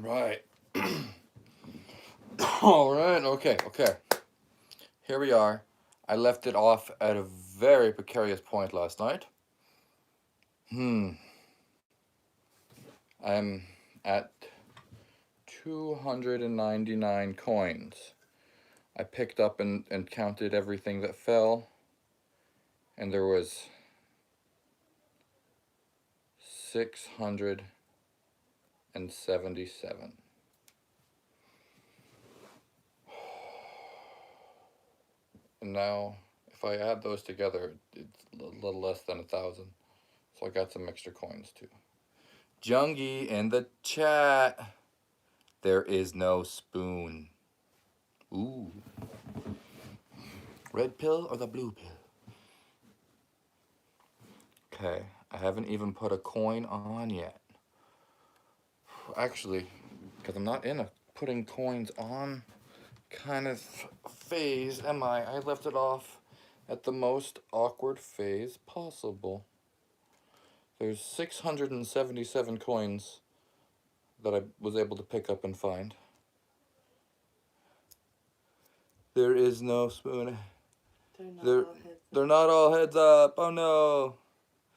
Right. All right. Okay. Here we are. I left it off at a very precarious point last night. I'm at 299 coins. I picked up and counted everything that fell, and there was 677. And now, if I add those together, it's a little less than 1,000. So I got some extra coins too. Jungie in the chat. There is no spoon. Ooh. Red pill or the blue pill? Okay, I haven't even put a coin on yet. Actually, because I'm not in a putting coins on kind of phase, am I? I left it off at the most awkward phase possible. There's 677 coins that I was able to pick up and find. There is no spoon. They're not all heads up. Oh no.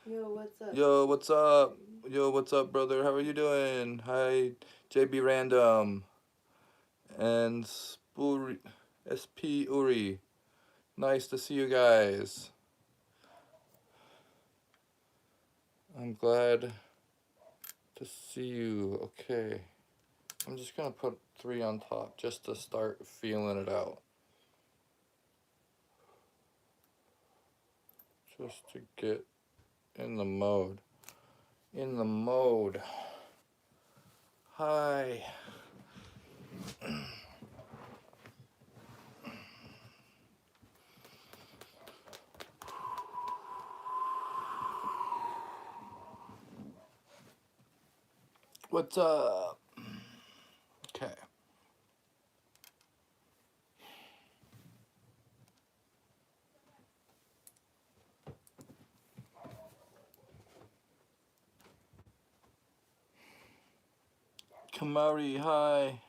Yo, what's up? Yo, what's up? Yo, what's up, brother? How are you doing? Hi, JB Random and SP Uri. Nice to see you guys. I'm glad to see you. Okay. I'm just gonna put 3 on top just to start feeling it out. Just to get in the mode. In the mode. Hi. What's up? Okay. Kamari, hi.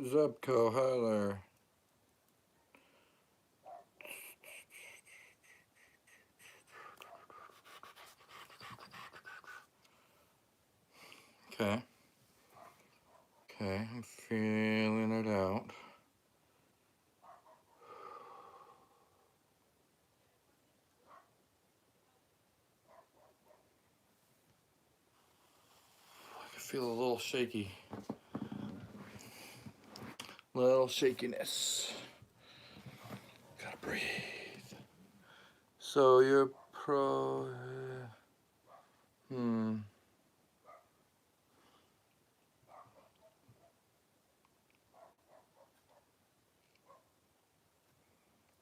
Zebco, hi there. Okay. Okay, I'm feeling it out. I feel a little shaky. Little shakiness. Gotta breathe. So you're pro.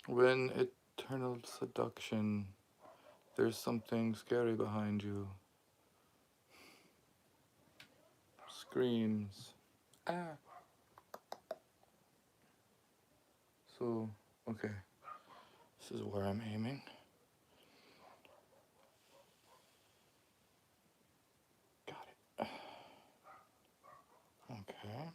When eternal seduction, there's something scary behind you. Screams. Ah. So, okay. This is where I'm aiming. Got it. Okay.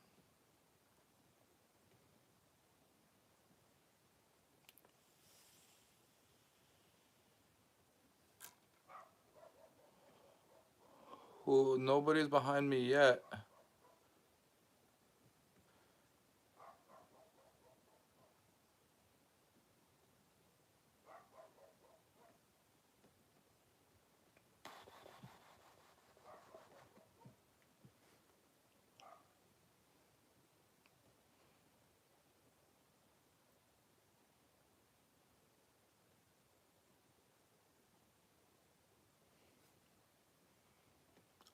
Well, nobody's behind me yet.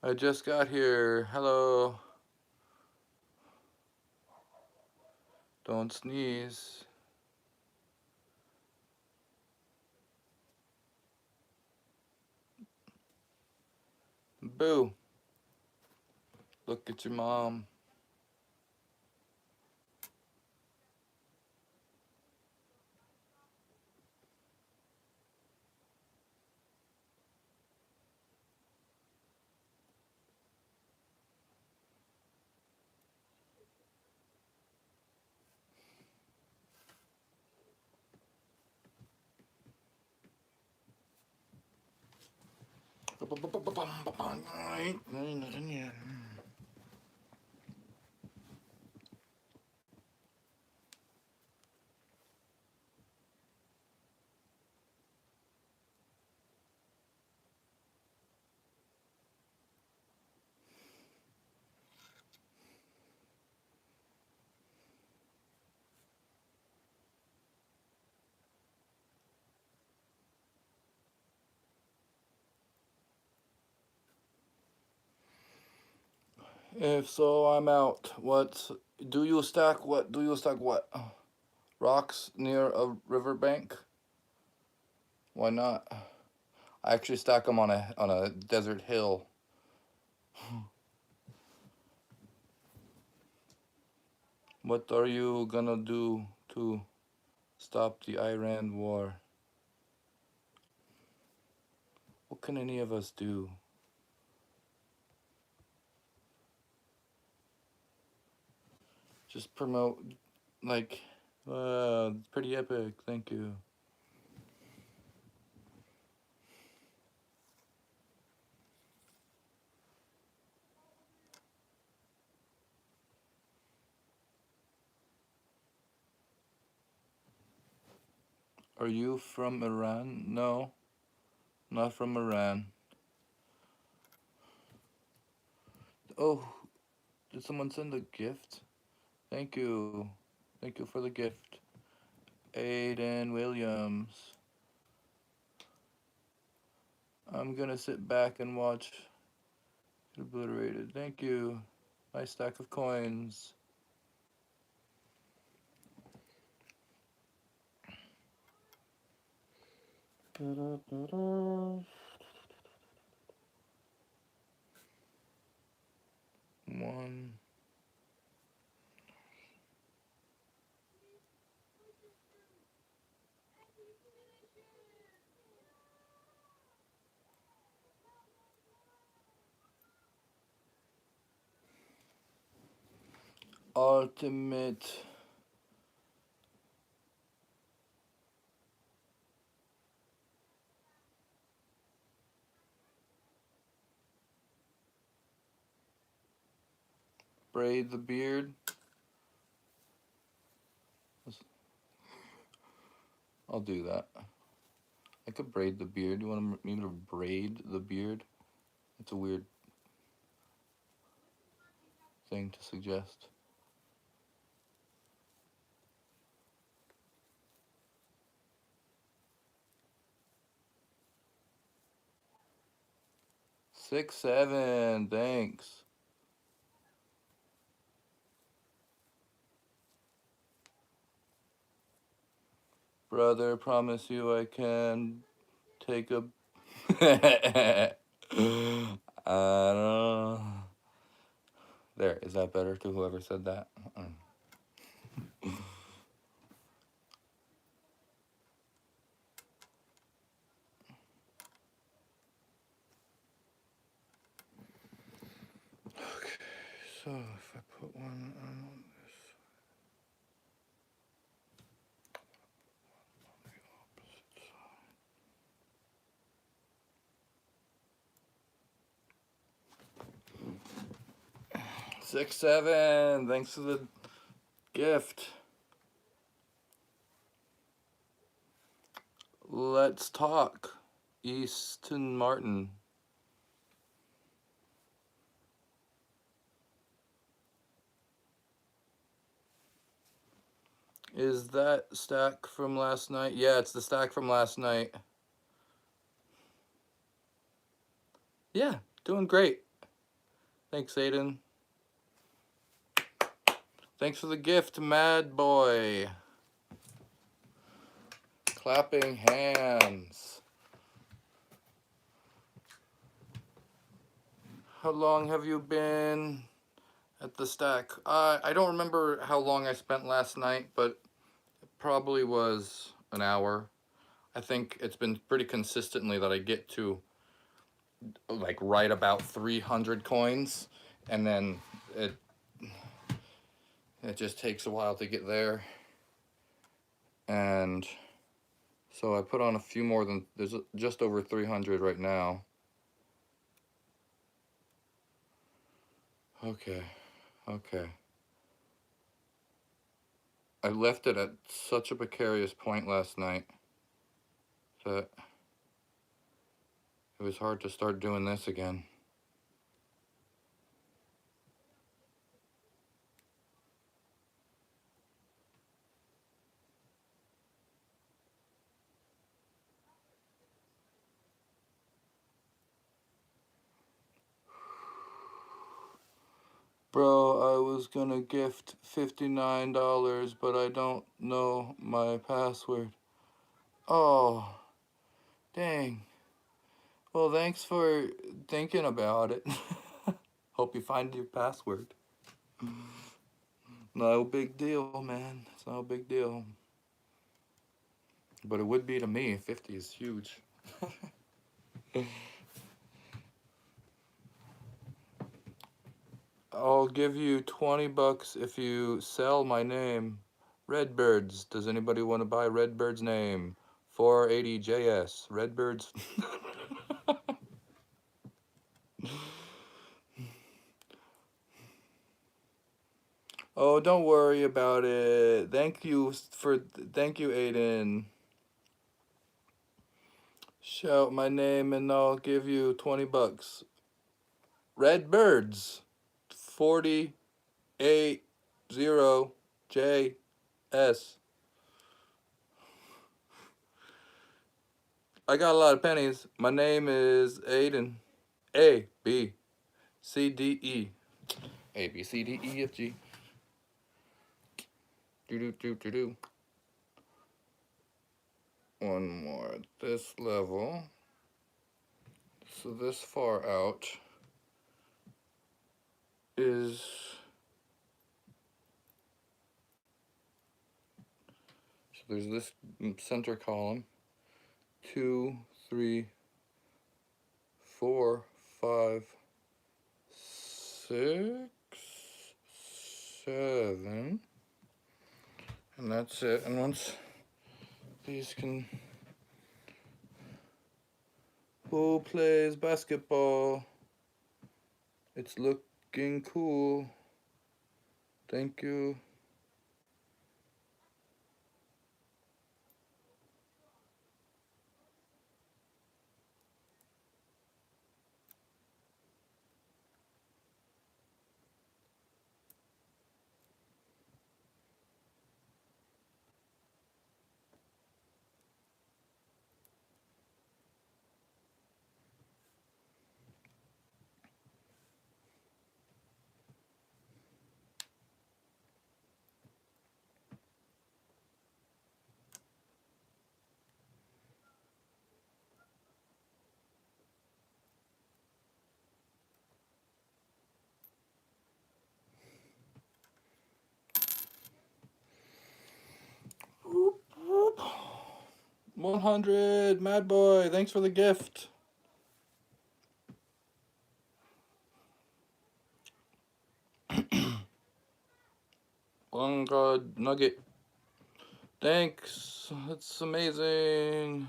I just got here. Hello. Don't sneeze. Boo. Look at your mom. If so, I'm out. Do you stack what? Do you stack what? Rocks near a riverbank? Why not? I actually stack them on a desert hill. What are you gonna do to stop the Iran war? What can any of us do? Just promote, like, it's pretty epic. Thank you. Are you from Iran? No, not from Iran. Oh, did someone send a gift? Thank you. Thank you for the gift. Aiden Williams. I'm gonna sit back and watch it obliterated. Thank you. Nice stack of coins. One. Ultimate. Braid the beard. I'll do that. I could braid the beard. You want me to braid the beard? It's a weird thing to suggest. Six, seven. Thanks. Brother, promise you I can take a... I don't know. There, is that better to whoever said that? Okay, so if I put one on this, 6, 7. Thanks for the gift. Let's talk. Easton Martin. Is that stack from last night? Yeah, it's the stack from last night. Yeah, doing great. Thanks, Aiden. Thanks for the gift, Mad Boy. Clapping hands. How long have you been at the stack? I don't remember how long I spent last night, but it probably was an hour. I think it's been pretty consistently that I get to like right about 300 coins, and then it just takes a while to get there. And so I put on a few more than, there's just over 300 right now. Okay, okay. I left it at such a precarious point last night that it was hard to start doing this again. Bro, I was gonna gift $59, but I don't know my password. Oh, dang. Well, thanks for thinking about it. Hope you find your password. No big deal, man. It's no big deal. But it would be to me. 50 is huge. I'll give you 20 bucks if you sell my name. Redbirds. Does anybody want to buy Redbird's name? 480JS. Redbirds. Oh, don't worry about it. Thank you, Aiden. Shout my name and I'll give you 20 bucks. Redbirds. 480JS. I got a lot of pennies. My name is Aiden. A, B, C, D, E. A, B, C, D, E, F, G. Do, do, do, do, do. One more at this level. So this far out is... So there's this center column. 2, 3, 4, 5, 6, 7. And that's it. And once these can... Who plays basketball? It's looking cool. Thank you. Whoop, whoop. 100, Mad Boy, thanks for the gift. One God Nugget. Thanks, that's amazing.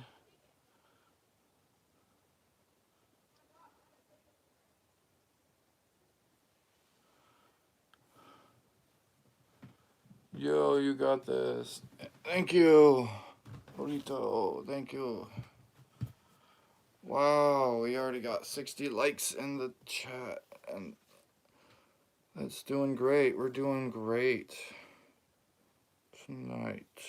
Yo, you got this. Thank you. Burrito, thank you. Wow, we already got 60 likes in the chat, and that's doing great. We're doing great tonight.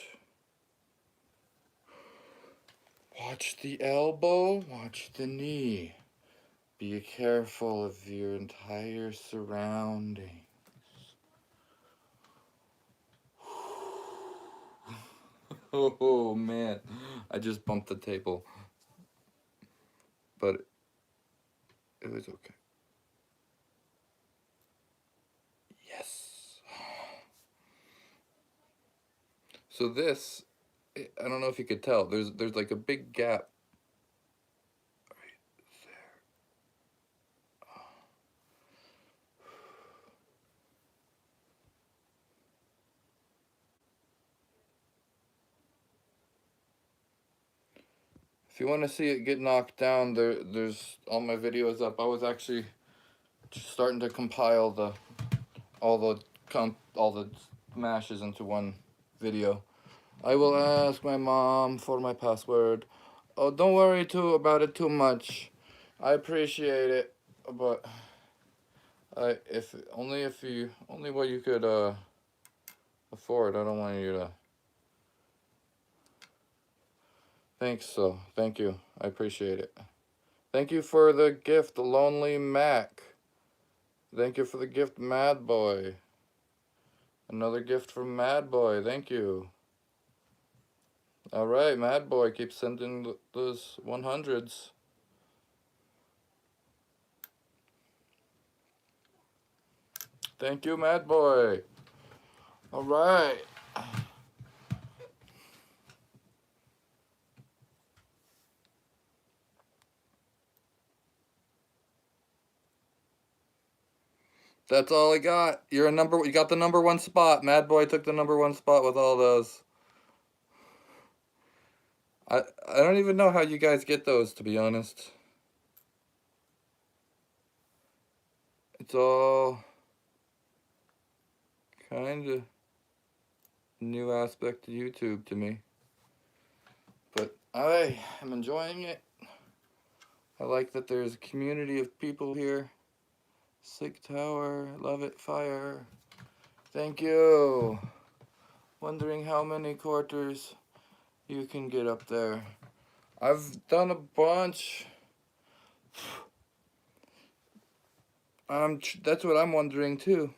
Watch the elbow, watch the knee. Be careful of your entire surroundings. Oh man, I just bumped the table, but it was okay. So this, I don't know if you could tell, there's like a big gap right there. If you want to see it get knocked down, there's all my videos up. I was actually starting to compile all the mashes into one video. I will ask my mom for my password. Oh, don't worry about it too much. I appreciate it, but if only what you could afford. I don't want you to. Thanks, so thank you. I appreciate it. Thank you for the gift, Lonely Mac. Thank you for the gift, Mad Boy. Another gift from Mad Boy. Thank you. All right, Mad Boy, keep sending those 100s. Thank you, Mad Boy. All right. That's all I got. You got the #1 spot. Mad Boy took the #1 spot with all those. I don't even know how you guys get those, to be honest. It's all kind of new aspect to YouTube to me. But I am enjoying it. I like that there's a community of people here. Sick Tower, love it, fire. Thank you. Wondering how many quarters you can get up there. I've done a bunch. That's what I'm wondering too.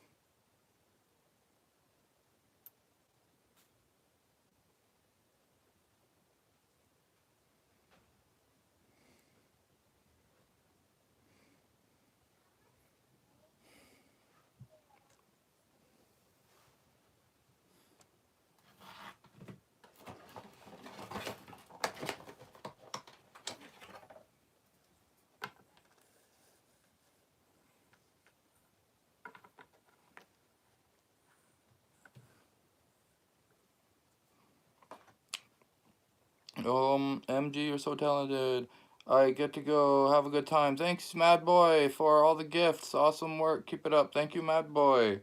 MG, you're so talented. I get to go. Have a good time. Thanks, Mad Boy, for all the gifts. Awesome work. Keep it up. Thank you, Mad Boy.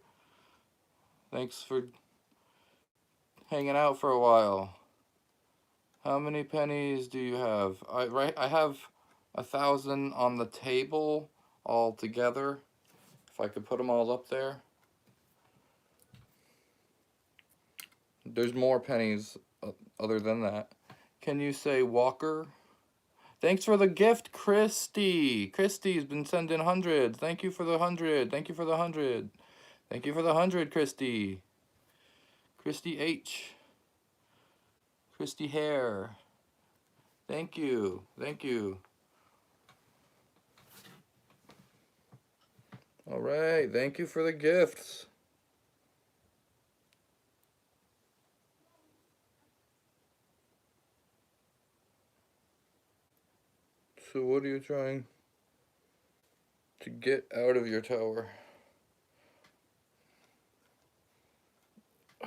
Thanks for hanging out for a while. How many pennies do you have? I have 1,000 on the table all together. If I could put them all up there. There's more pennies other than that. Can you say Walker? Thanks for the gift, Christy. Christy's been sending hundreds. Thank you for the 100. Thank you for the 100. Thank you for the 100, Christy. Christy H. Christy Hare. Thank you. Thank you. All right. Thank you for the gifts. So what are you trying to get out of your tower?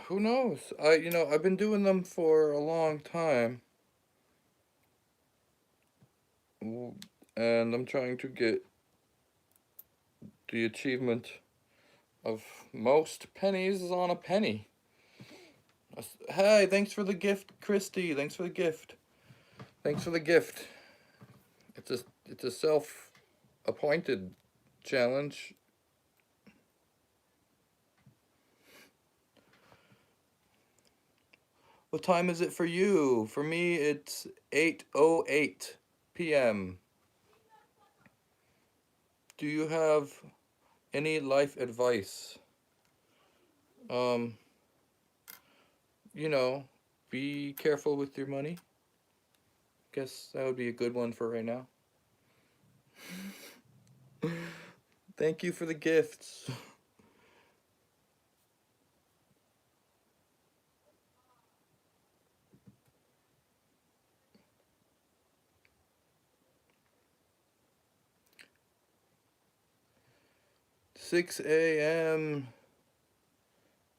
Who knows? I've been doing them for a long time. And I'm trying to get the achievement of most pennies on a penny. Hey, thanks for the gift, Christy. Thanks for the gift. Thanks for the gift. It's a self-appointed challenge. What time is it for you? For me, it's 8:08 p.m. Do you have any life advice? Be careful with your money. Guess that would be a good one for right now. Thank you for the gifts. 6 a.m.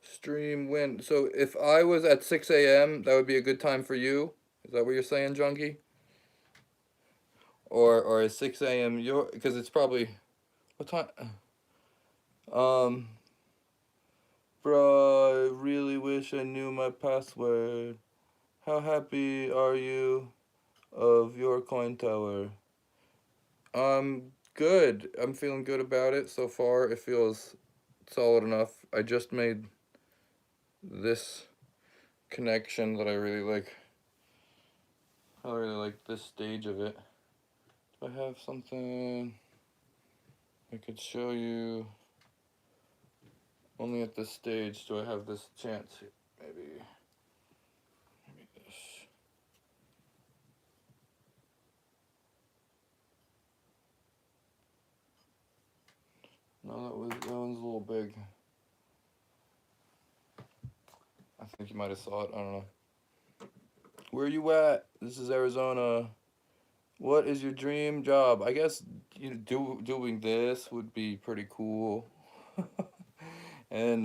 stream when. So if I was at 6 a.m., that would be a good time for you? Is that what you're saying, Junkie? Or is 6 a.m. your, because it's probably, what time? Um, bro, I really wish I knew my password. How happy are you of your coin tower? Good. I'm feeling good about it so far. It feels solid enough. I just made this connection that I really like. I really like this stage of it. Do I have something I could show you? Only at this stage do I have this chance. Maybe this. No, that one's a little big. I think you might have saw it. I don't know. Where you at? This is Arizona. What is your dream job? I guess doing this would be pretty cool. And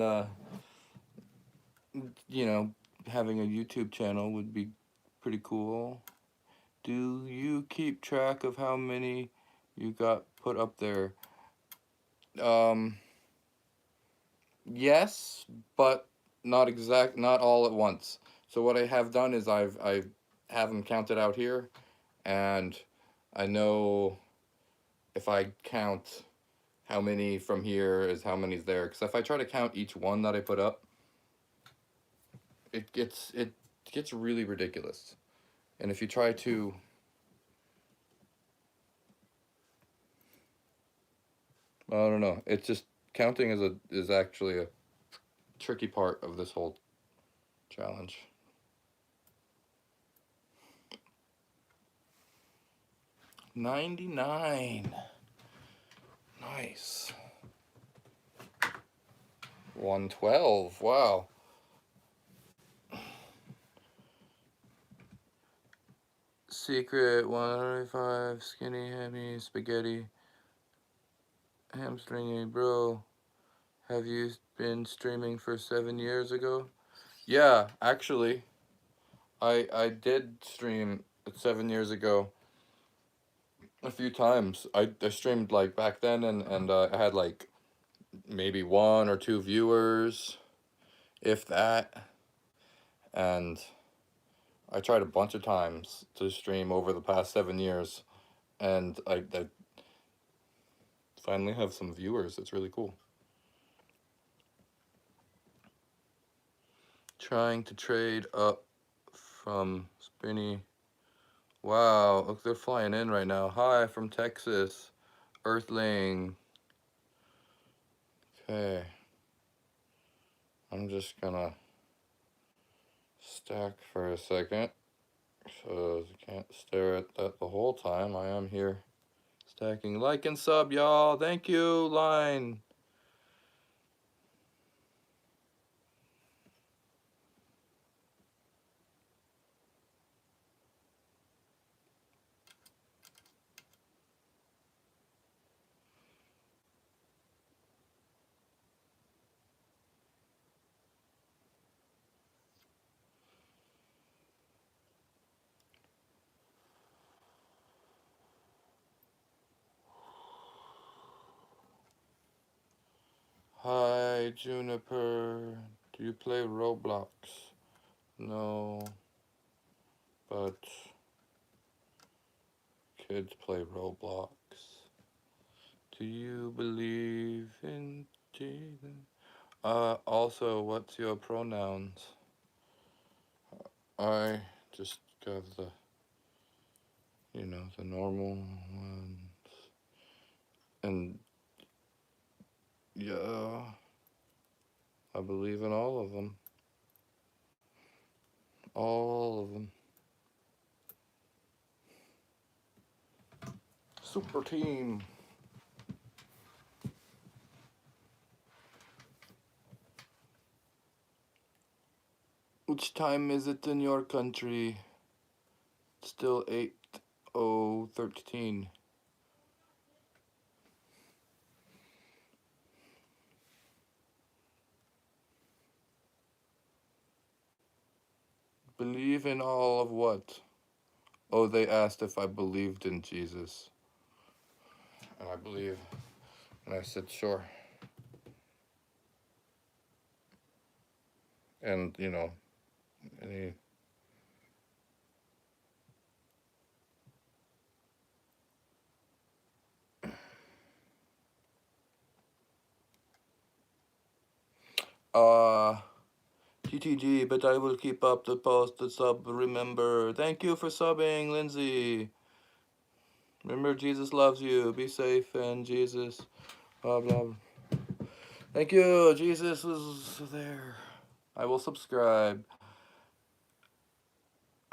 you know, having a YouTube channel would be pretty cool. Do you keep track of how many you got put up there? Yes, but not all at once. So what I have done is I have them counted out here, and I know if I count how many from here is how many's there. Because if I try to count each one that I put up, it gets really ridiculous. And if you try to, I don't know, it's just counting is actually a tricky part of this whole challenge. 99. Nice. 112. Wow. Secret 105. Skinny, hammy, spaghetti. Hamstringy, bro. Have you been streaming for 7 years ago? Yeah, actually, I did stream 7 years ago a few times. I streamed like back then, and I had like maybe 1 or 2 viewers, if that. And I tried a bunch of times to stream over the past 7 years, and I finally have some viewers. It's really cool. Trying to trade up from Spinny. Wow, look, they're flying in right now. Hi from Texas, Earthling. Okay, I'm just gonna stack for a second, so you can't stare at that the whole time. I am here stacking. Like and sub, y'all. Thank you, Line. Hi, Juniper. Do you play Roblox? No, but kids play Roblox. Do you believe in Jesus? Also, what's your pronouns? I just have the normal ones. And yeah, I believe in all of them. All of them. Super team. Which time is it in your country? Still 8:13. Believe in all of what? Oh, they asked if I believed in Jesus. And I believe. And I said, sure. And, you know, any. GTG, but I will keep up the post, the sub, remember. Thank you for subbing, Lindsay. Remember, Jesus loves you. Be safe, and Jesus, blah, blah. Thank you, Jesus was there. I will subscribe.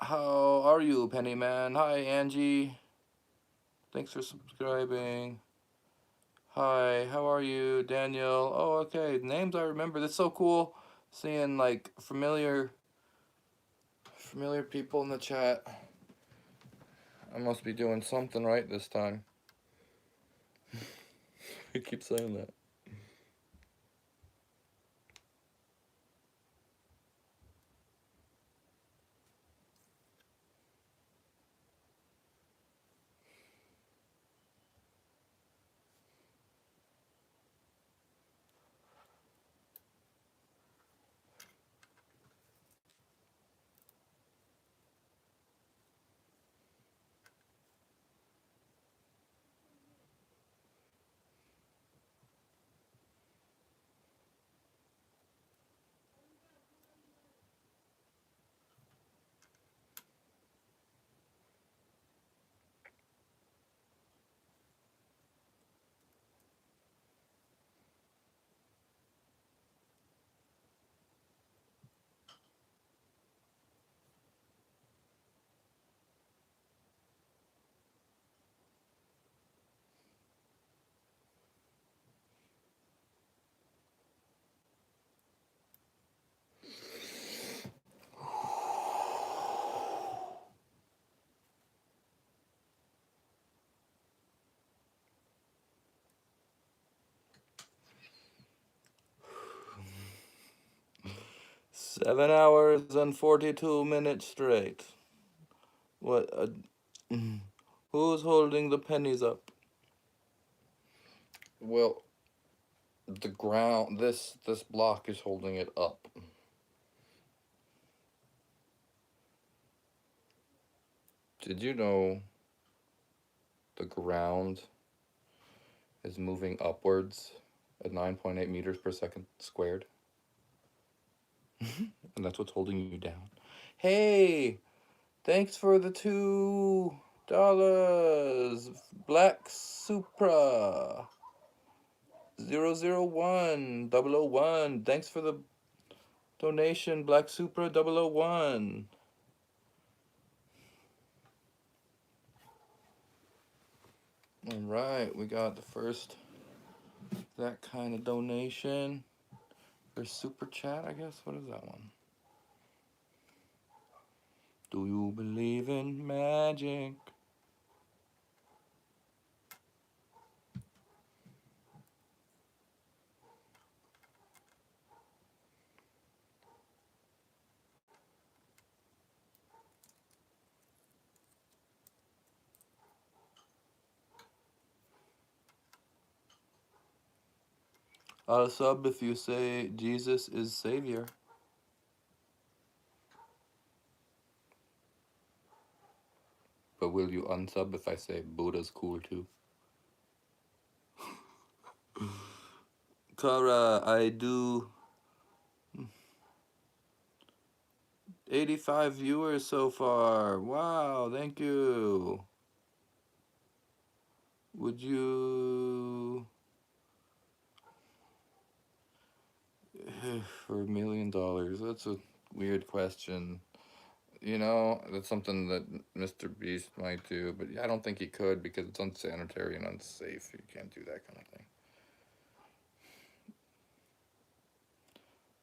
How are you, Penny Man? Hi, Angie. Thanks for subscribing. Hi, how are you, Daniel? Oh, okay, names I remember. That's so cool seeing, like, familiar people in the chat. I must be doing something right this time. I keep saying that. Seven hours and 42 minutes straight. What? Who's holding the pennies up? Well, the ground. This block is holding it up. Did you know the ground is moving upwards at 9.8 meters per second squared? And that's what's holding you down. Hey, thanks for the $2. Black Supra 001 001. Thanks for the donation, Black Supra 001. All right, we got the first that kind of donation for super chat, I guess. What is that one? Do you believe in magic? I'll sub if you say Jesus is Savior. But will you unsub if I say Buddha's cool too? Kara, I do 85 viewers so far. Wow, thank you. Would you for $1 million? That's a weird question. You know, that's something that Mr. Beast might do, but I don't think he could because it's unsanitary and unsafe. You can't do that kind of thing.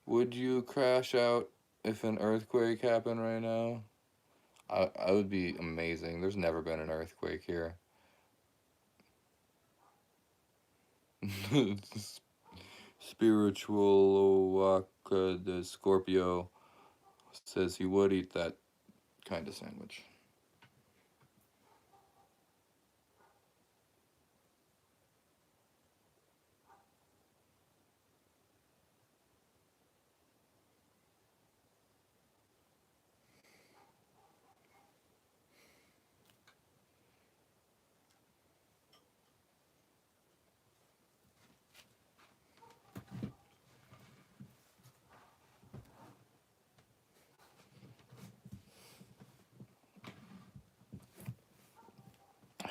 Would you crash out if an earthquake happened right now? I would be amazing. There's never been an earthquake here. Spiritual Waka the Scorpio says he would eat that kind of sandwich.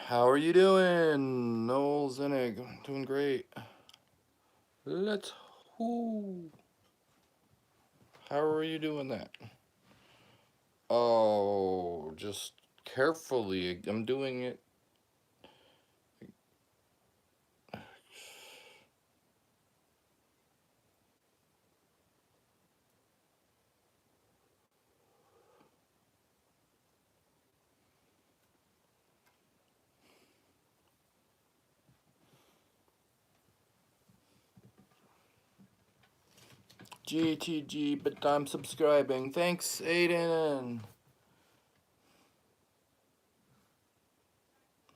How are you doing? Noel Zenig. Doing great. Let's whoo. How are you doing that? Oh, just carefully. I'm doing it. GTG, but I'm subscribing. Thanks, Aiden.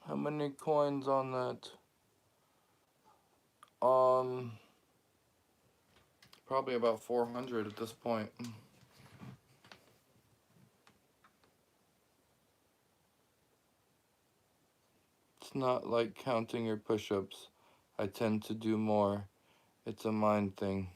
How many coins on that? Probably about 400 at this point. It's not like counting your push-ups. I tend to do more. It's a mind thing.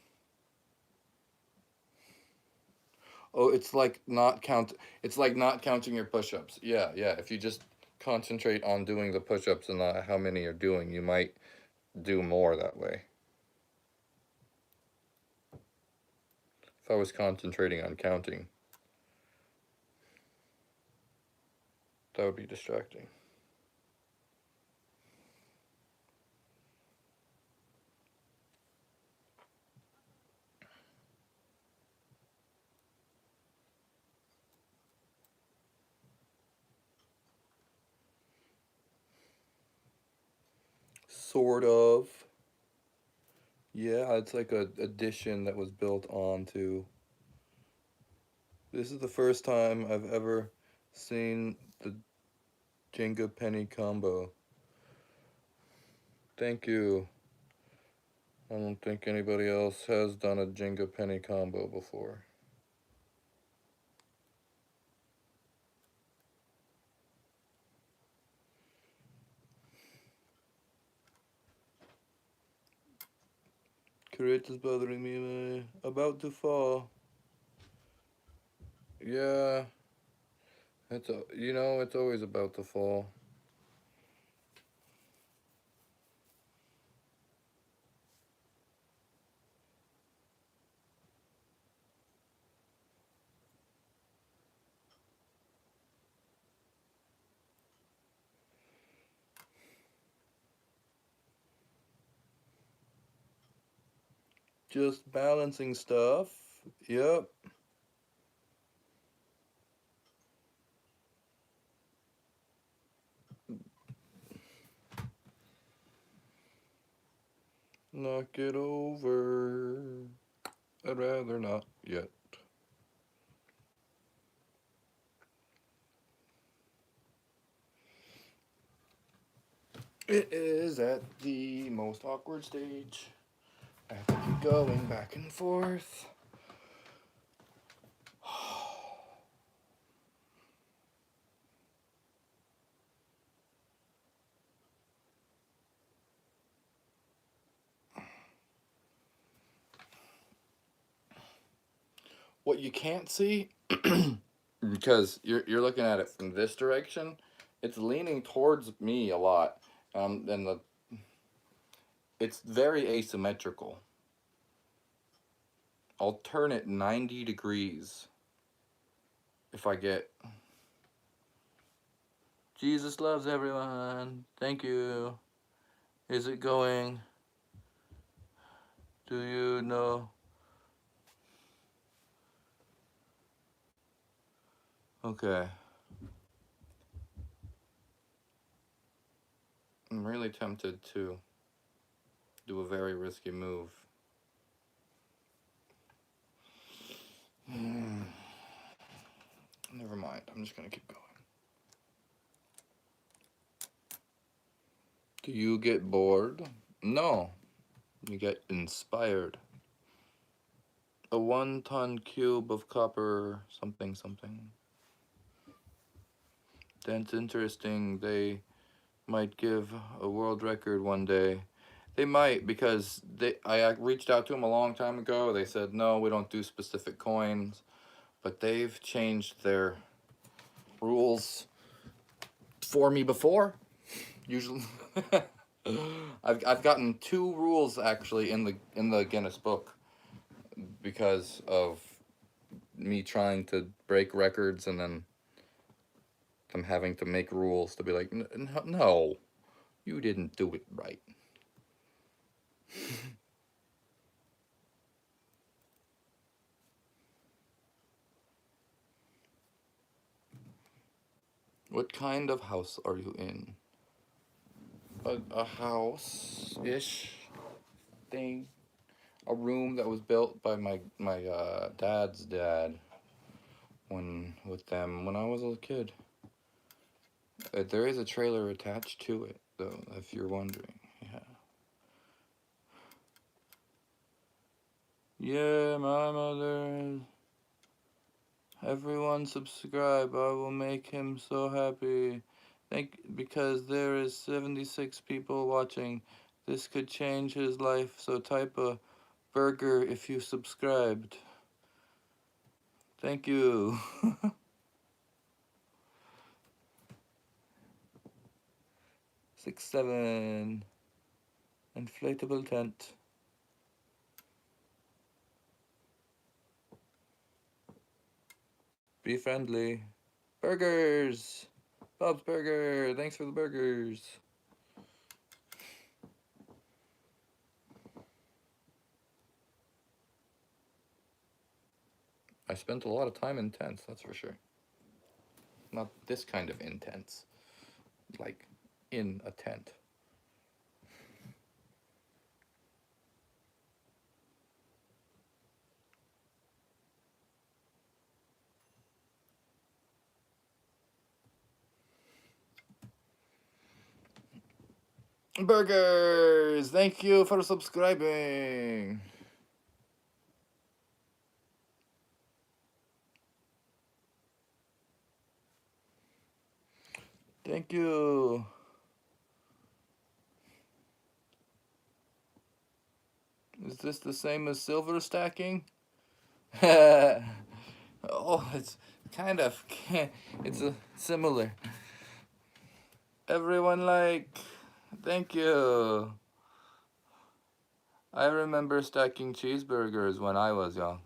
Oh, it's like not counting your push-ups. Yeah. If you just concentrate on doing the push-ups and not how many you're doing, you might do more that way. If I was concentrating on counting, that would be distracting. Sort of. Yeah, it's like a addition that was built onto. This is the first time I've ever seen the Jenga penny combo. Thank you. I don't think anybody else has done a Jenga penny combo before. Crate is bothering me. About to fall. Yeah. It's always about to fall. Just balancing stuff. Yep. Knock it over. I'd rather not yet. It is at the most awkward stage. I have to keep going back and forth. What you can't see, because you're looking at it from this direction, it's leaning towards me a lot. And it's very asymmetrical. I'll turn it 90 degrees if I get. Jesus loves everyone. Thank you. Is it going? Do you know? Okay. I'm really tempted to do a very risky move. Never mind. I'm just gonna keep going. Do you get bored? No. You get inspired. A 1-ton cube of copper something something. That's interesting. They might give a world record one day. They might, because I reached out to them a long time ago. They said, no, we don't do specific coins. But they've changed their rules for me before. Usually, I've gotten 2 rules actually in the Guinness book because of me trying to break records and then them having to make rules to be like, no, you didn't do it right. What kind of house are you in? A house-ish thing. A room that was built by my dad's dad with them when I was a kid. There is a trailer attached to it, though, if you're wondering. Yeah. Yeah, my mother. Everyone subscribe. I will make him so happy. Because there is 76 people watching. This could change his life, so type a burger if you subscribed. Thank you. 6-7. Inflatable tent. Be friendly. Burgers! Bob's Burger! Thanks for the burgers. I spent a lot of time in tents, that's for sure. Not this kind of intense. Like, in a tent. Burgers! Thank you for subscribing. Thank you. Is this the same as silver stacking? Oh, it's kind of, it's similar. Everyone like, thank you. I remember stacking cheeseburgers when I was young.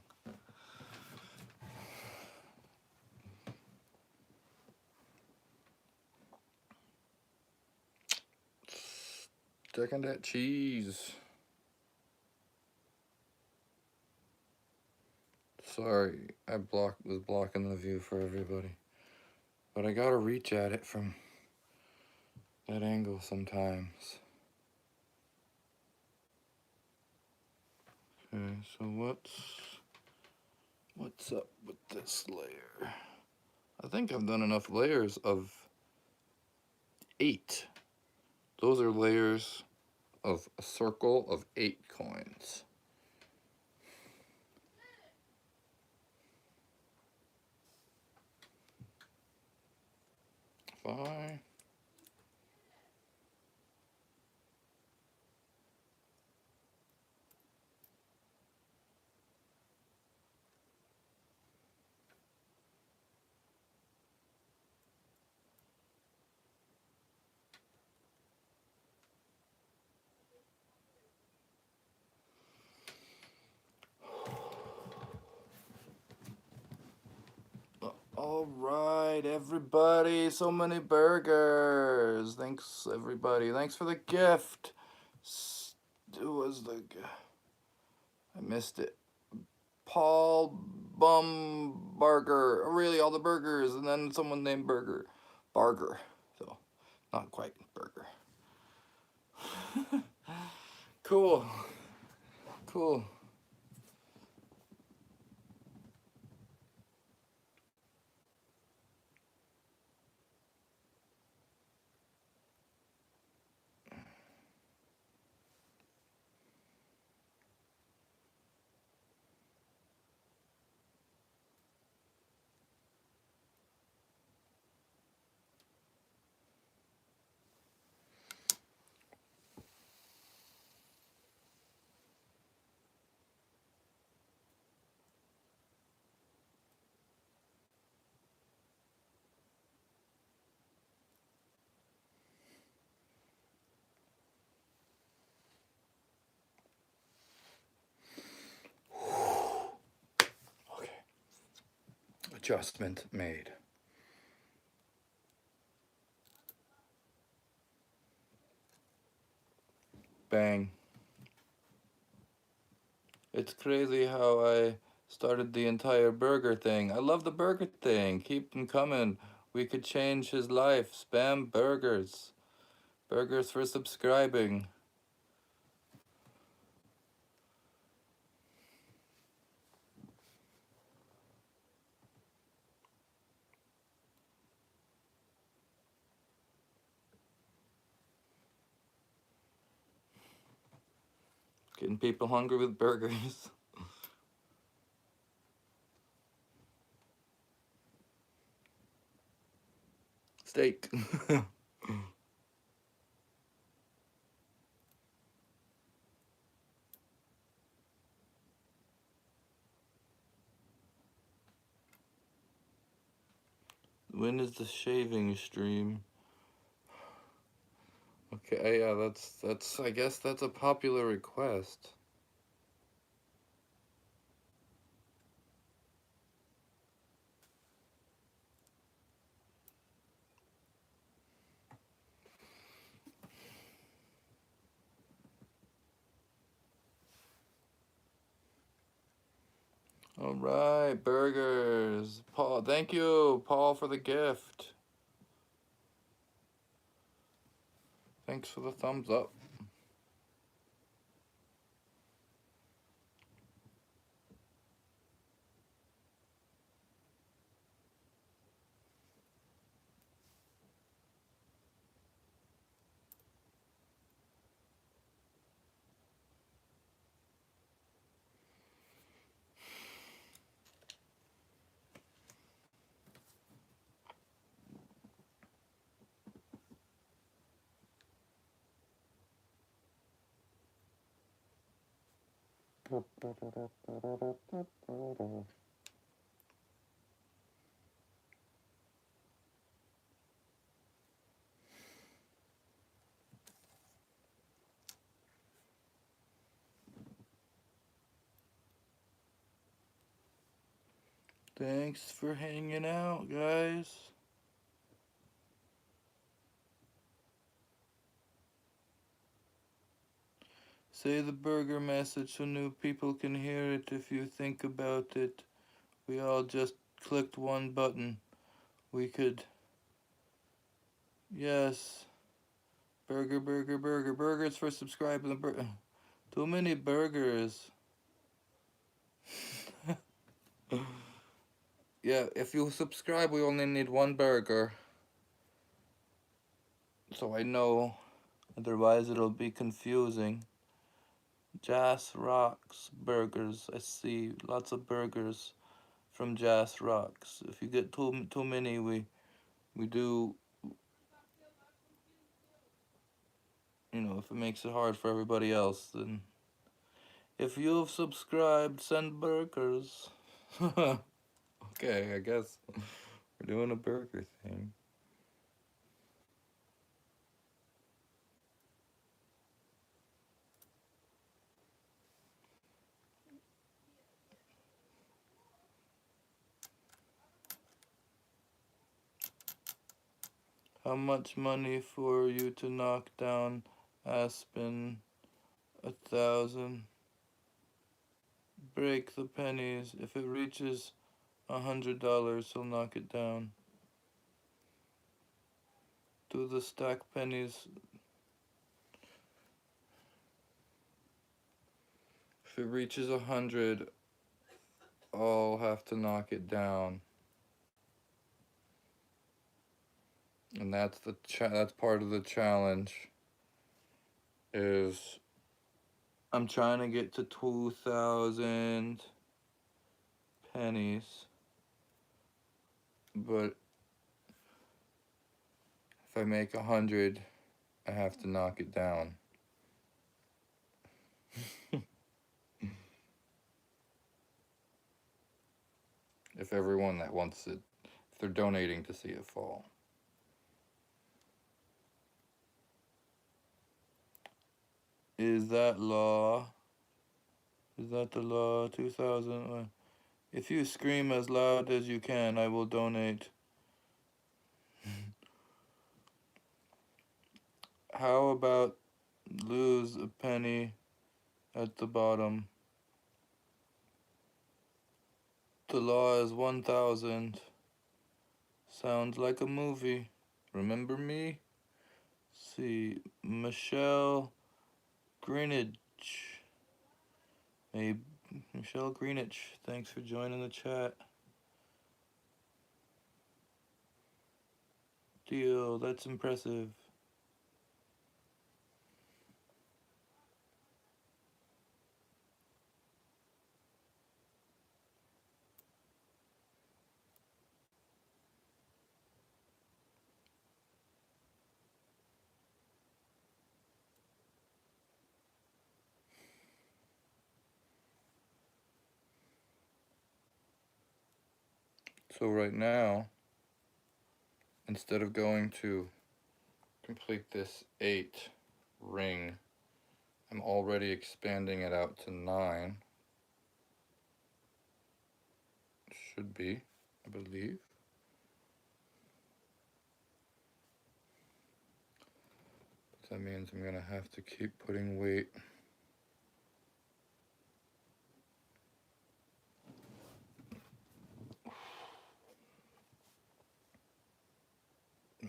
Stacking that cheese. Sorry, I was blocking the view for everybody. But I gotta reach at it from that angle sometimes. Okay, so what's up with this layer? I think I've done enough layers of 8. Those are layers of a circle of 8 coins. 5. All right, everybody. So many burgers. Thanks, everybody. Thanks for the gift. Who was the... I missed it. Paul Bumbarger. Really, all the burgers. And then someone named Barger. So, not quite burger. Cool. Cool. adjustment made. Bang. It's crazy how I started the entire burger thing. I love the burger thing. Keep them coming. We could change his life. Spam burgers. Burgers for subscribing. Getting people hungry with burgers. Steak. When is the shaving stream? Okay, yeah, that's I guess that's a popular request. All right, burgers. Paul, thank you, Paul, for the gift. Thanks for the thumbs up. Thanks for hanging out, guys. Say the burger message so new people can hear it if you think about it. We all just clicked one button. We could... Yes. Burger, burger, burger. Burgers for subscribing. Too many burgers. Yeah, if you subscribe, we only need one burger. So I know, otherwise it'll be confusing. Jas Rocks burgers. I see lots of burgers from Jas Rocks. If you get too many, we do, you know, if it makes it hard for everybody else, then if you've subscribed, send burgers. Okay, I guess we're doing a burger thing. How much money for you to knock down Aspen? 1,000. Break the pennies. If it reaches $100, he'll knock it down. Do the stack pennies. If it reaches 100, I'll have to knock it down. And that's that's part of the challenge. Is I'm trying to get to 2,000 pennies, but if I make 100, I have to knock it down. If everyone that wants it, if they're donating to see it fall. Is that law? Is that the law? 2000? If you scream as loud as you can, I will donate. How about lose a penny at the bottom? The law is 1,000. Sounds like a movie. Remember me? See, Michelle Greenidge. Hey, Michelle Greenidge, thanks for joining the chat. Deal, that's impressive. So right now, instead of going to complete this 8 ring, I'm already expanding it out to 9. Should be, I believe. But that means I'm gonna have to keep putting weight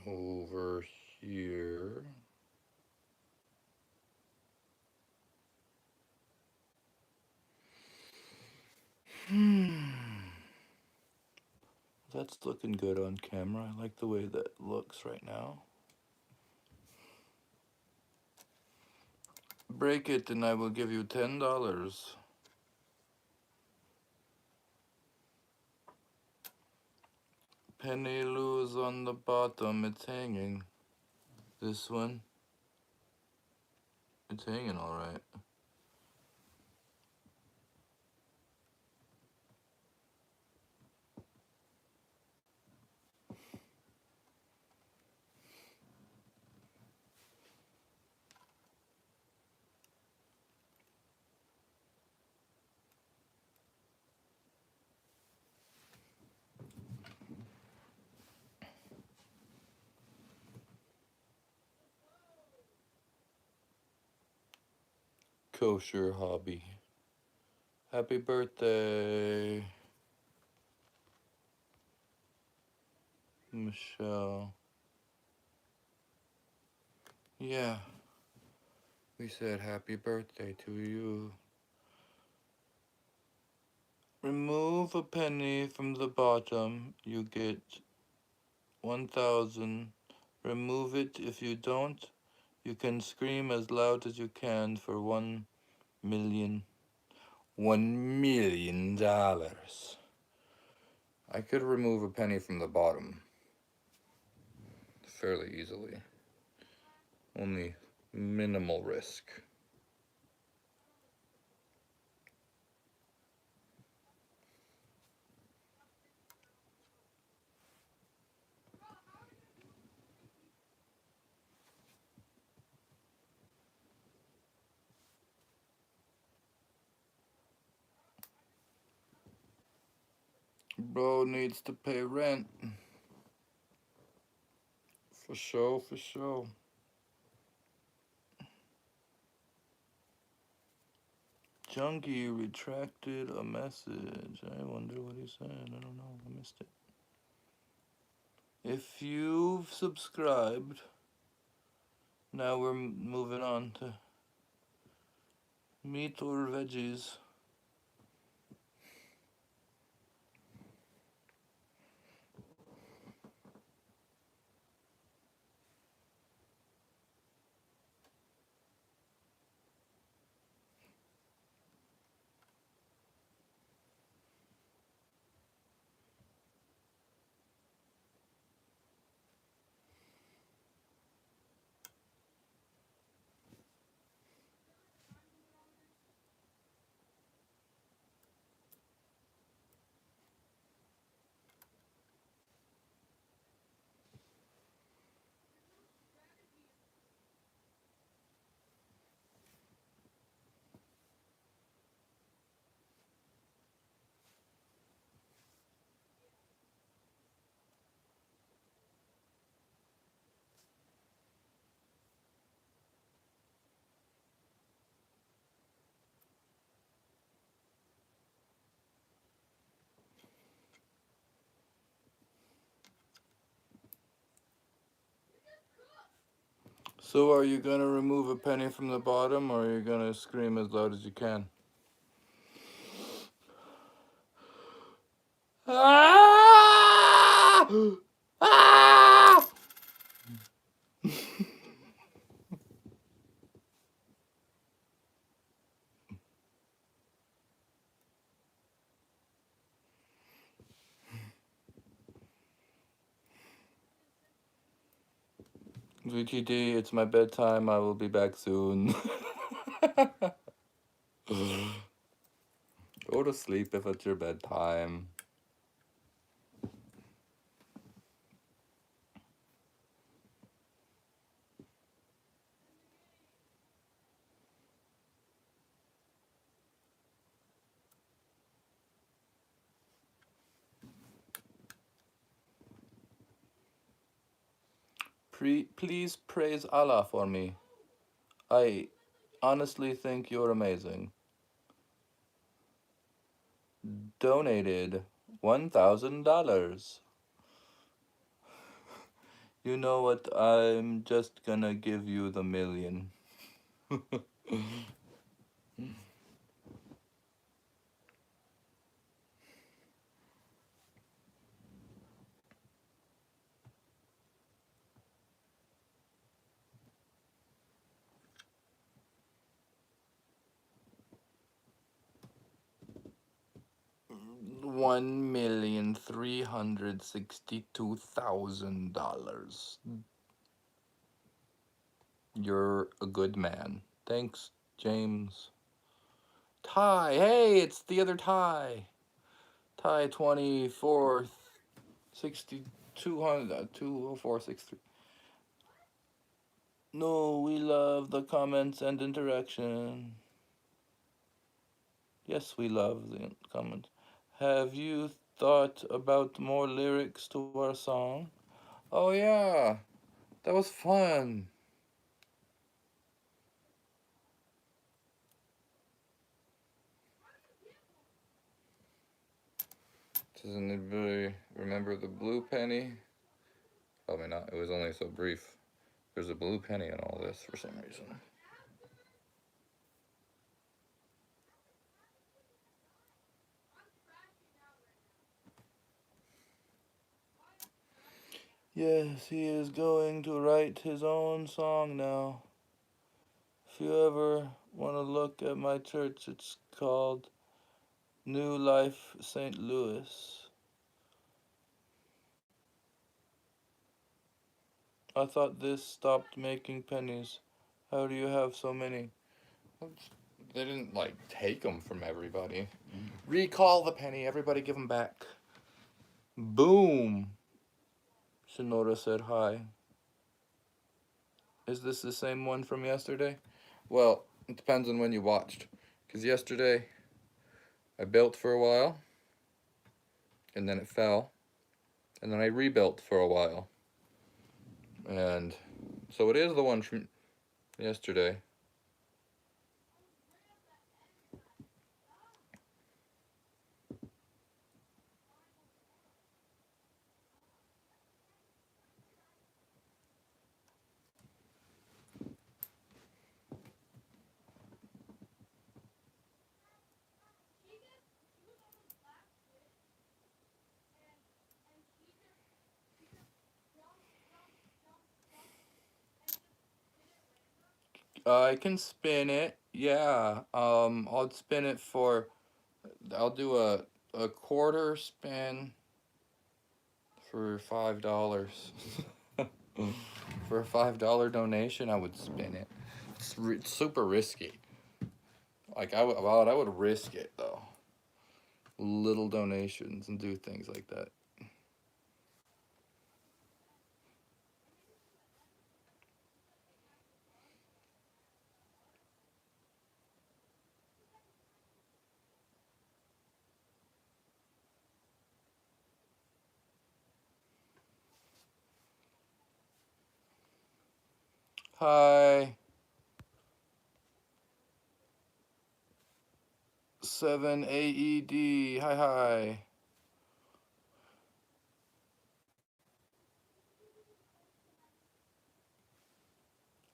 over here. That's looking good on camera. I like the way that looks right now. Break it and I will give you $10. Penny loose on the bottom, it's hanging. This one, it's hanging alright. Kosher hobby. Happy birthday, Michelle. Yeah, we said happy birthday to you. Remove a penny from the bottom, you get 1,000. Remove it. If you don't, you can scream as loud as you can for 1 million. $1 million. I could remove a penny from the bottom fairly easily. Only minimal risk. Bro needs to pay rent. For sure, for sure. Junkie retracted a message. I wonder what he said. I don't know. I missed it. If you've subscribed, now we're moving on to meat or veggies. So are you gonna remove a penny from the bottom, or are you gonna scream as loud as you can? Ah! Ah! VTD, it's my bedtime. I will be back soon. Go to sleep if it's your bedtime. Please praise Allah for me. I honestly think you're amazing. Donated $1,000. You know what? I'm just gonna give you the million. $1,362,000. You're a good man. Thanks, James. Ty, hey, it's the other Ty. Ty 24 60 200 20463. No, we love the comments and interaction. Yes, we love the comments. Have you thought about more lyrics to our song? Oh yeah, that was fun. Does anybody remember the blue penny? Probably not. It was only so brief. There's a blue penny in all this for some reason. Yes, he is going to write his own song now. If you ever want to look at my church, it's called New Life St. Louis. I thought this stopped making pennies. How do you have so many? They didn't, like, take them from everybody. Recall the penny. Everybody give them back. Boom. Shinoda said hi. Is this the same one from yesterday? Well, it depends on when you watched. Because yesterday, I built for a while. And then it fell. And then I rebuilt for a while. And so it is the one from yesterday. I can spin it. Yeah. I'll spin it for. I'll do a quarter spin for $5. For a $5 donation, I would spin it. It's super risky. Like I would risk it though. Little donations and do things like that. Hi. 7 AED. Hi hi.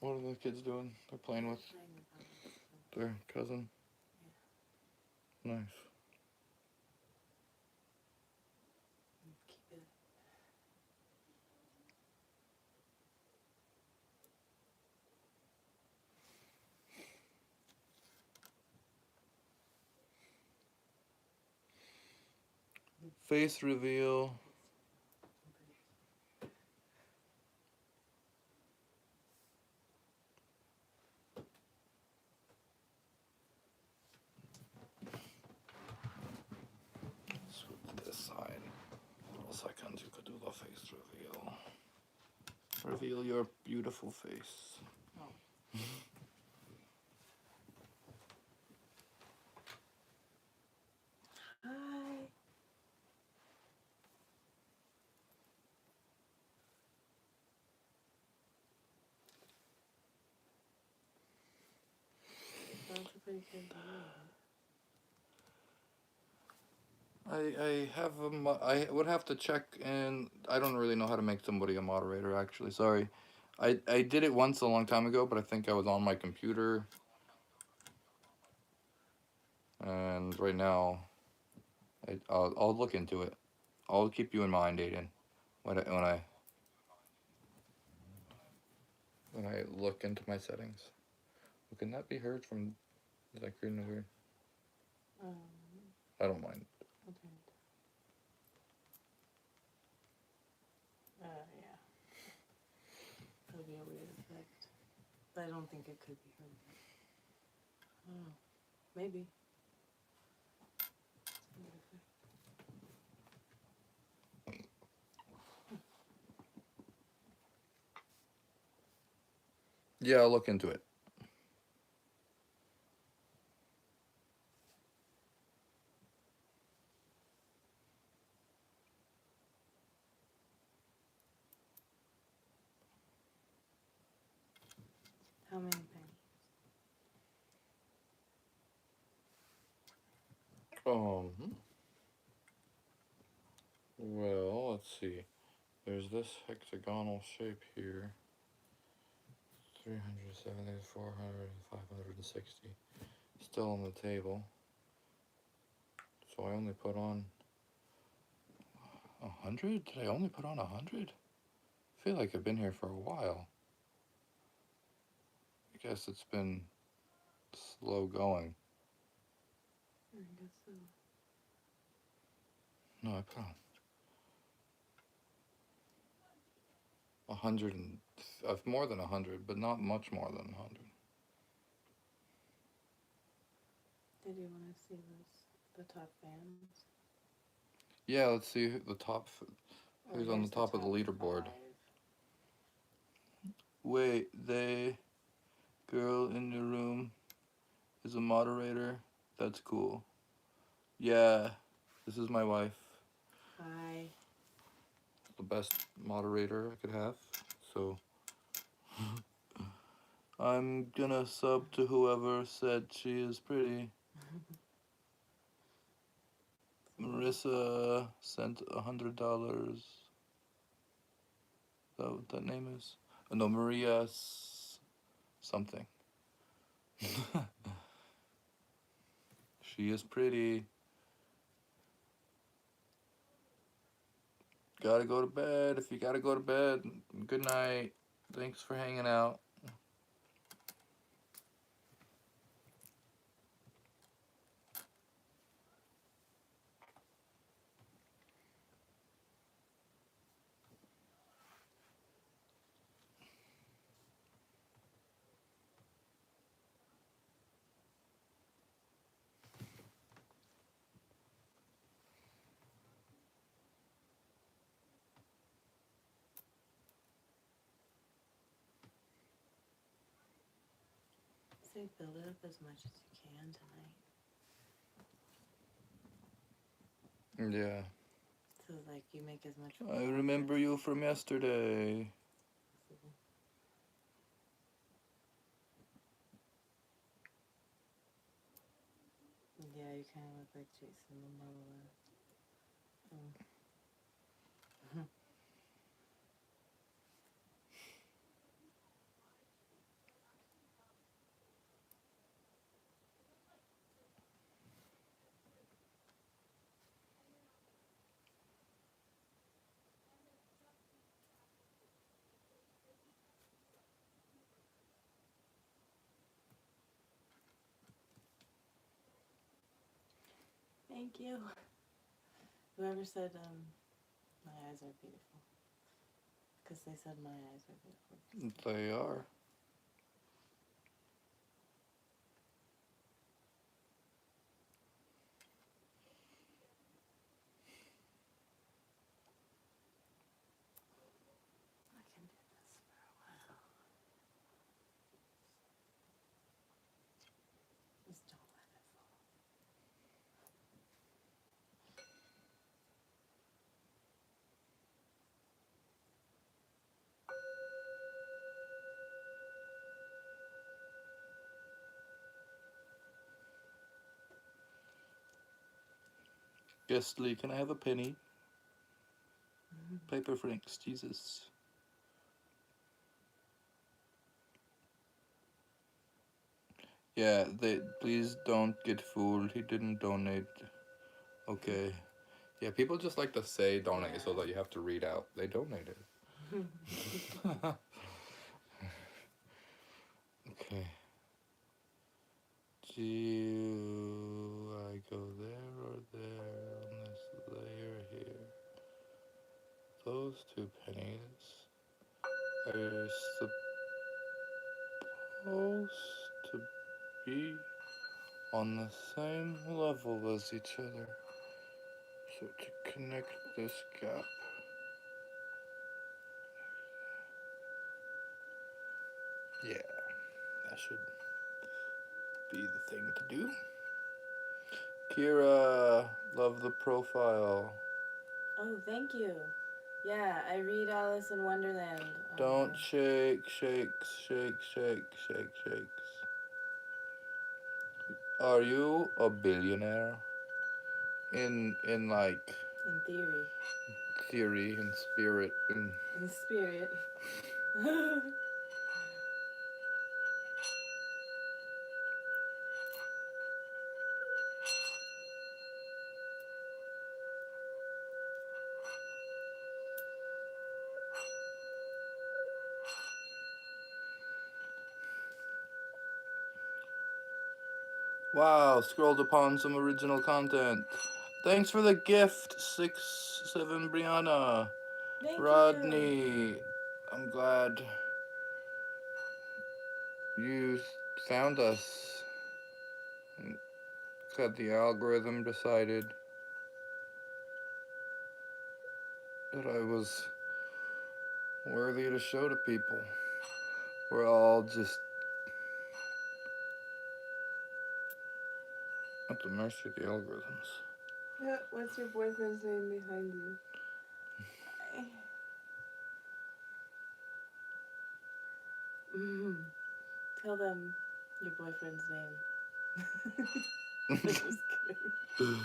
What are the kids doing? They're playing with their cousin? Yeah. Nice. Keep it. Face reveal. Switch this side. 2 seconds, you could do the face reveal. Reveal your beautiful face. Oh. Hi. That's a pretty good view. I have I would have to check, and I don't really know how to make somebody a moderator, actually. Sorry. I did it once a long time ago, but I think I was on my computer. And right now, I'll look into it. I'll keep you in mind, Aiden, when I look into my settings. Can that be heard from? Is that creating a weird? I don't mind. Okay. Yeah. That'll be a weird effect. But I don't think it could be heard. Oh, maybe. Yeah, I'll look into it. How many pennies? Well, let's see. There's this hexagonal shape here. 370, 400, 560. Still on the table. So I only put on 100? Did I only put on 100? I feel like I've been here for a while. I guess it's been slow going. I guess so. No, I put on 100 and more than 100, but not much more than 100. Did you want to see the top fans? Yeah, let's see the top. Who's on the top of the leaderboard? 5. Wait, the girl in the room is a moderator? That's cool. Yeah, this is my wife. Hi. The best moderator I could have. So I'm gonna sub to whoever said she is pretty. Marissa sent $100. Is that what that name is? No, Maria something. She is pretty. Gotta go to bed. If you gotta go to bed, good night. Thanks for hanging out. Say build it up as much as you can tonight. Yeah. So like you make as much. I remember you from yesterday. Yeah, you kind of look like Jason Momoa. Thank you. Whoever said my eyes are beautiful. Because they said my eyes are beautiful. They are. I can do this for a while. Just don't let it fall. Guestly, can I have a penny? Paper Franks, Jesus. Yeah, please don't get fooled. He didn't donate. Okay. Yeah, people just like to say donate so that you have to read out. They donated. Okay. Do I go there or there on this layer here? Those two pennies are supposed to be on the same level as each other. So to connect this gap, yeah, that should be the thing to do. Kira, love the profile. Oh, thank you. Yeah, I read Alice in Wonderland. Don't shake, shakes, shake, shake, shake, shakes. Are you a billionaire? In like In theory. theory and spirit and In spirit. wow, scrolled upon some original content. Thanks for the gift, 6-7 Brianna. Thank Rodney, you. I'm glad you found us. Glad the algorithm decided that I was worthy to show to people. We're all just at the mercy of the algorithms. What's your boyfriend's name behind you? Tell them your boyfriend's name. I'm just kidding.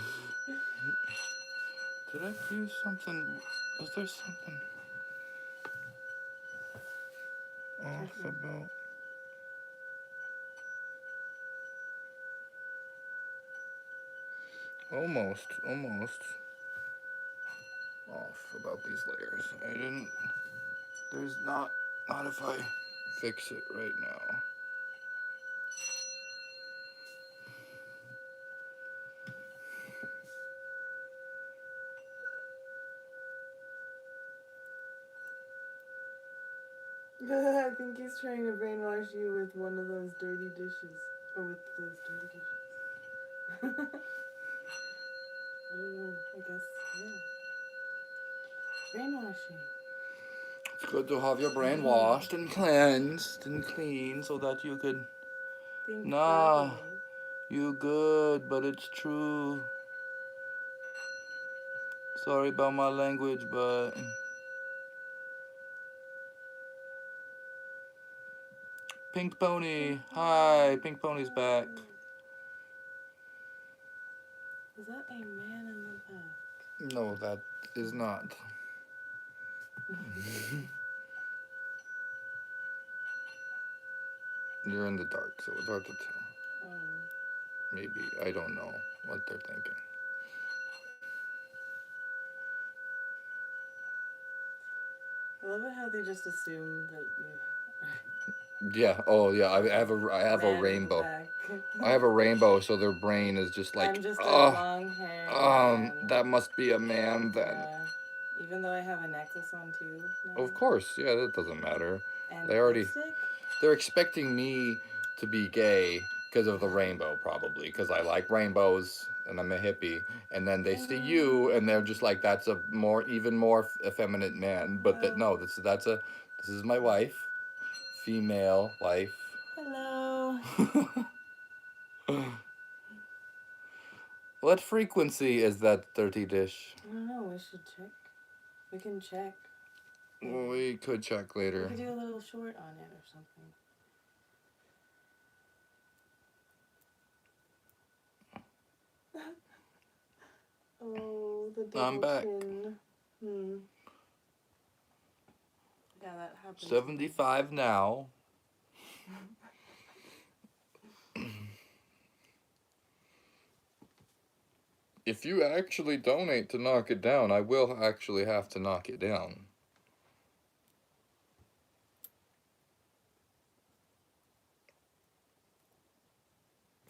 Did I use something? Was there something off about? Almost off about these layers. I didn't. There's not if I fix it right now. I think he's trying to brainwash you with one of those dirty dishes. Or with those dirty dishes. Oh, I guess, yeah. Brainwashing. It's good to have your brain washed and cleansed and clean so that you could. Think Nah, properly. you good, but it's true. Sorry about my language, but. Pink Pony. Hi, Pink Pony's back. Is that a man in the back? No, that is not. You're in the dark, so it's hard to tell. Maybe. I don't know what they're thinking. I love it how they just assume that you Yeah. Oh, yeah. I have a Man in the rainbow. back. I have a rainbow, so their brain is just like, I'm just a oh, long-haired man. that must be a man then. Yeah. Even though I have a necklace on too now. Of course, yeah, that doesn't matter. And They already, lipstick? they're expecting me to be gay because of the rainbow, probably, because I like rainbows and I'm a hippie. And then they see you, and they're just like, that's a even more effeminate man. But that no, this is my wife, female wife. Hello. What frequency is that dirty dish? I don't know. We should check. We can check. We could check We later. could do a little short on it or something. Oh, the double I'm back. chin. Yeah, that happens. 75 now. If you actually donate to knock it down, I will actually have to knock it down.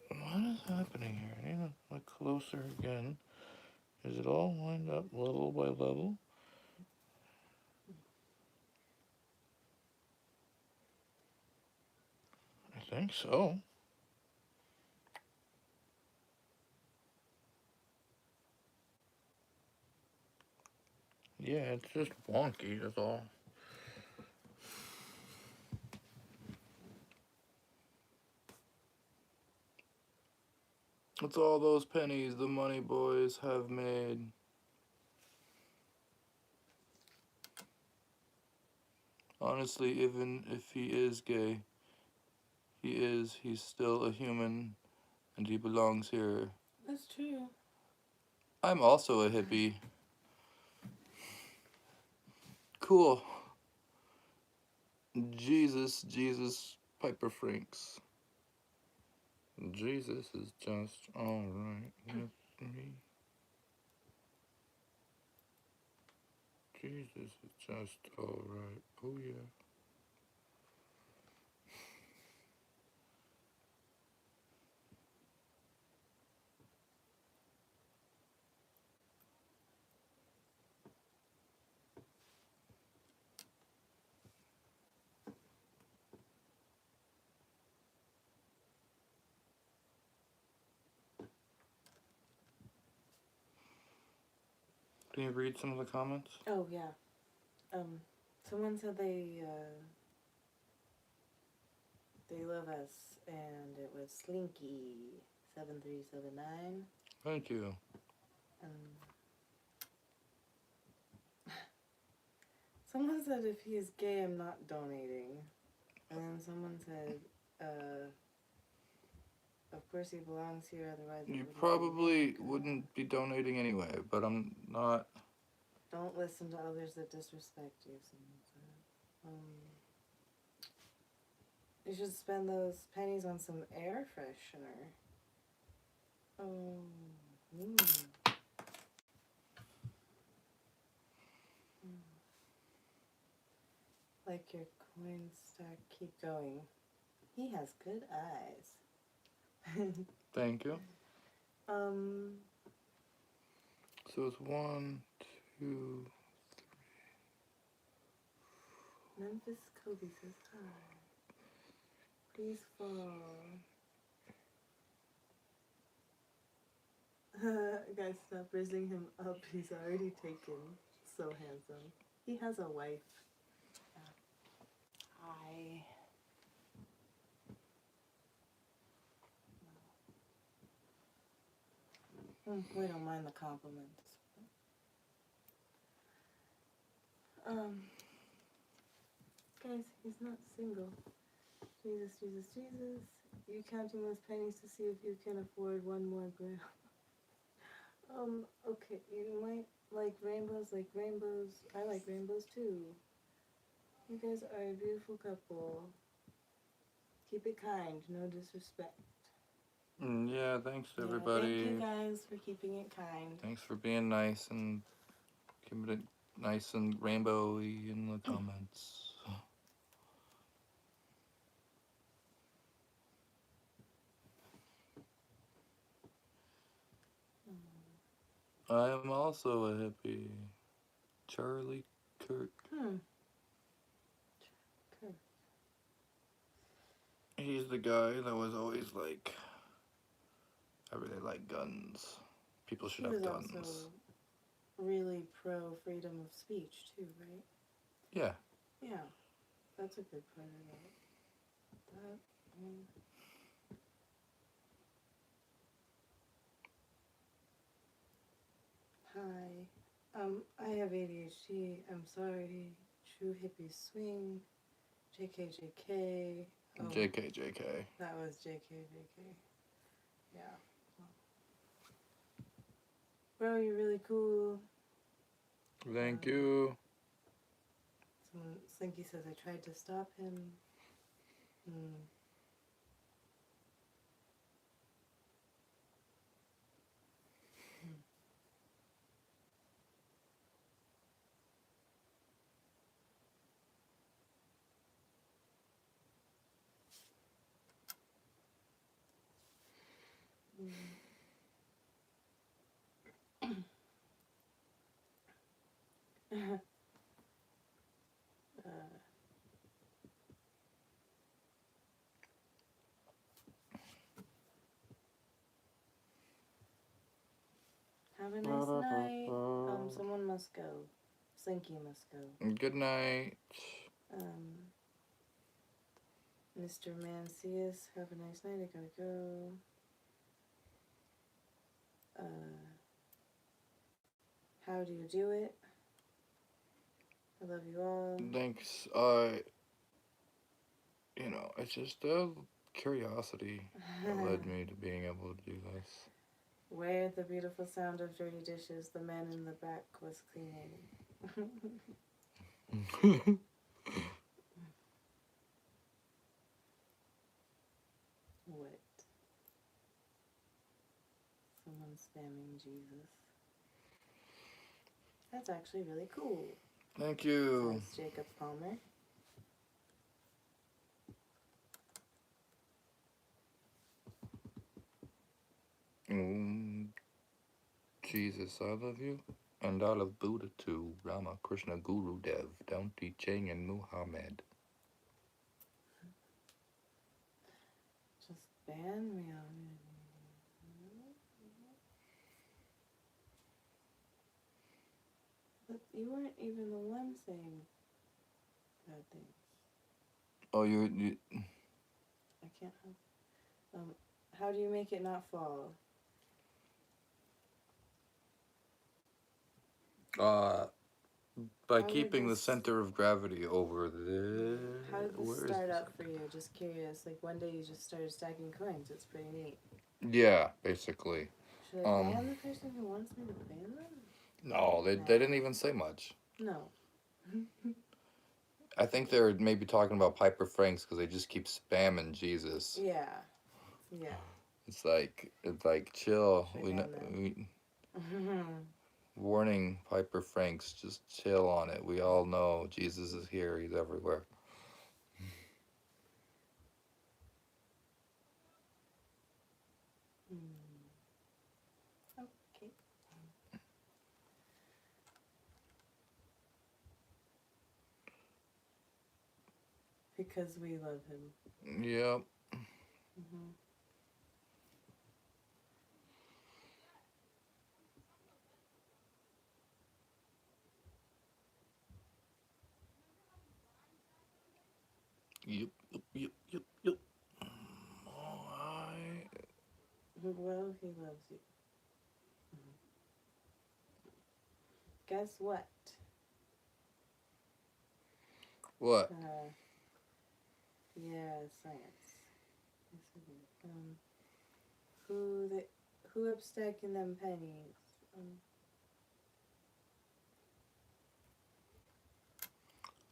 What is happening here? I need to look closer again. Is it all lined up level by level? I think so. Yeah, it's just wonky, that's all. It's all those pennies the money boys have made. Honestly, even if he is gay, he's still a human and he belongs here. That's true. I'm also a hippie. Cool. Jesus, Piper Franks. Jesus is just alright with me. Jesus is just alright. Oh, yeah. Can you read some of the comments? Oh yeah. Someone said they love us, and it was Slinky7379. Thank you. Someone said if he is gay, I'm not donating. And then someone said, of course he belongs here, otherwise You probably wouldn't be donating anyway, but I'm not. Don't listen to others that disrespect you, someone said. You should spend those pennies on some air freshener. Like your coin stack, keep going. He has good eyes. Thank you. So it's 1, 2. Memphis Kobe says hi. Please fall. Guys, stop raising him up. He's already taken. So handsome. He has a wife. Hi. We don't mind the compliments. Guys, he's not single. Jesus, Jesus, Jesus. You counting those pennies to see if you can afford one more gram. Okay, you might like rainbows. I like rainbows too. You guys are a beautiful couple. Keep it kind, no disrespect. Yeah, thanks to everybody. Thank you guys for keeping it kind. Thanks for being nice and keeping it nice and rainbowy in the comments. I am also a hippie. Charlie Kirk. Hmm. Cool. He's the guy that was always like, I really like guns. People should He have was guns. also really pro freedom of speech too, right? Yeah. Yeah, that's a good part of that. That. Mm. Hi. I have ADHD. I'm sorry. True hippies swing. JK. Oh, JK. that was JK. Yeah. Bro, you're really cool. Thank you. Someone, Slinky says I tried to stop him. Hmm. uh, have a nice night. Someone must go. Slinky must go. Good night. Um, Mr. Mancius, have a nice night. I gotta go. How do you do it? I love you all. Thanks. It's just curiosity that led me to being able to do this. Where the beautiful sound of dirty dishes, the man in the back was cleaning. What? Someone spamming Jesus. That's actually really cool. Thank you. Says Jacob Palmer. Jesus, I love you. And I love Buddha too. Rama, Krishna, Guru, Dev, Daunti, Chang, and Muhammad. Just ban me on. But you weren't even the one saying bad things. Oh, you I can't help. How do you make it not fall? by How keeping the center of gravity over there. How did this Where is start the up for center? you? Just curious. Like one day you just started stacking coins. It's pretty neat. Yeah, basically. Should I ban the person who wants me to ban them? No, they didn't even say much. No. I think they're maybe talking about Piper Franks because they just keep spamming Jesus. Yeah. Yeah. It's like chill. Should I We know. ban them? Warning, Piper Franks, just chill on it. We all know Jesus is here. He's everywhere. Okay. Because we love him. Yep. Mm-hmm. Yep. Alright. Well, he loves you. Mm-hmm. Guess what? What? Yeah, science. Who the who upstacking them pennies?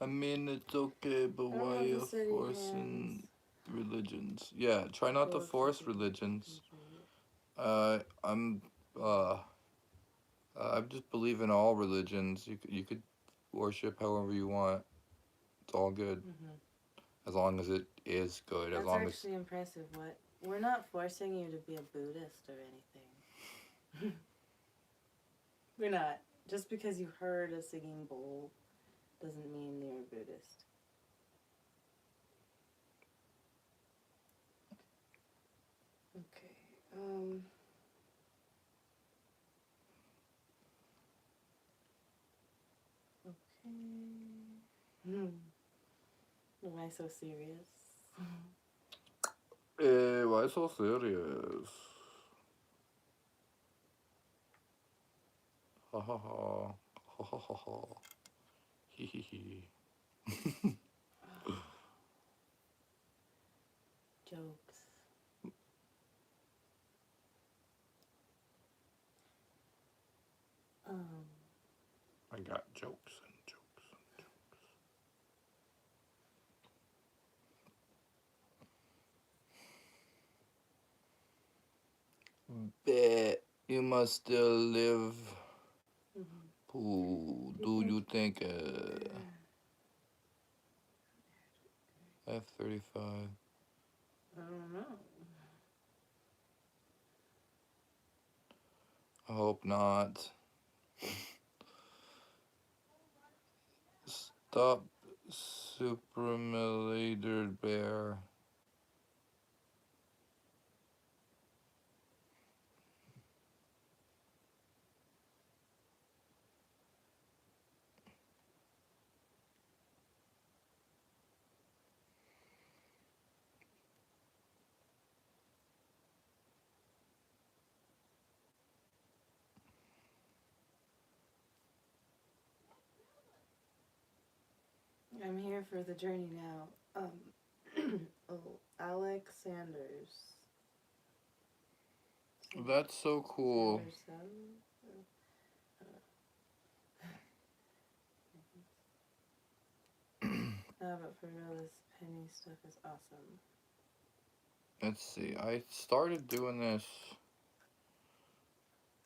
I mean, it's okay, but I don't why have the you steady hands. forcing religions? Yeah, try not to Well, force keep religions. it. I'm uh I just believe in all religions. You could worship however you want. It's all good. Mm-hmm. As long as it is good. As That's long as actually impressive. What? We're not forcing you to be a Buddhist or anything. We're not. Just because you heard a singing bowl doesn't mean you're a Buddhist. Okay. Okay. Am I so serious? Why so serious? Ha ha ha. Ha ha ha ha. Hee hee hee. Jokes. I got jokes and jokes and jokes. Bet you must still live. Who do you think? F-35. I don't know. I hope not. Stop, supramilated bear. I'm here for the journey now. Oh, Alex Sanders. That's so cool. But for real, this penny stuff is awesome. Let's see. I started doing this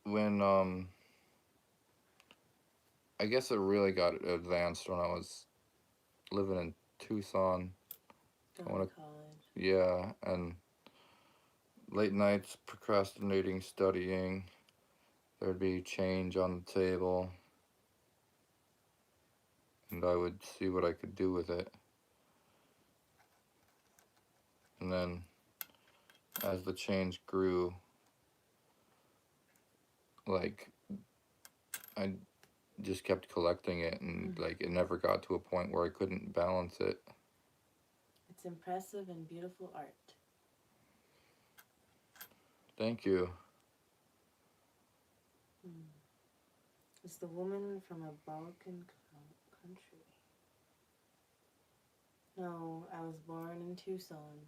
when I guess it really got advanced when I was living in Tucson. Going to college. Yeah, and late nights procrastinating, studying. There'd be change on the table, and I would see what I could do with it. And then as the change grew, like I just kept collecting it, and like it never got to a point where I couldn't balance it. It's impressive and beautiful art. Thank you. It's the woman from a Balkan country. No, I was born in Tucson.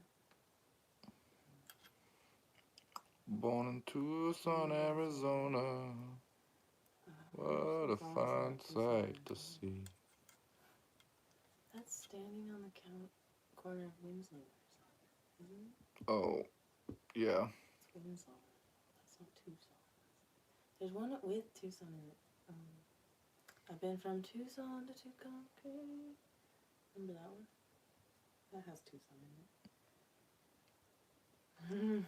Born in Tucson, Arizona. What a fine sight to see. That's standing on the corner of Winslow, isn't it? Oh, yeah. It's Winslow. That's not Tucson. There's one with Tucson in it. I've been from Tucson to Tucumcari. Remember that one? That has Tucson in it.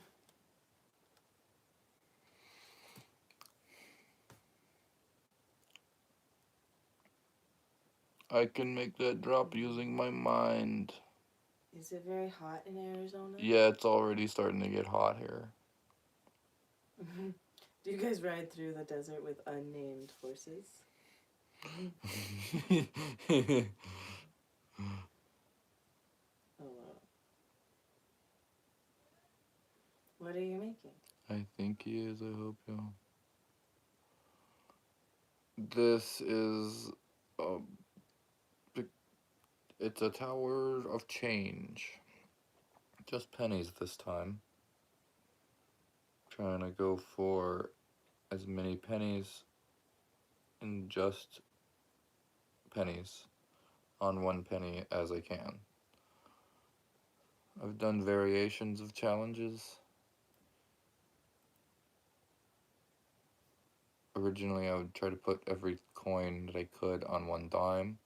I can make that drop using my mind. Is it very hot in Arizona? Yeah, it's already starting to get hot here. Do you guys ride through the desert with unnamed horses? Oh, wow. What are you making? I think he is, I hope so. This is it's a tower of change. Just pennies this time. Trying to go for as many pennies and just pennies on one penny as I can. I've done variations of challenges. Originally, I would try to put every coin that I could on one dime.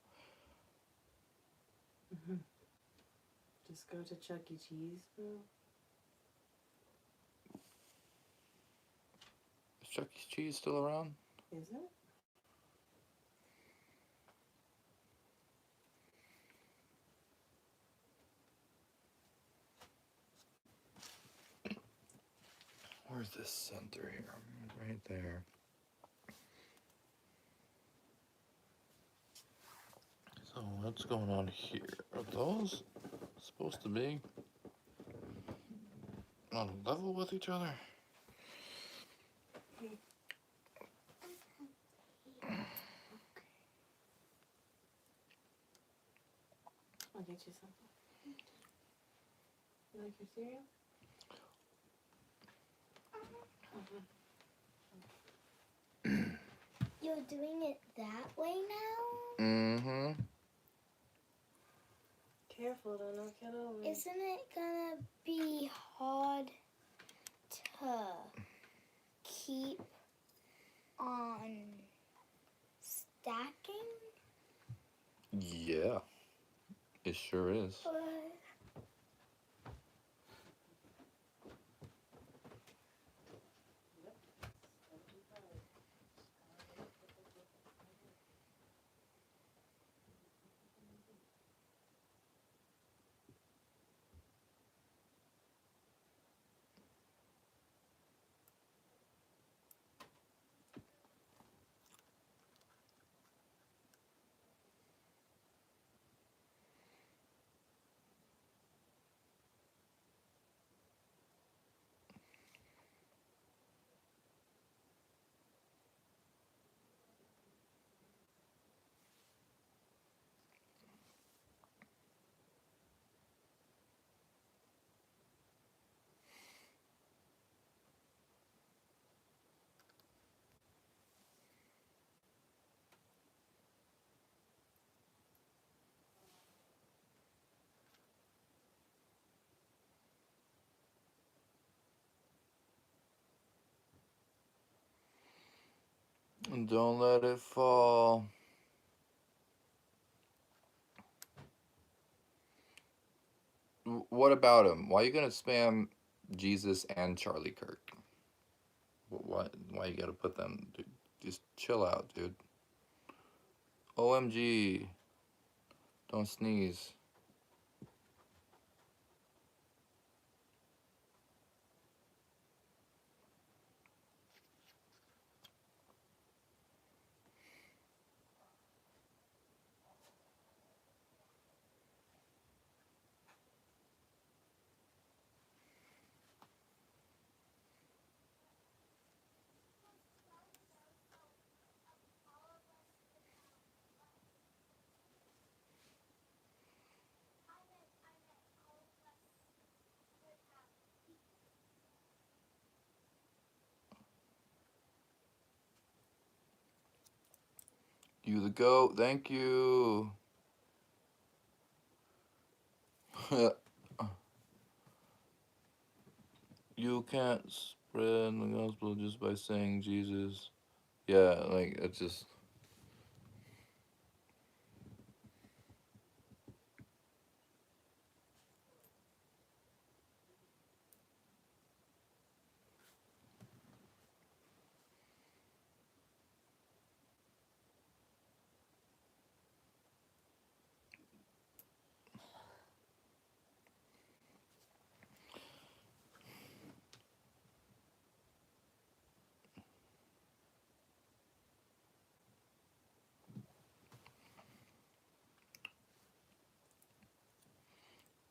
Just go to Chuck E. Cheese, bro. Is Chuck E. Cheese still around? Is it? Where's this center here? Right there. So what's going on here? Are those supposed to be on a level with each other? I'll get you something. You like your cereal? You're doing it that way now? Mm-hmm. Careful, don't knock it over. Isn't it gonna be hard to keep on stacking? Yeah, it sure is. And don't let it fall. What about him? Why are you gonna spam Jesus and Charlie Kirk? Why you gotta put them? Dude, just chill out, dude. OMG. Don't sneeze. You the goat. Thank you. You can't spread the gospel just by saying Jesus. Yeah, like it's just.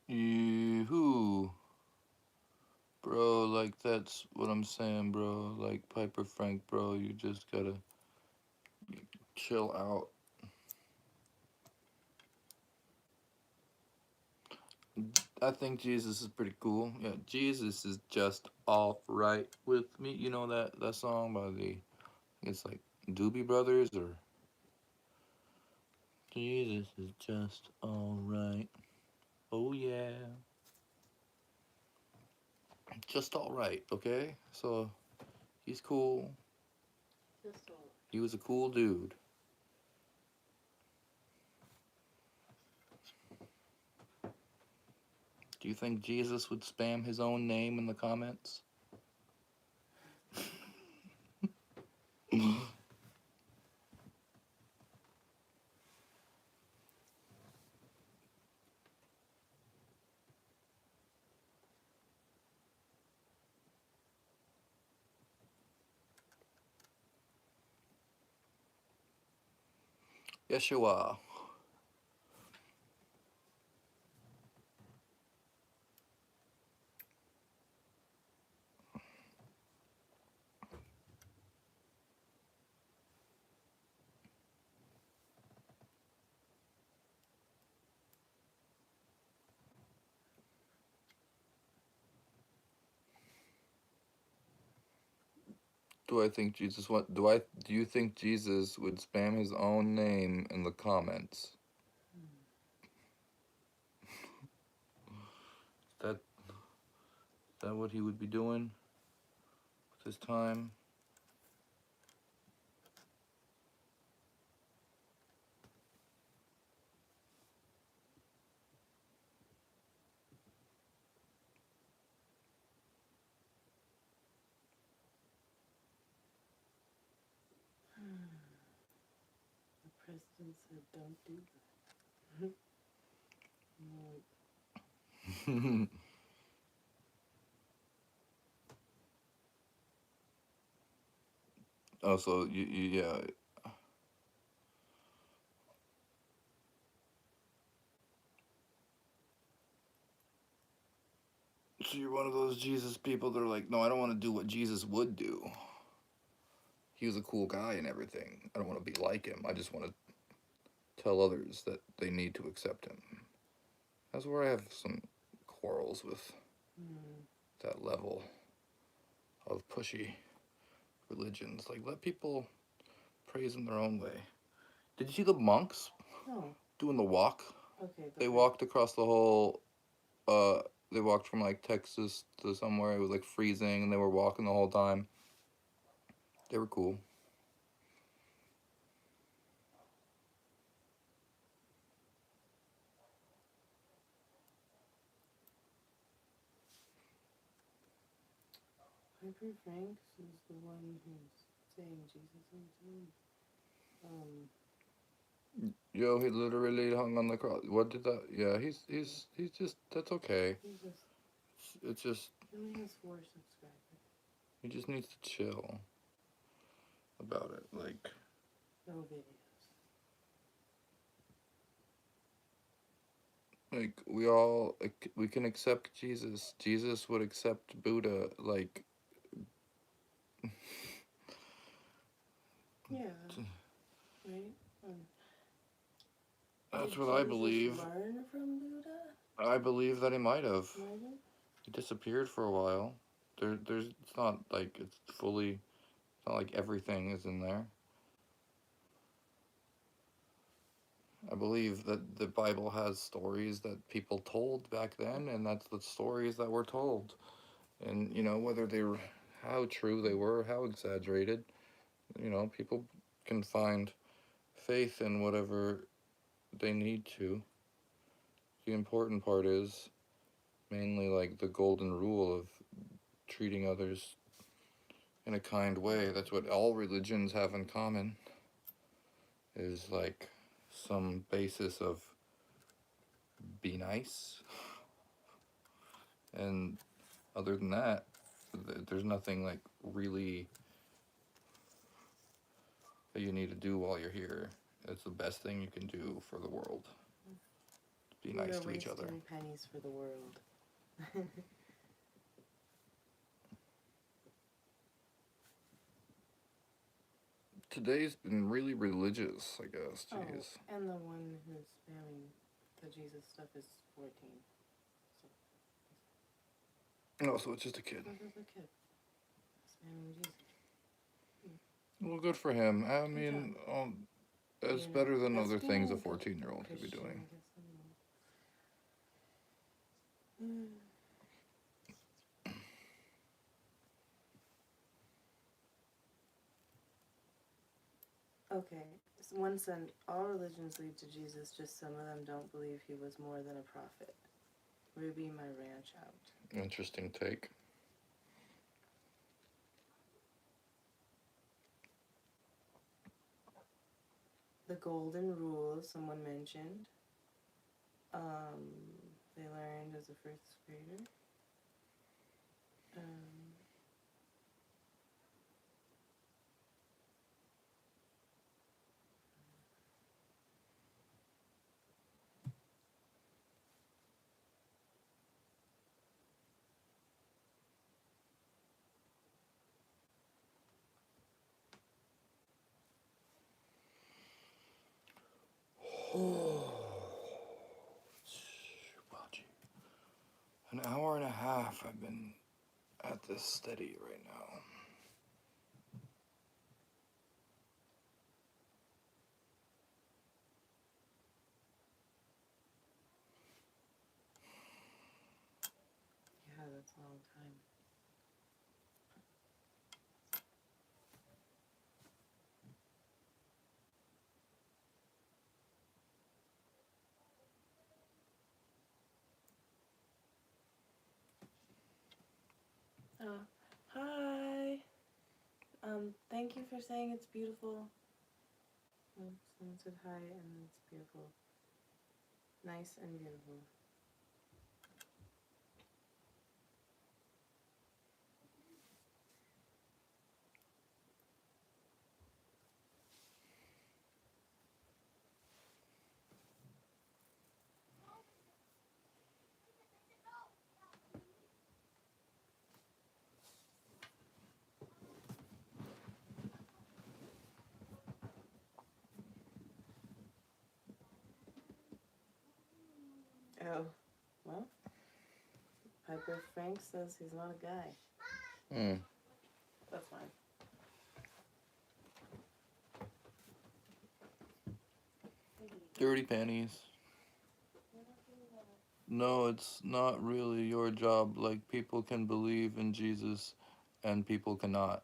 Who? Bro, like that's what I'm saying, bro. Like Piper Frank, bro, you just gotta chill out. I think Jesus is pretty cool. Yeah, Jesus is just all right with me. You know that song by it's like Doobie Brothers or Jesus is just all right. Oh yeah, just all right. Okay, so he's cool. Just all. He was a cool dude. Do you think Jesus would spam his own name in the comments? Yeshua. Do I think Jesus what do you think Jesus would spam his own name in the comments? That that what he would be doing with his time? The president said, "Don't do that." No. Oh, so you yeah. So you're one of those Jesus people that are like, no, I don't want to do what Jesus would do. He was a cool guy and everything. I don't want to be like him. I just want to tell others that they need to accept him. That's where I have some quarrels with that level of pushy religions. Like, let people praise in their own way. Did you see the monks No. doing the walk? Okay. They walked across the whole, they walked from like Texas to somewhere. It was like freezing and they were walking the whole time. They were cool. Piper Franks is the one who's saying Jesus into Yo, he literally hung on the cross. What did that? Yeah, he's just, that's okay. He's just, It's just, he only has 4 subscribers. he just needs to chill about it. Like, No videos. we can accept Jesus. Jesus would accept Buddha. Like, Yeah. Right? that's Did what I Jesus believe. learn from Buddha? I believe that he might have. Might have? He disappeared for a while. It's not like it's fully, it's not like everything is in there. I believe that the Bible has stories that people told back then, and that's the stories that were told. And, you know, whether they were, how true they were, how exaggerated, you know, people can find faith in whatever they need to. The important part is mainly like the golden rule of treating others in a kind way. That's what all religions have in common, is like some basis of be nice. And other than that, there's nothing like really that you need to do while you're here. It's the best thing you can do for the world. Be nice to each other. Wasting pennies for the world. Today's been really religious, I guess. Jeez. Oh, and the one who's spamming the Jesus stuff is 14. No, so it's just a kid. So just a kid spamming Jesus. Well, good for him. I mean, it's You know, better than that's other things a being a good 14-year-old could be Christian, doing. I guess, I don't know. Okay, so one said, all religions lead to Jesus, just some of them don't believe he was more than a prophet. Ruby, my ranch out. Interesting take. The golden rule, someone mentioned. They learned as a first grader. An hour and a half I've been at this steady right now. Yeah, that's a long time. Oh, hi. Thank you for saying it's beautiful. Oh, someone said hi and it's beautiful. Nice and beautiful. Oh, well, Piper Frank says he's not a guy. That's fine. Dirty Pennies. No, it's not really your job. Like, people can believe in Jesus and people cannot.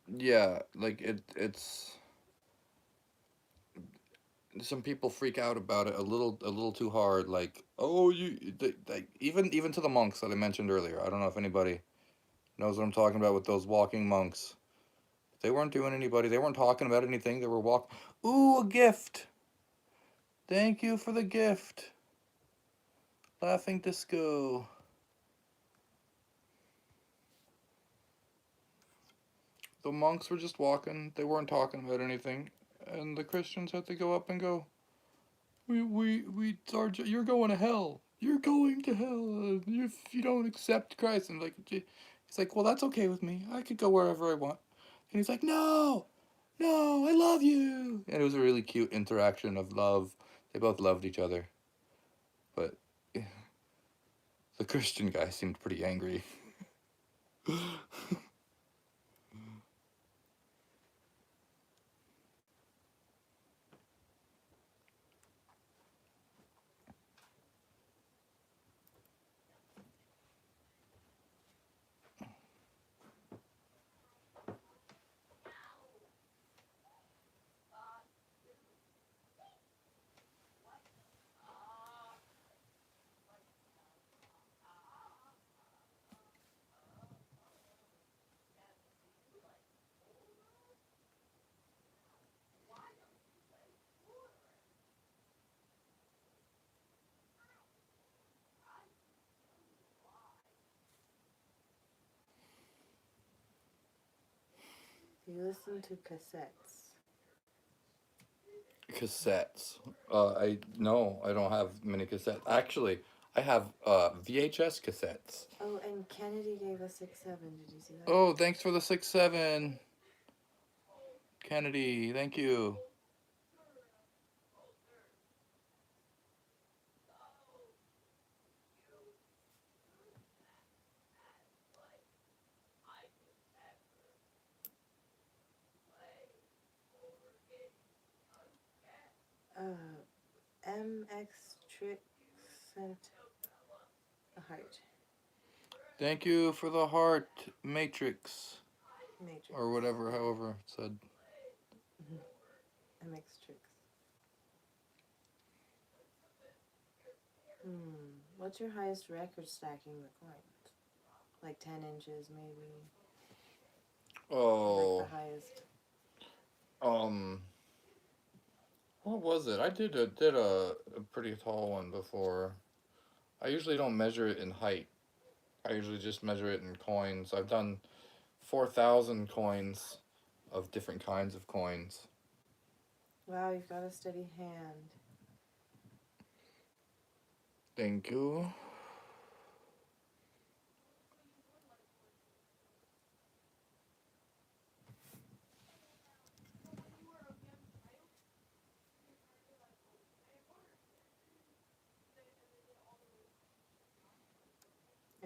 Yeah, like it's some people freak out about it a little too hard. Like, oh, like even to the monks that I mentioned earlier. I don't know if anybody knows what I'm talking about with those walking monks. They weren't doing anybody. They weren't talking about anything. They were Ooh, a gift. Thank you for the gift. Laughing disco. The monks were just walking. They weren't talking about anything. And the Christians had to go up and go, Sergeant, you're going to hell. You're going to hell if you don't accept Christ. And like, he's like, well, that's okay with me. I could go wherever I want. And he's like, no, I love you. And it was a really cute interaction of love. They both loved each other. But the Christian guy seemed pretty angry. You listen to cassettes. Cassettes. I don't have many cassettes. Actually, I have VHS cassettes. Oh, and Kennedy gave us 6-7. Did you see that? Oh, thanks for the 6-7. Kennedy, thank you. MX Trick sent a heart. Thank you for the heart matrix. Matrix. Or whatever, however it said. MX Tricks. What's your highest record stacking the coins? Like 10 inches, maybe? Oh. Like the highest. What was it? I did a pretty tall one before. I usually don't measure it in height. I usually just measure it in coins. I've done 4,000 coins of different kinds of coins. Wow, you've got a steady hand. Thank you.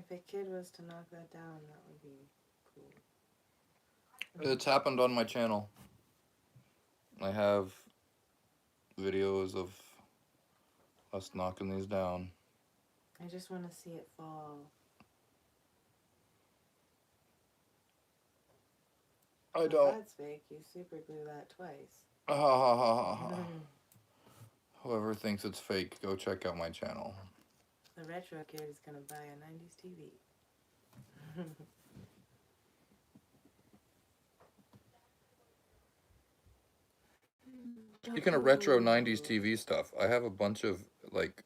If a kid was to knock that down, that would be cool. It's happened on my channel. I have videos of us knocking these down. I just want to see it fall. I Oh, don't. that's fake. You super glue that twice. Ha ha ha ha ha. Whoever thinks it's fake, go check out my channel. The retro kid is gonna buy a 90s TV. Speaking of retro 90s TV stuff, I have a bunch of like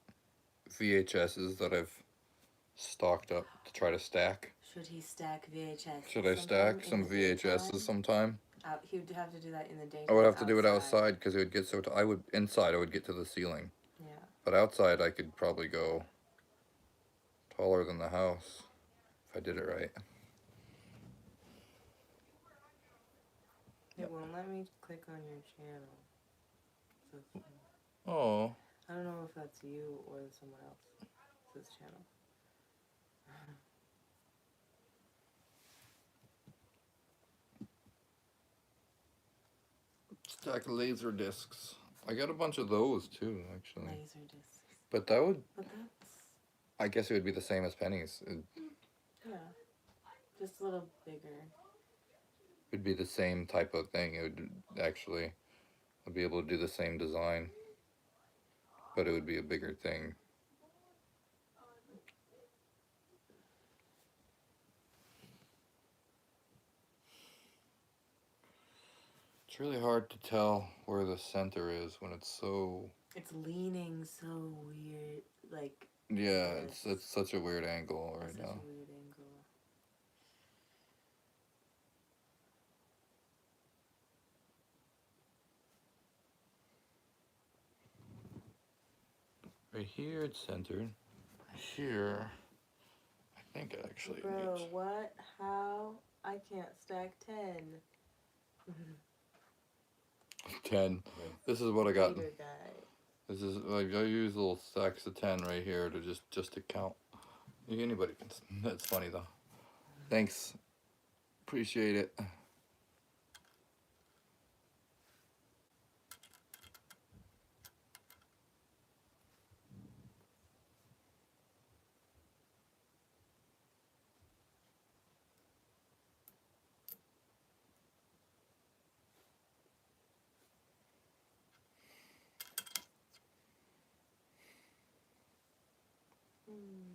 VHSs that I've stocked up to try to stack. Should he stack VHS? Should I stack some VHSs sometime? He would have to do that in the daytime. I would have to do it outside because it would get so. I would inside. I would get to the ceiling. Yeah. But outside, I could probably go taller than the house if I did it right. It won't let me click on your channel. So Oh. I don't know if that's you or someone else's channel. Stack laser discs. I got a bunch of those too, actually. Laser discs. But that would. But that's. I guess it would be the same as Pennies. Yeah. Just a little bigger. It'd be the same type of thing. It would actually. I'd be able to do the same design. But it would be a bigger thing. It's really hard to tell where the center is when it's so. It's leaning so weird, like. Yeah, Yes. it's such a weird angle right Such now. a weird angle. Right here it's centered. Here, I think it actually Bro, needs. what? How? I can't stack 10. 10. This is what I got. Peter guy. This is like I use little stacks of 10 right here to just to count. Anybody can. That's funny though. Thanks. Appreciate it. Hmm.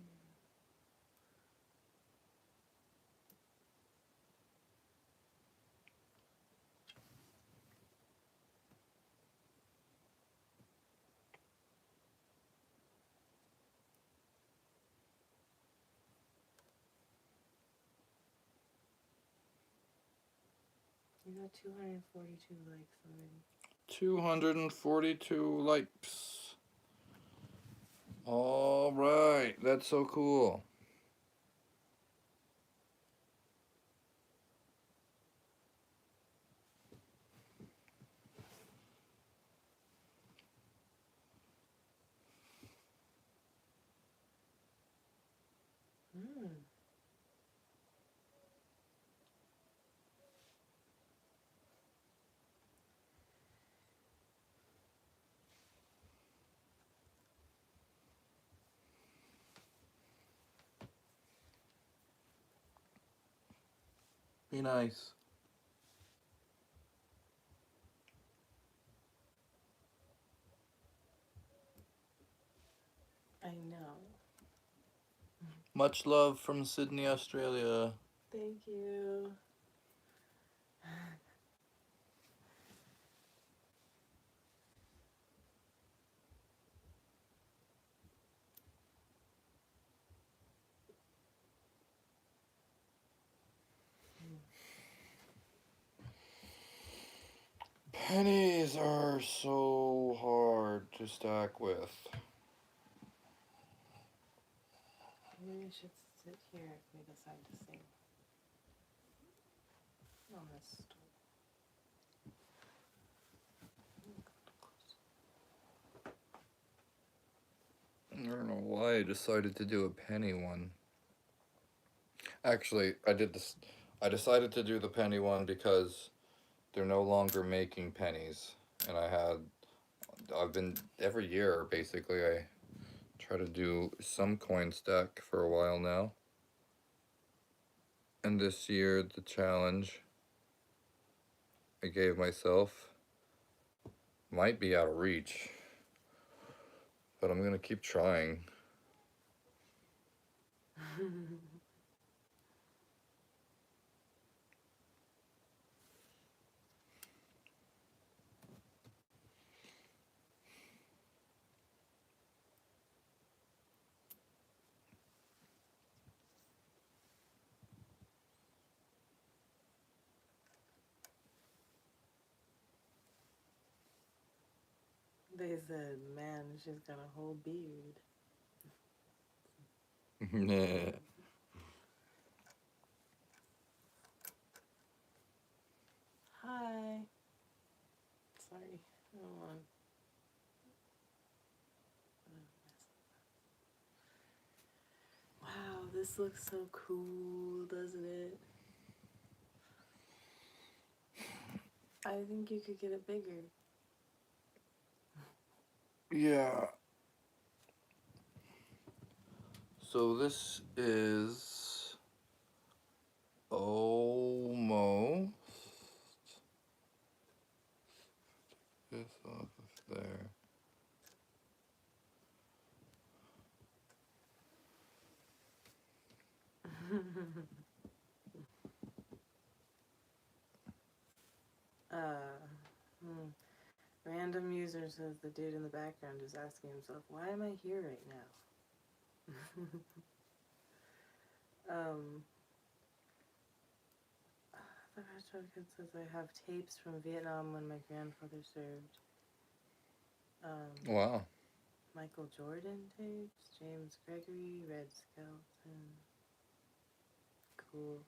You got 242 likes already. 242 likes. All right, that's so cool. Hmm. Be nice. I know. Much love from Sydney, Australia. Thank you. Pennies are so hard to stack with. Maybe I should sit here if we decide to sing. On this stool. I don't know why I decided to do a penny one. Actually, I did this. I decided to do the penny one because they're no longer making pennies, and I've been every year basically. I try to do some coin stack for a while now, and this year the challenge I gave myself might be out of reach, but I'm gonna keep trying. They said, man, she's got a whole beard. Hi. Sorry. I don't want. Wow, this looks so cool, doesn't it? I think you could get it bigger. Yeah. So this is almost this off of there. uh, Random user says the dude in the background is asking himself, why am I here right now? The Retro Kid says I have tapes from Vietnam when my grandfather served. Wow. Michael Jordan tapes, James Gregory, Red Skelton. Cool.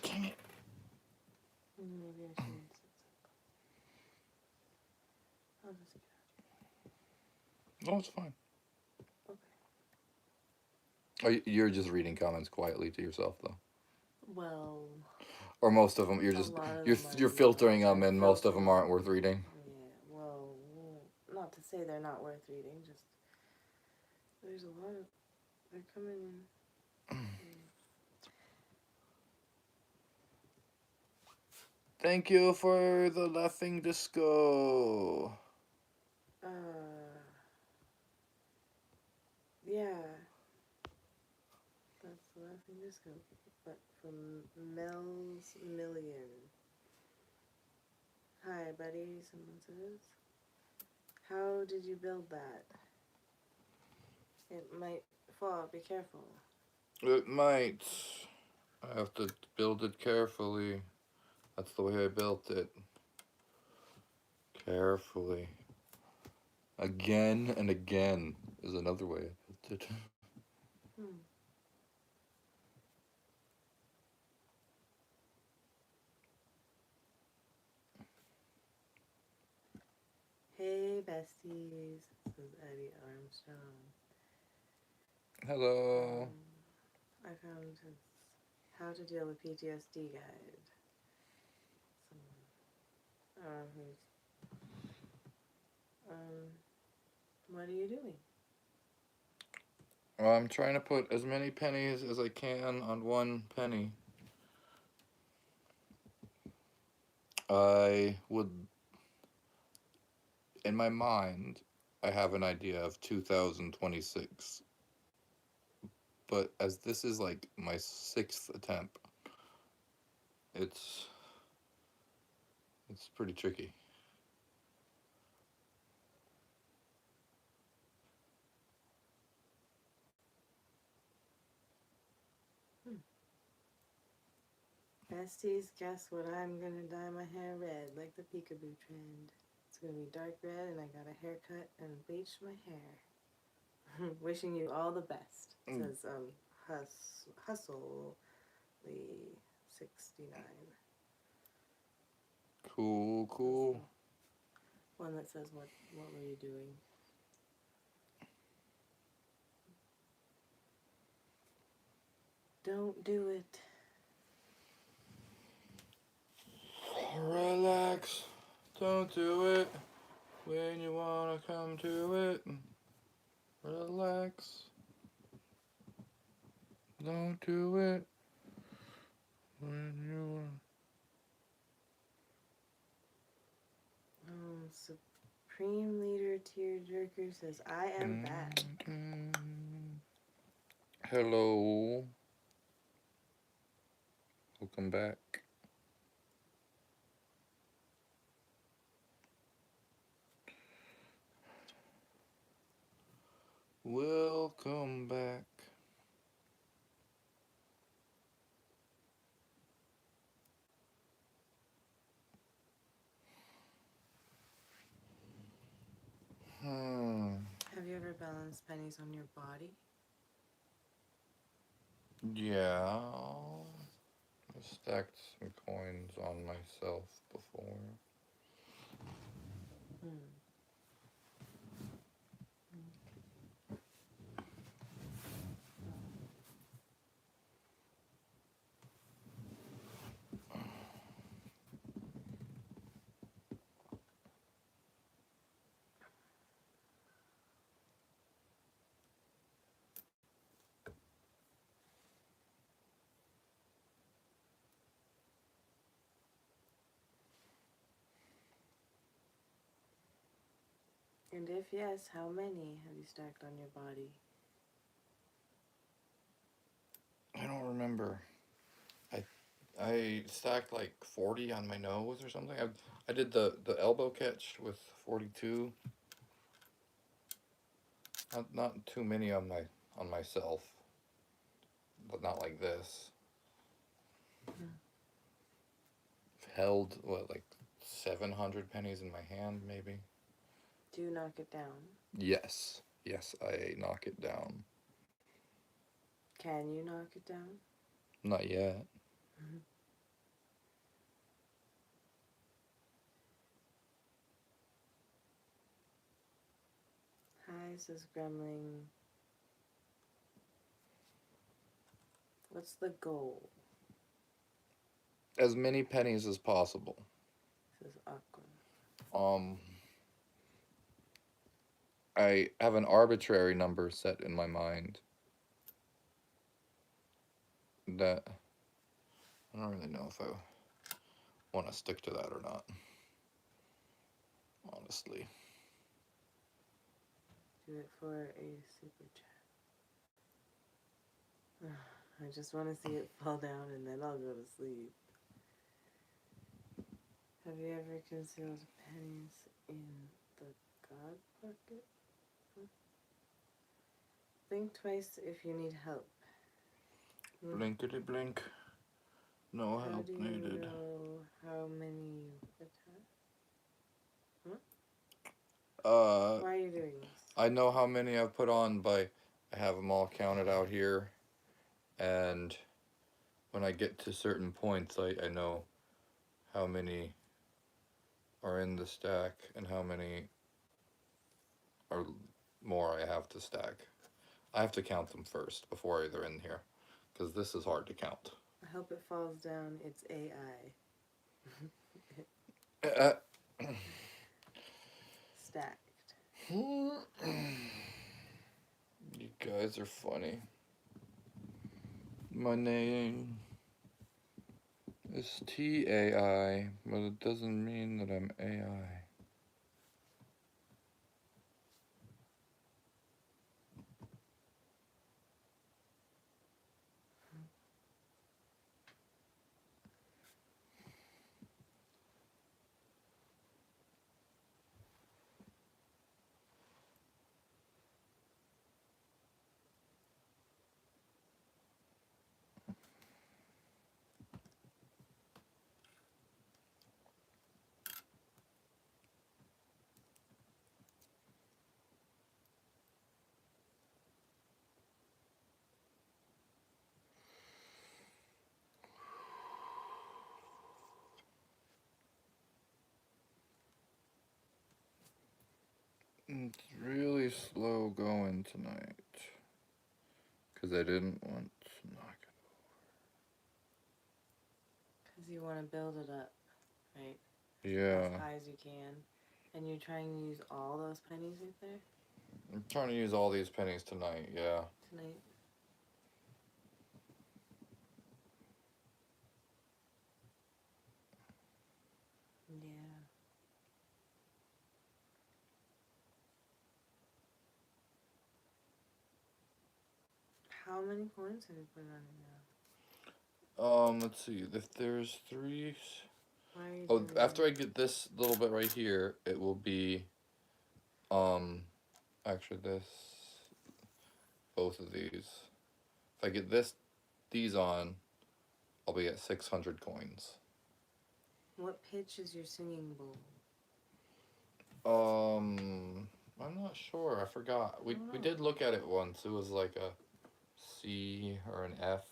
Dang it. Maybe I should. I'll just get No, it's fine. Okay. Oh, you're just reading comments quietly to yourself, though. Well, Or most of them, you're a just lot of you're them are you're not. filtering them, They're and most of them filtering. aren't worth reading. Yeah, well, not to say they're not worth reading, just there's a lot of. They're coming in. Thank you for the laughing disco. Yeah. That's the laughing disco. But from Mel's Million. Hi, buddy, someone says. How did you build that? It might fall. Be careful. It might. I have to build it carefully. That's the way I built it. Carefully. Again and again is another way I built it. Hmm. Hey, besties, says Eddie Armstrong. Hello. I found his How to Deal with PTSD guide. Who's. What are you doing? I'm trying to put as many pennies as I can on one penny. I would, in my mind, I have an idea of 2026. But as this is like my 6th attempt, it's It's pretty tricky. Besties, guess what? I'm gonna dye my hair red, like the peekaboo trend. It's gonna be dark red, and I got a haircut and bleached my hair. Wishing you all the best. Says Hustle the 69. Cool, cool. One that says what were you doing? Don't do it. Relax. Don't do it when you wanna come to it. Relax. Don't do it when you Supreme Leader Tearjerker says, I am back. Hello. Welcome back. Welcome back. Have you ever balanced pennies on your body? Yeah. I stacked some coins on myself before. And if yes, how many have you stacked on your body? I don't remember. I stacked like 40 on my nose or something. I did the elbow catch with 42. Not too many on myself, but not like this. Held what, like 700 pennies in my hand maybe. Do you knock it down? Yes, I knock it down. Can you knock it down? Not yet. Hi, says Gremling. What's the goal? As many pennies as possible. Says Aqua. I have an arbitrary number set in my mind that I don't really know if I want to stick to that or not, honestly. Do it for a super chat. I just want to see it fall down and then I'll go to sleep. Have you ever concealed pennies in the God pocket? Think twice if you need help. Blinkety blink. No How help do you needed. know how many you attach? Why are you doing this? I know how many I've put on by I have them all counted out here, and when I get to certain points, I know how many are in the stack and how many are more I have to stack. I have to count them first before they're in here, because this is hard to count. I hope it falls down. It's AI. Stacked. You guys are funny. My name is TAI, but it doesn't mean that I'm AI. It's really slow going tonight. Because I didn't want to knock it. Because you want to build it up, right? Yeah. As high as you can. And you're trying to use all those pennies right there? I'm trying to use all these pennies tonight, yeah. Tonight. Yeah. How many coins have you put on it now? Let's see. If there's 3... Why are you Oh, doing after that? I get this little bit right here, it will be, actually both of these. If I get these on, I'll be at 600 coins. What pitch is your singing bowl? I'm not sure. I forgot. We Oh. did look at it once. It was like a C or an F.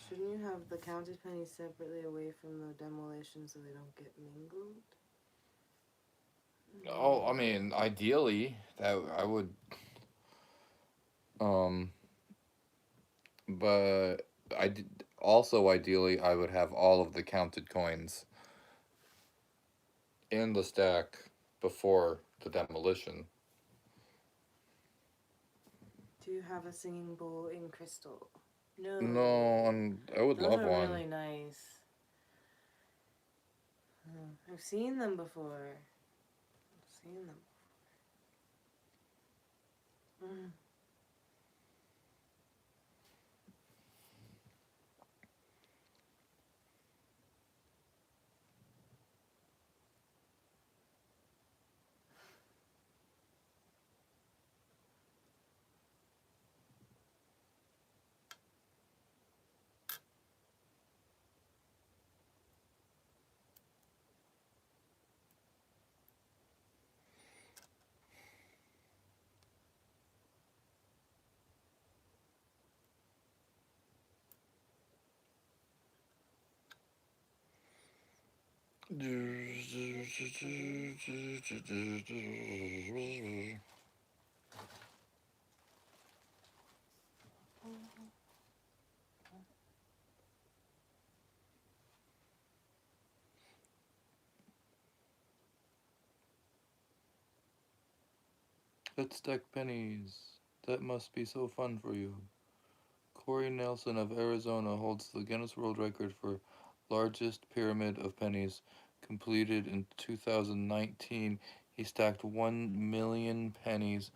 Shouldn't you have the counted pennies separately away from the demolition so they don't get mingled? Oh, I mean, ideally, that I would. But also ideally I would have all of the counted coins in the stack before the demolition. Do you have a singing bowl in crystal? No. No, and I would Those love are one. really nice. I've seen them before. Let's stack pennies. That must be so fun for you. Corey Nelson of Arizona holds the Guinness World Record for largest pyramid of pennies. Completed in 2019, he stacked 1 million pennies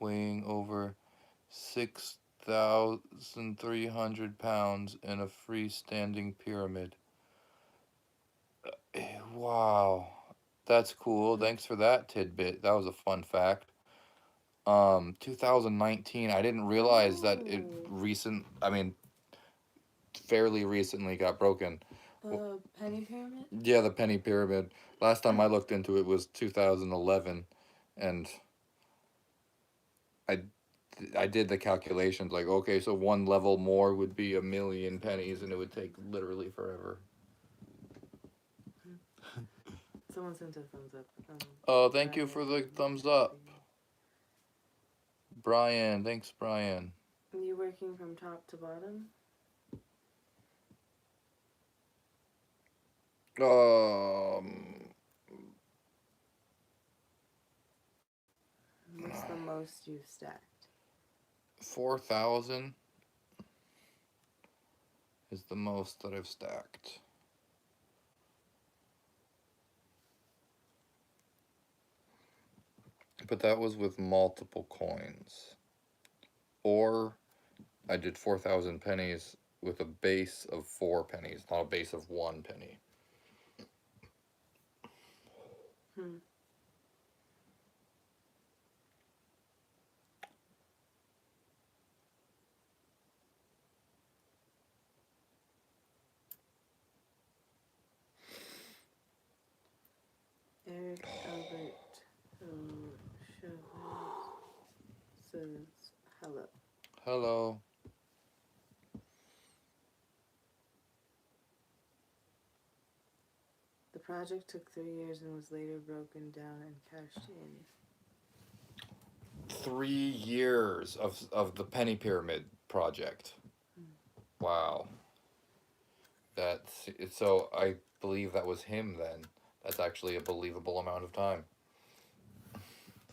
weighing over 6,300 pounds in a freestanding pyramid. Wow, that's cool. Thanks for that tidbit. That was a fun fact. 2019, I didn't realize that it fairly recently got broken. The penny pyramid? Yeah, the penny pyramid. Last time I looked into it was 2011, and I did the calculations, like, okay, so one level more would be 1 million pennies, and it would take literally forever. Someone sent a thumbs up. Oh, thank you for the thumbs up. Brian, thanks, Brian. Are you working from top to bottom? What's the most you've stacked? 4,000 is the most that I've stacked. But that was with multiple coins. Or I did 4,000 pennies with a base of 4 pennies, not a base of 1 penny. Eric Albert says hello. Hello. The project took 3 years and was later broken down and cashed in. 3 years of the Penny Pyramid project. Wow. That's so. I believe that was him then. That's actually a believable amount of time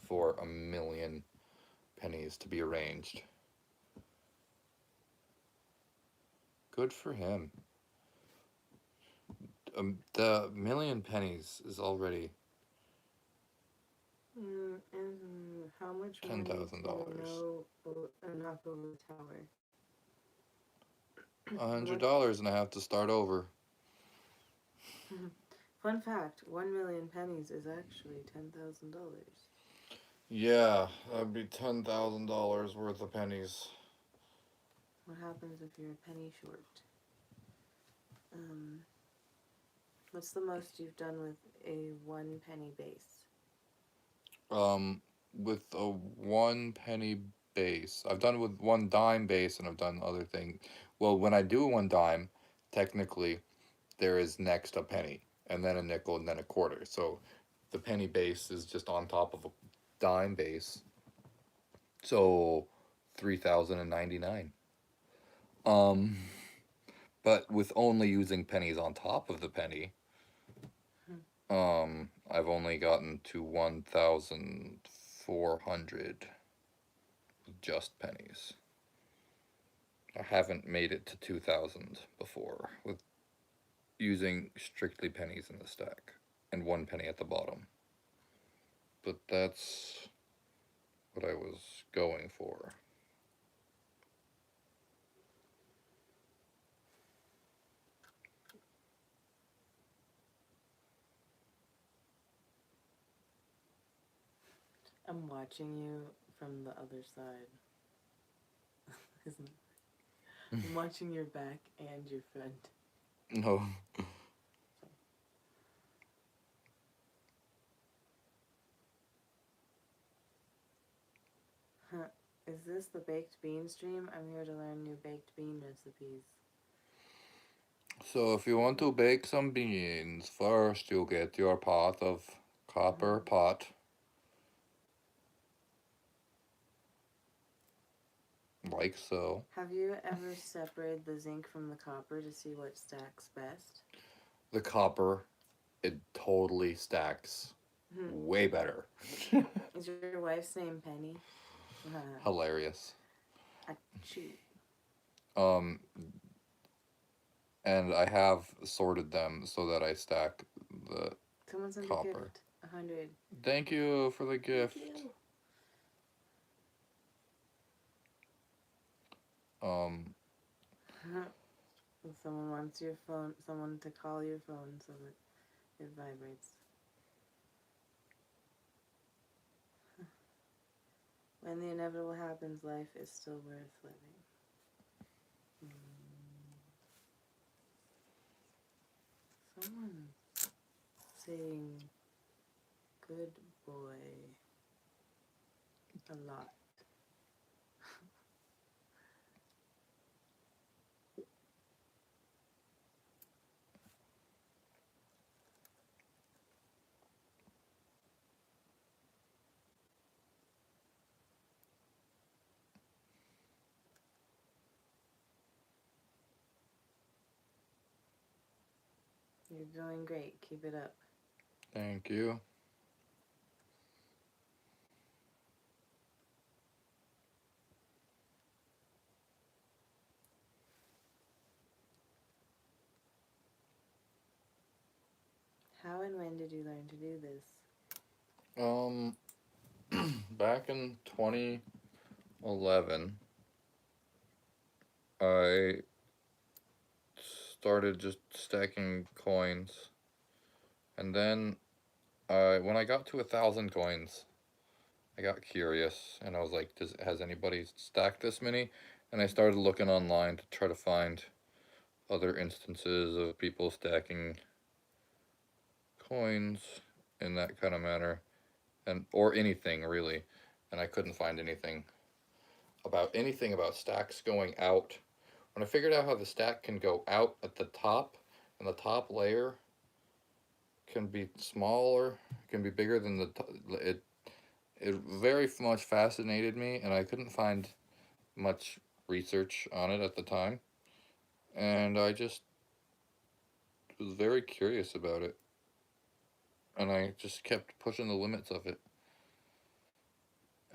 for 1,000,000 pennies to be arranged. Good for him. The 1,000,000 pennies is already And how much money $10,000. to knock over the tower? $100 and I have to start over. Fun fact: 1,000,000 pennies is actually $10,000. Yeah, that'd be $10,000 worth of pennies. What happens if you're a penny short? What's the most you've done with a 1 penny base? With a 1 penny base, I've done it with 1 dime base, and I've done other things. Well, when I do 1 dime, technically, there is next a penny, and then a nickel, and then a quarter. So, the penny base is just on top of a dime base. So, 3,099. But with only using pennies on top of the penny, I've only gotten to 1,400 with just pennies. I haven't made it to 2,000 before with using strictly pennies in the stack and 1 penny at the bottom. But that's what I was going for. I'm watching you from the other side. Isn't it? I'm watching your back and your front. No. Is this the baked bean stream? I'm here to learn new baked bean recipes. So if you want to bake some beans, first you get your pot of copper pot. Like so. Have you ever separated the zinc from the copper to see what stacks best? The copper, it totally stacks way better. Is your wife's name Penny? Hilarious. Achoo. And I have sorted them so that I stack the Someone sent copper. a gift. 100. Thank you for the gift. Thank you. Someone wants your phone, someone to call your phone so that it vibrates. When the inevitable happens, life is still worth living. Someone saying good boy a lot. You're doing great. Keep it up. Thank you. How and when did you learn to do this? Back in 2011, I started just stacking coins, and then when I got to 1,000 coins, I got curious, and I was like, has anybody stacked this many? And I started looking online to try to find other instances of people stacking coins in that kind of manner, or anything really, and I couldn't find anything about stacks going out. When I figured out how the stack can go out at the top, and the top layer can be smaller, can be bigger than it very much fascinated me, and I couldn't find much research on it at the time, and I just was very curious about it, and I just kept pushing the limits of it.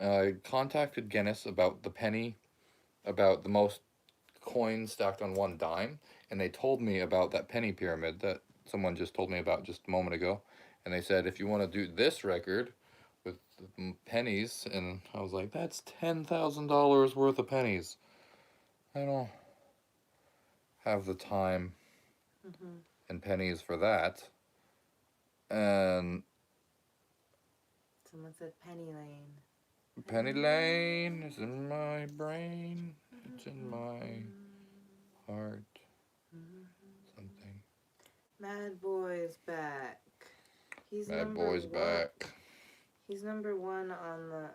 I contacted Guinness about the penny, about the most coins stacked on one dime, and they told me about that penny pyramid that someone just told me about just a moment ago, and they said if you want to do this record with pennies, and I was like, that's $10,000 worth of pennies. I don't have the time and pennies for that. And Someone said Penny Lane. Penny Lane is in my brain. It's in my heart. Something. Mad Boy's back. He's Mad number Boy's one. back. He's number one on the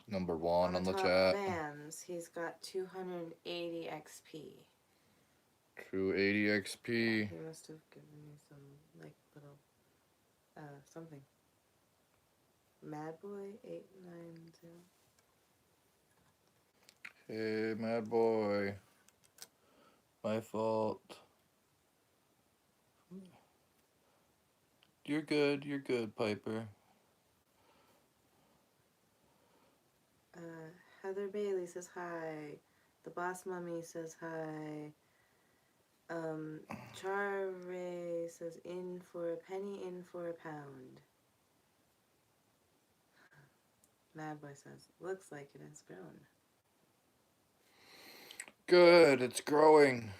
Number one on the top chat. fans. He's got 280 XP. 280 XP. He must have given me some like little something. Mad Boy 890. Hey, Mad Boy. My fault. You're good, Piper. Heather Bailey says hi. The Boss Mummy says hi. Chare says in for a penny, in for a pound. Mad Boy says, looks like it has grown. Good, it's growing.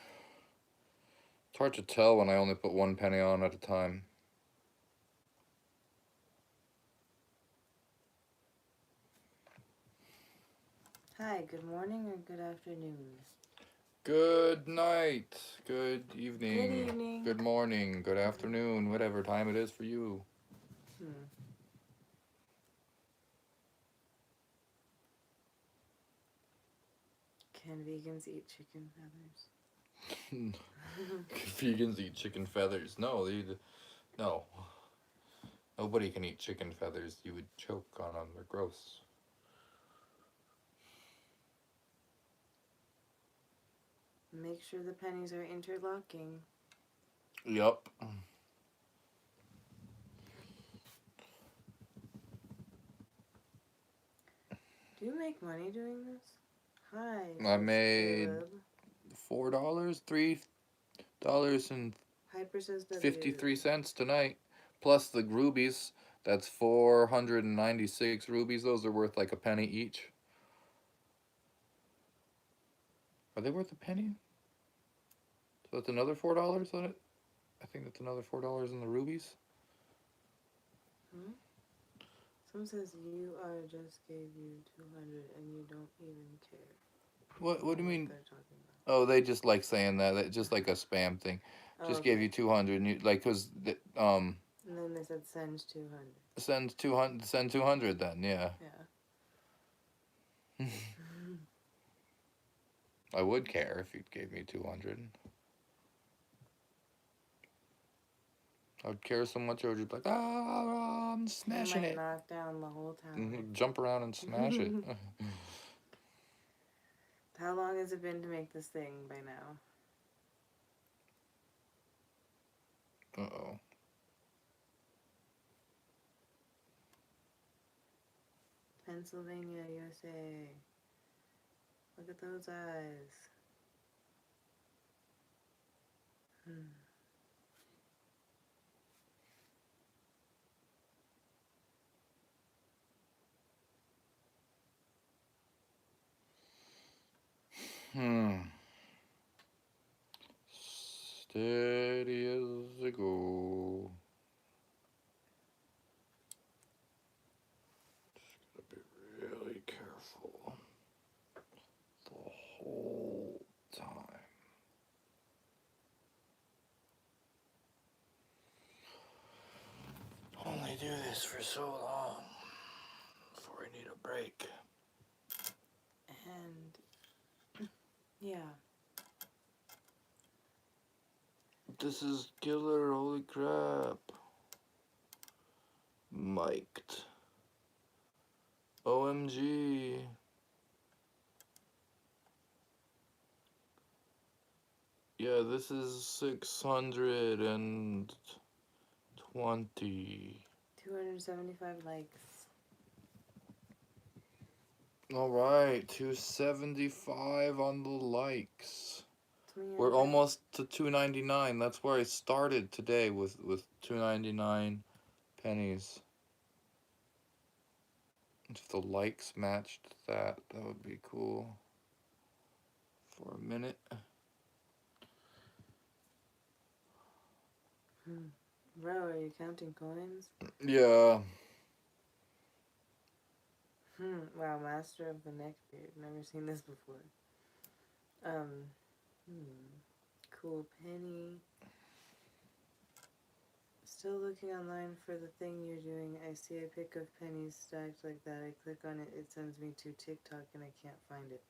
It's hard to tell when I only put one penny on at a time. Hi, good morning or good afternoon? Good night, good evening, Good evening. good morning, good afternoon, whatever time it is for you. Can vegans eat chicken feathers? Vegans eat chicken feathers. No, no. Nobody can eat chicken feathers. You would choke on them. They're gross. Make sure the pennies are interlocking. Yup. Do you make money doing this? Hi. I made Caleb. $4, $3 and Piper says W. 53 cents tonight, plus the rubies. That's 496 rubies. Those are worth like a penny each. Are they worth a penny? So that's another $4 on it. I think that's another $4 in the rubies. Someone says you are just gave you 200 and you don't even care. What do you mean? They're talking about. Oh, they just like saying that. It's just like a spam thing. Just gave you 200, and you like cause And then they said send 200. Send 200. Send 200 then. Yeah. Yeah. I would care if you gave me 200. I would care so much. I would just be like, I'm smashing it. Knock down the whole town. Jump around and smash it. How long has it been to make this thing by now? Uh-oh. Pennsylvania, USA. Look at those eyes. Steady as they go. Just gotta be really careful the whole time. Only do this for so long before I need a break. And yeah. This is killer, holy crap. Mic'd. OMG. Yeah, this is 620. 275 likes. Alright, 275 on the likes. We're 300. almost to 299. That's where I started today with 299 pennies. If the likes matched that, that would be cool. For a minute. Bro, are you counting coins? Yeah. Wow, master of the neckbeard. Never seen this before. Cool penny. Still looking online for the thing you're doing. I see a pic of pennies stacked like that. I click on it, it sends me to TikTok and I can't find it.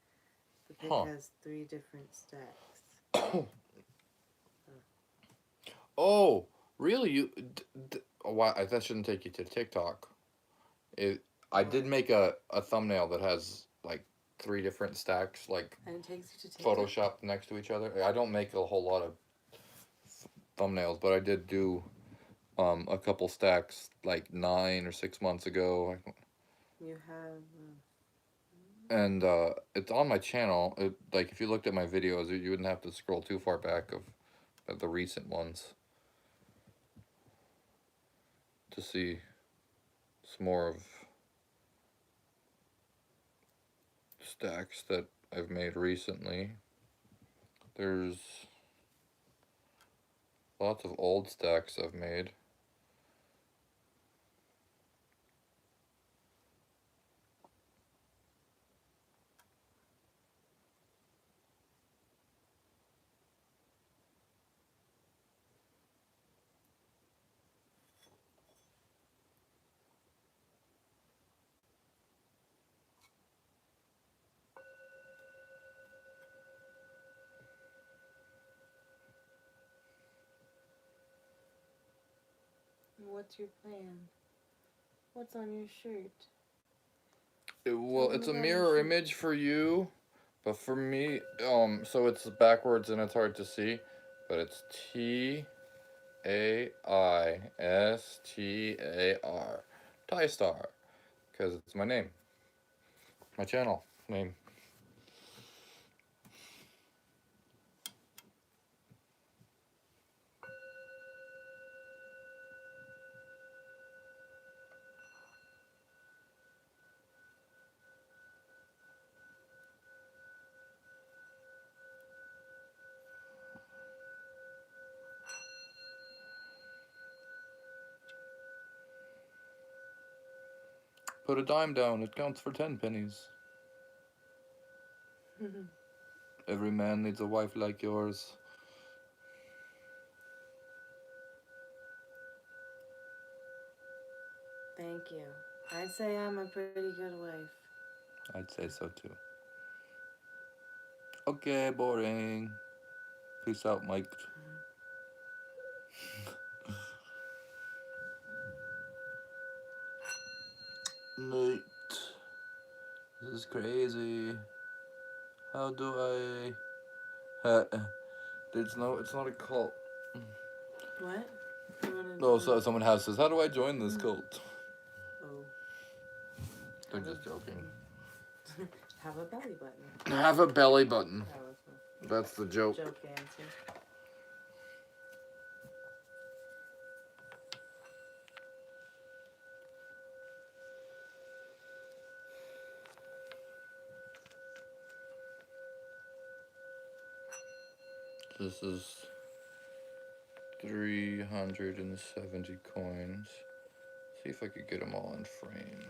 The pic has 3 different stacks. Oh, really? You? Why? That shouldn't take you to TikTok. I did make a thumbnail that has like 3 different stacks, like And it takes you to TikTok? photoshopped next to each other. I don't make a whole lot of thumbnails, but I did do a couple stacks like 9 or 6 months ago. You have... And it's on my channel. Like if you looked at my videos, you wouldn't have to scroll too far back of the recent ones to see some more of stacks that I've made recently. There's lots of old stacks I've made. What's your plan? What's on your shirt? Well, it's a mirror image for you, but for me, so it's backwards and it's hard to see, but it's TAISTAR, TaiStar, because it's my name, my channel name. Put a dime down, it counts for 10 pennies. Every man needs a wife like yours. Thank you. I'd say I'm a pretty good wife. I'd say so too. Okay, boring. Peace out, Mike. Mate, this is crazy. How do I... it's not a cult. What? No, so someone says, how do I join this cult? Oh. They're just joking. Have a belly button. Have a belly button. That was That's the joke. a joke answer. This is 370 coins. See if I could get them all in frame.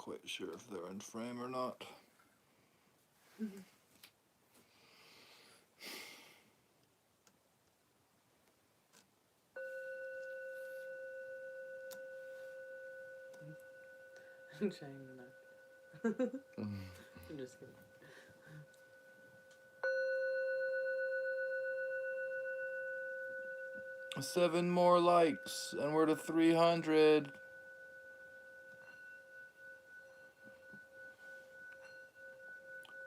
quite sure if they're in frame or not. I'm trying not. I'm just kidding. 7 more likes, and we're to 300.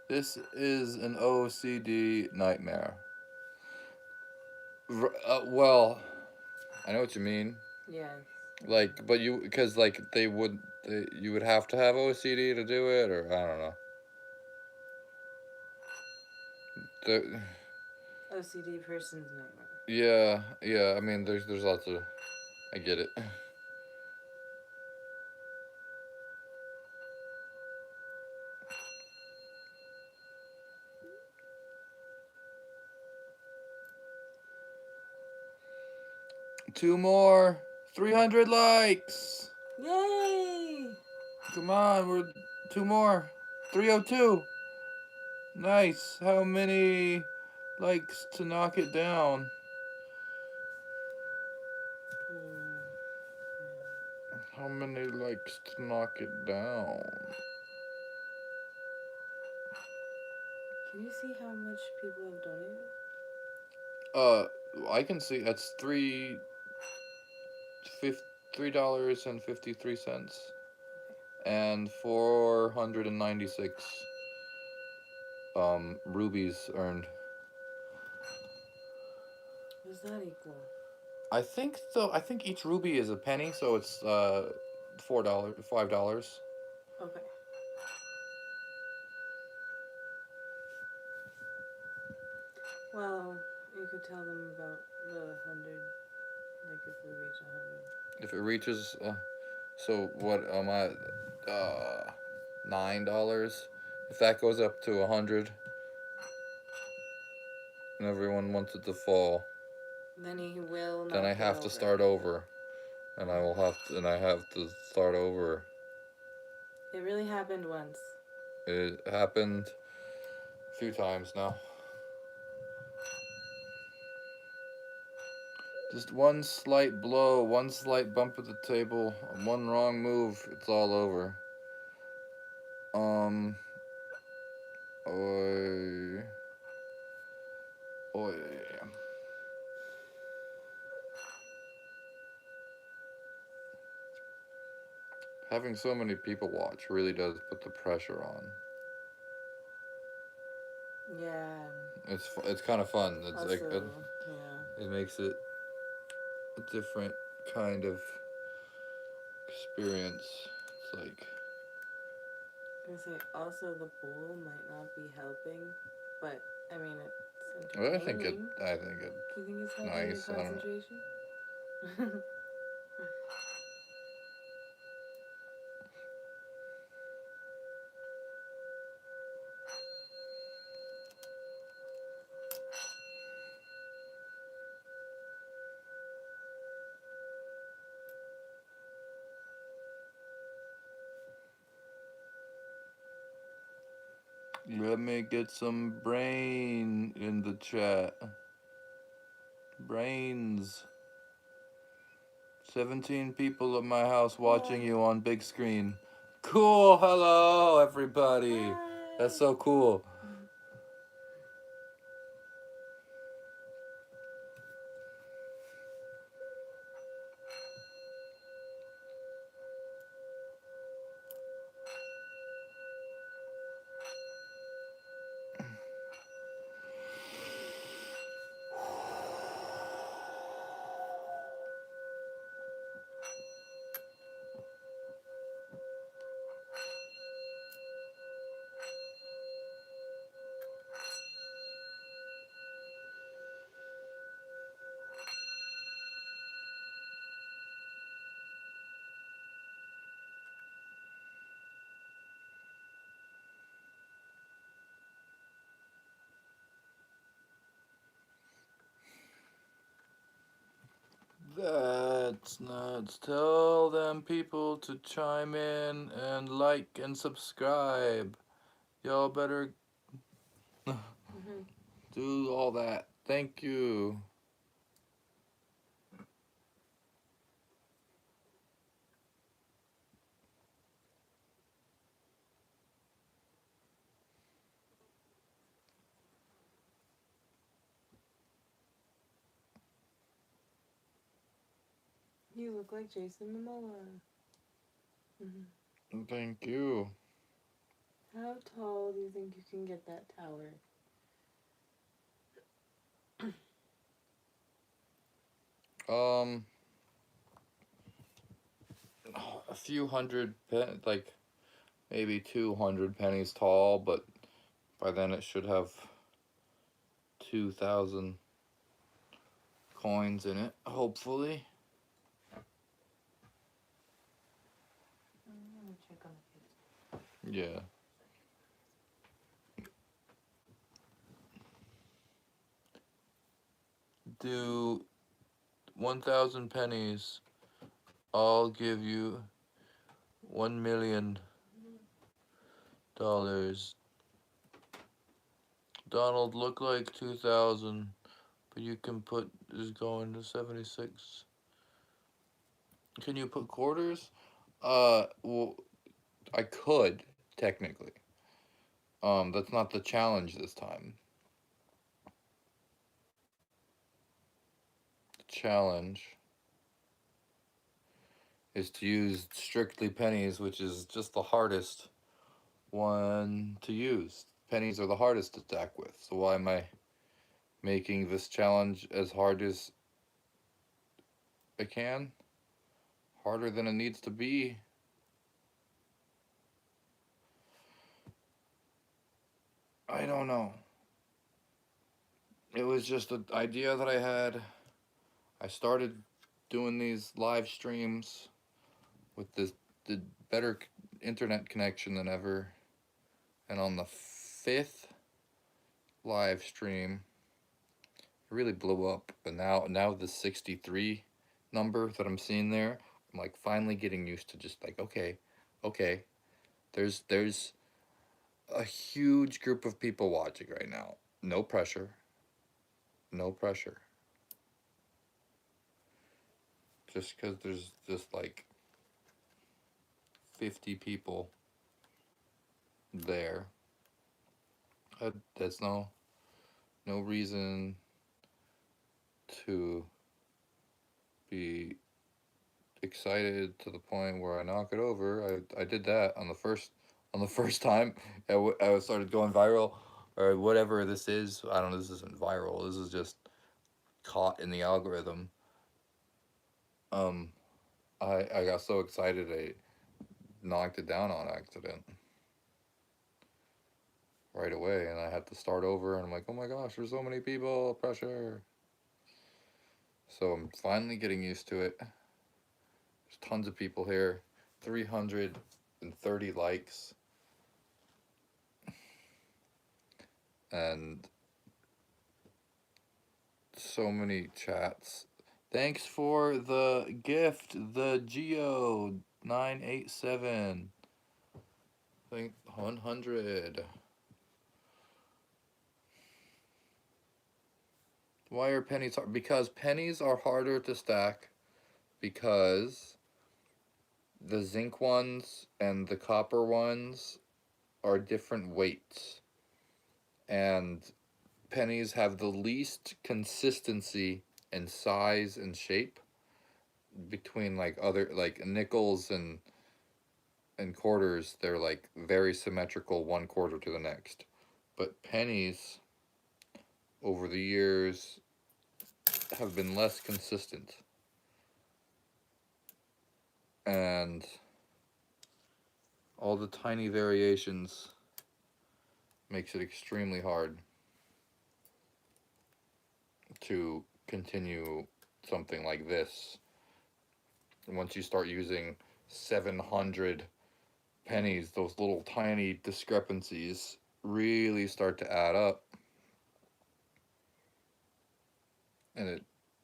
This is an OCD nightmare. Well, I know what you mean. Yeah. Like, but because like you would have to have OCD to do it, or I don't know. The, OCD person's nightmare. yeah. I mean, there's lots of. I get it. Two more. 300 likes. Yay! Come on, we're 2 more. 302. Nice. How many likes to knock it down? How many likes to knock it down? Can you see how much people have donated? I can see that's $3.53 and 496 rubies earned. What does that equal? I think each ruby is a penny, so it's $5. Okay. Well, you could tell them about the 100, like if we reach 100. If it reaches, so what am I? $9. If that goes up to 100, and everyone wants it to fall, Then he will then I have to start over, and I have to start over. It really happened once. It happened a few times now. Just one slight blow, one slight bump at the table, one wrong move, it's all over. Oy. Oy. Having so many people watch really does put the pressure on. Yeah. It's kind of fun. It's Also, like yeah. it makes it a different kind of experience. It's like I was gonna say, also the bowl might not be helping, but I mean it's well, entertaining. I think it Do you think it's helping nice. your I don't know. concentration? Let me get some brain in the chat. Brains. 17 people at my house watching you on big screen. Cool. Hello, everybody. Hi. That's so cool. Nuts. Tell them people to chime in and like and subscribe. Y'all better do all that. Thank you. You look like Jason Momoa. Thank you. How tall do you think you can get that tower? A few hundred, like maybe 200 pennies tall, but by then it should have 2,000 coins in it, hopefully. I'm gonna check on the Yeah. Do 1,000 pennies. I'll give you $1,000,000. Donald, look like 2,000, but you can put is going to 76. Can you put quarters? Well, I could technically. That's not the challenge this time. The challenge is to use strictly pennies, which is just the hardest one to use. Pennies are the hardest to stack with. So why am I making this challenge as hard as I can? Harder than it needs to be. I don't know. It was just an idea that I had. I started doing these live streams with the better internet connection than ever. And on the 5th live stream, it really blew up. But now the 63 number that I'm seeing there, I'm like finally getting used to just like, okay, there's a huge group of people watching right now. No pressure. No pressure. Just because there's just like 50 people there, that's no reason to be excited to the point where I knock it over. I did that on the first time I started going viral or whatever this is. I don't know. This isn't viral. This is just caught in the algorithm. Um, I got so excited I knocked it down on accident right away, and I had to start over. And I'm like, oh my gosh, there's so many people. Pressure. So I'm finally getting used to it. There's tons of people here. 330 likes. And so many chats. Thanks for the gift, the Geo 987. I think 100. Why are pennies hard? Because pennies are harder to stack because the zinc ones and the copper ones are different weights. And pennies have the least consistency in size and shape between like other like nickels and quarters. They're like very symmetrical one quarter to the next, but pennies over the years have been less consistent, and all the tiny variations makes it extremely hard to continue something like this. Once you start using 700 pennies, those little tiny discrepancies really start to add up, and it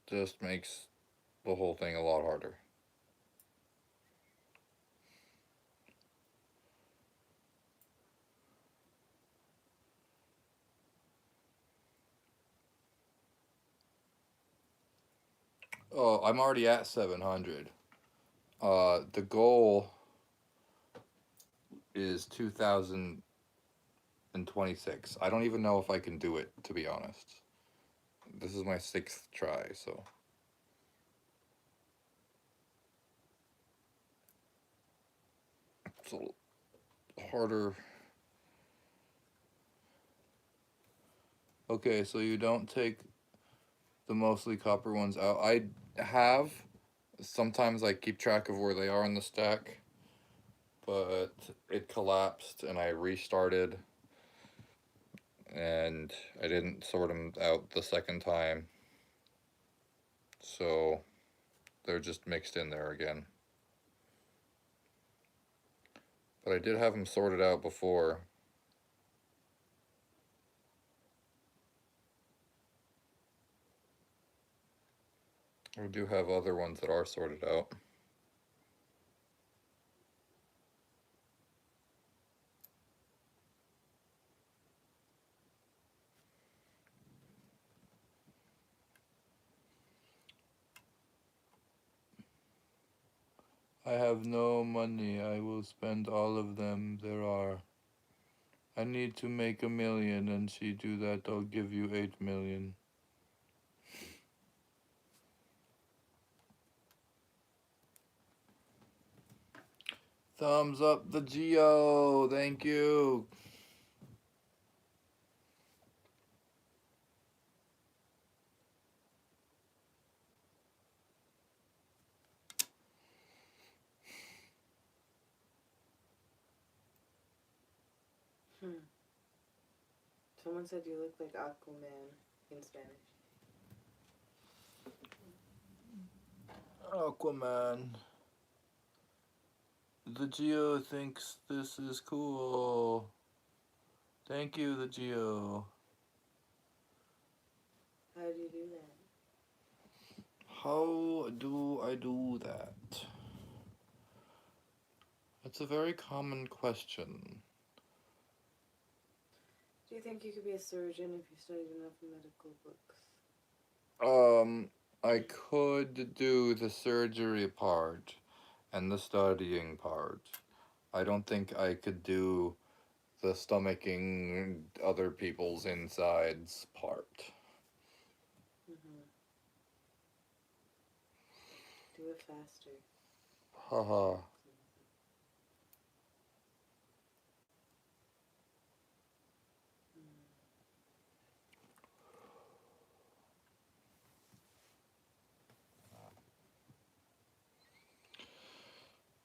just makes the whole thing a lot harder. Oh, I'm already at 700. The goal is 2026. I don't even know if I can do it, to be honest. This is my 6th try, so. It's a little harder. Okay, so you don't take the mostly copper ones out. I have. Sometimes I keep track of where they are in the stack, but it collapsed and I restarted and I didn't sort them out the second time. So they're just mixed in there again. But I did have them sorted out before. I do have other ones that are sorted out. I have no money. I will spend all of them there are. I need to make 1 million, and she do that, I'll give you 8 million. Thumbs up the Geo, thank you. Someone said you look like Aquaman in Spanish. Aquaman. The Geo thinks this is cool. Thank you, the Geo. How do you do that? How do I do that? That's a very common question. Do you think you could be a surgeon if you studied enough medical books? I could do the surgery part and the studying part. I don't think I could do the stomaching other people's insides part. Do it faster. Haha.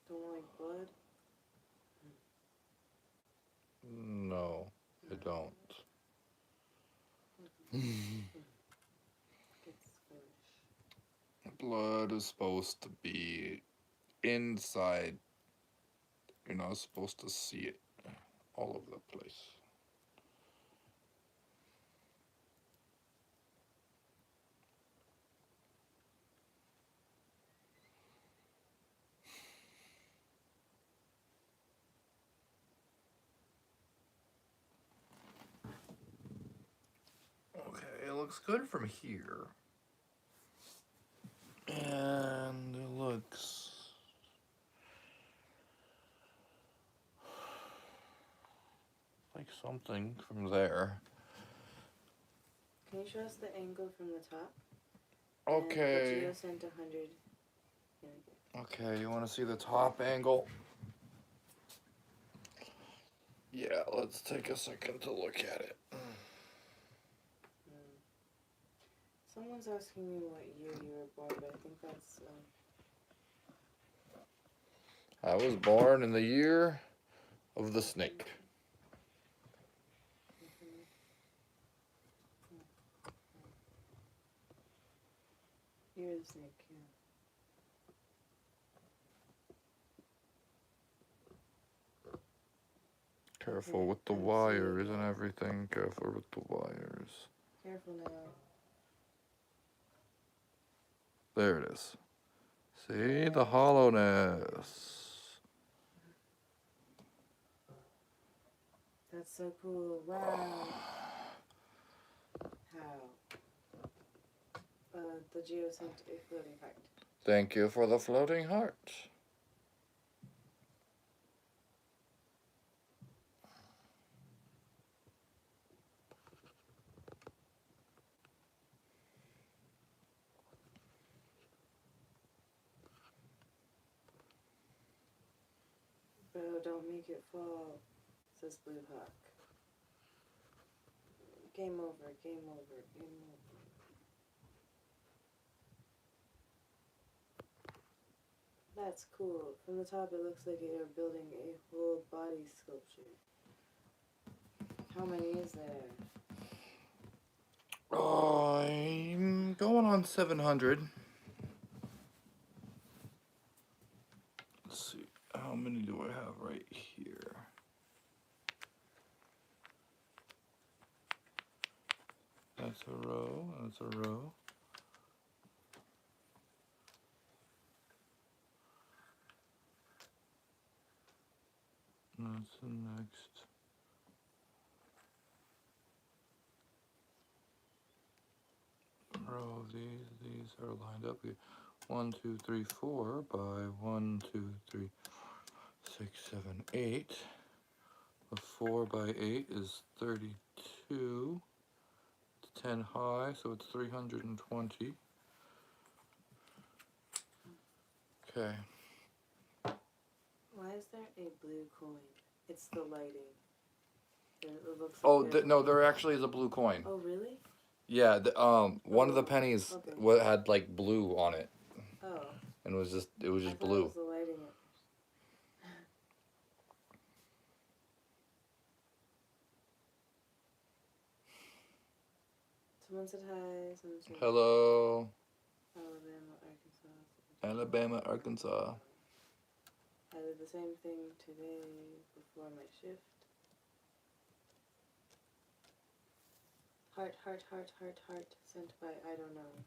Don't like blood? No, I don't. It's squish. Blood is supposed to be inside. You're not supposed to see it all over the place. Okay, it looks good from here. And it looks like something from there. Can you show us the angle from the top? Okay. And the Geo sent 100. Okay, you want to see the top angle? Yeah, let's take a second to look at it. Someone's asking me what year you were born, but I think that's... I was born in the year of the snake. Year of the snake, yeah. Careful with the wires and everything. Careful with the wires. Careful now. There it is. See the hollowness. That's so cool. Wow. How? The Geo sent a floating heart. Thank you for the floating heart. Bro, don't make it fall, says Blue Hawk. Game over, game over, game over. That's cool. From the top, it looks like you're building a whole body sculpture. How many is there? I'm going on 700. Let's see. How many do I have right here? That's a row. That's a row. That's the next. Row of these are lined up. 1, 2, 3, 4 by 1, 2, 3, 6, 7, 8. A 4 by 8 is 32. It's 10 high, so it's 320. Okay. Why is there a blue coin? It's the lighting. It looks like Oh no, there actually is a blue coin. Oh, really? Yeah, one of the pennies had like blue on it. Oh. And it was just blue. It was the lighting at first. Someone said hi. Someone said Hello. Alabama, Arkansas. Alabama, Arkansas. I did the same thing today before my shift. Heart, heart, heart, heart, heart. Sent by I don't know.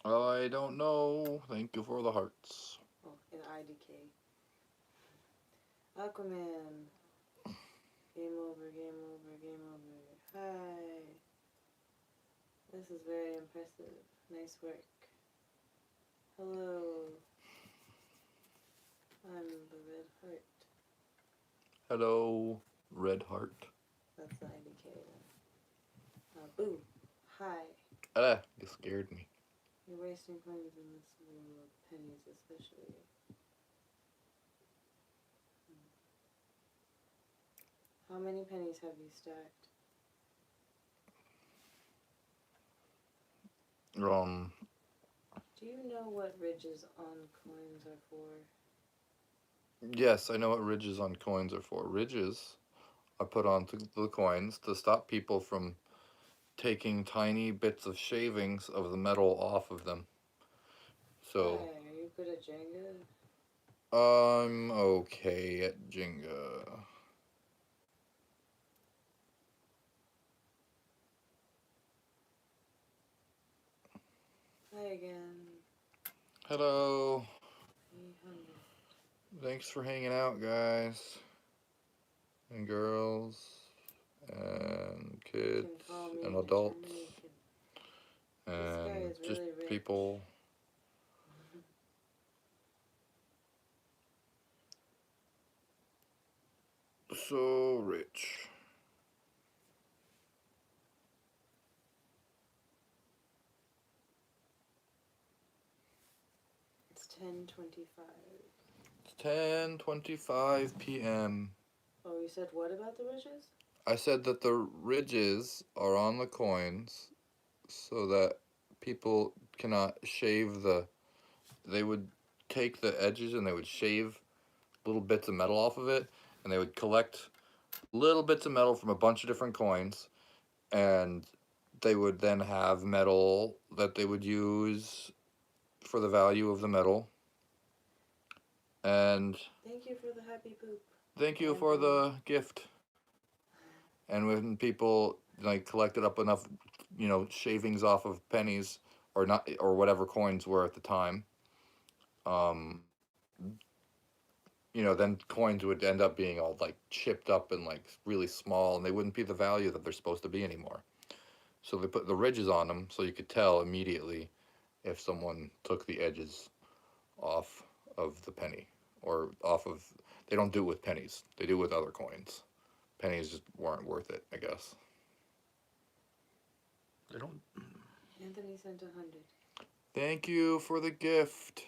I don't know. Thank you for the hearts. Oh, an IDK. Aquaman. Game over, game over, game over. Hi. This is very impressive. Nice work. Hello. I'm the red heart. Hello, red heart. That's the IDK then. Boo. Hi. Ah, you scared me. You're wasting coins in this world, pennies especially. How many pennies have you stacked? Do you know what ridges on coins are for? Yes, I know what ridges on coins are for. Ridges are put onto the coins to stop people from taking tiny bits of shavings of the metal off of them. So. Hi, are you good at Jenga? I'm okay at Jenga. Hi again. Hello. 300. Thanks for hanging out, guys. And girls. And kids. And adults. And just really people. So rich. It's 10:25. It's 10:25 p.m. Oh, you said what about the ridges? I said that the ridges are on the coins so that people cannot shave they would take the edges and they would shave little bits of metal off of it, and they would collect little bits of metal from a bunch of different coins, and they would then have metal that they would use for the value of the metal. And thank you for the happy poop. Thank you for the gift. And when people like collected up enough, shavings off of pennies or not or whatever coins were at the time, um, you know, then coins would end up being all like chipped up and like really small, and they wouldn't be the value that they're supposed to be anymore. So they put the ridges on them so you could tell immediately if someone took the edges off of the penny or off of. They don't do it with pennies. They do it with other coins. Pennies just weren't worth it, I guess. They don't. Anthony sent 100. Thank you for the gift.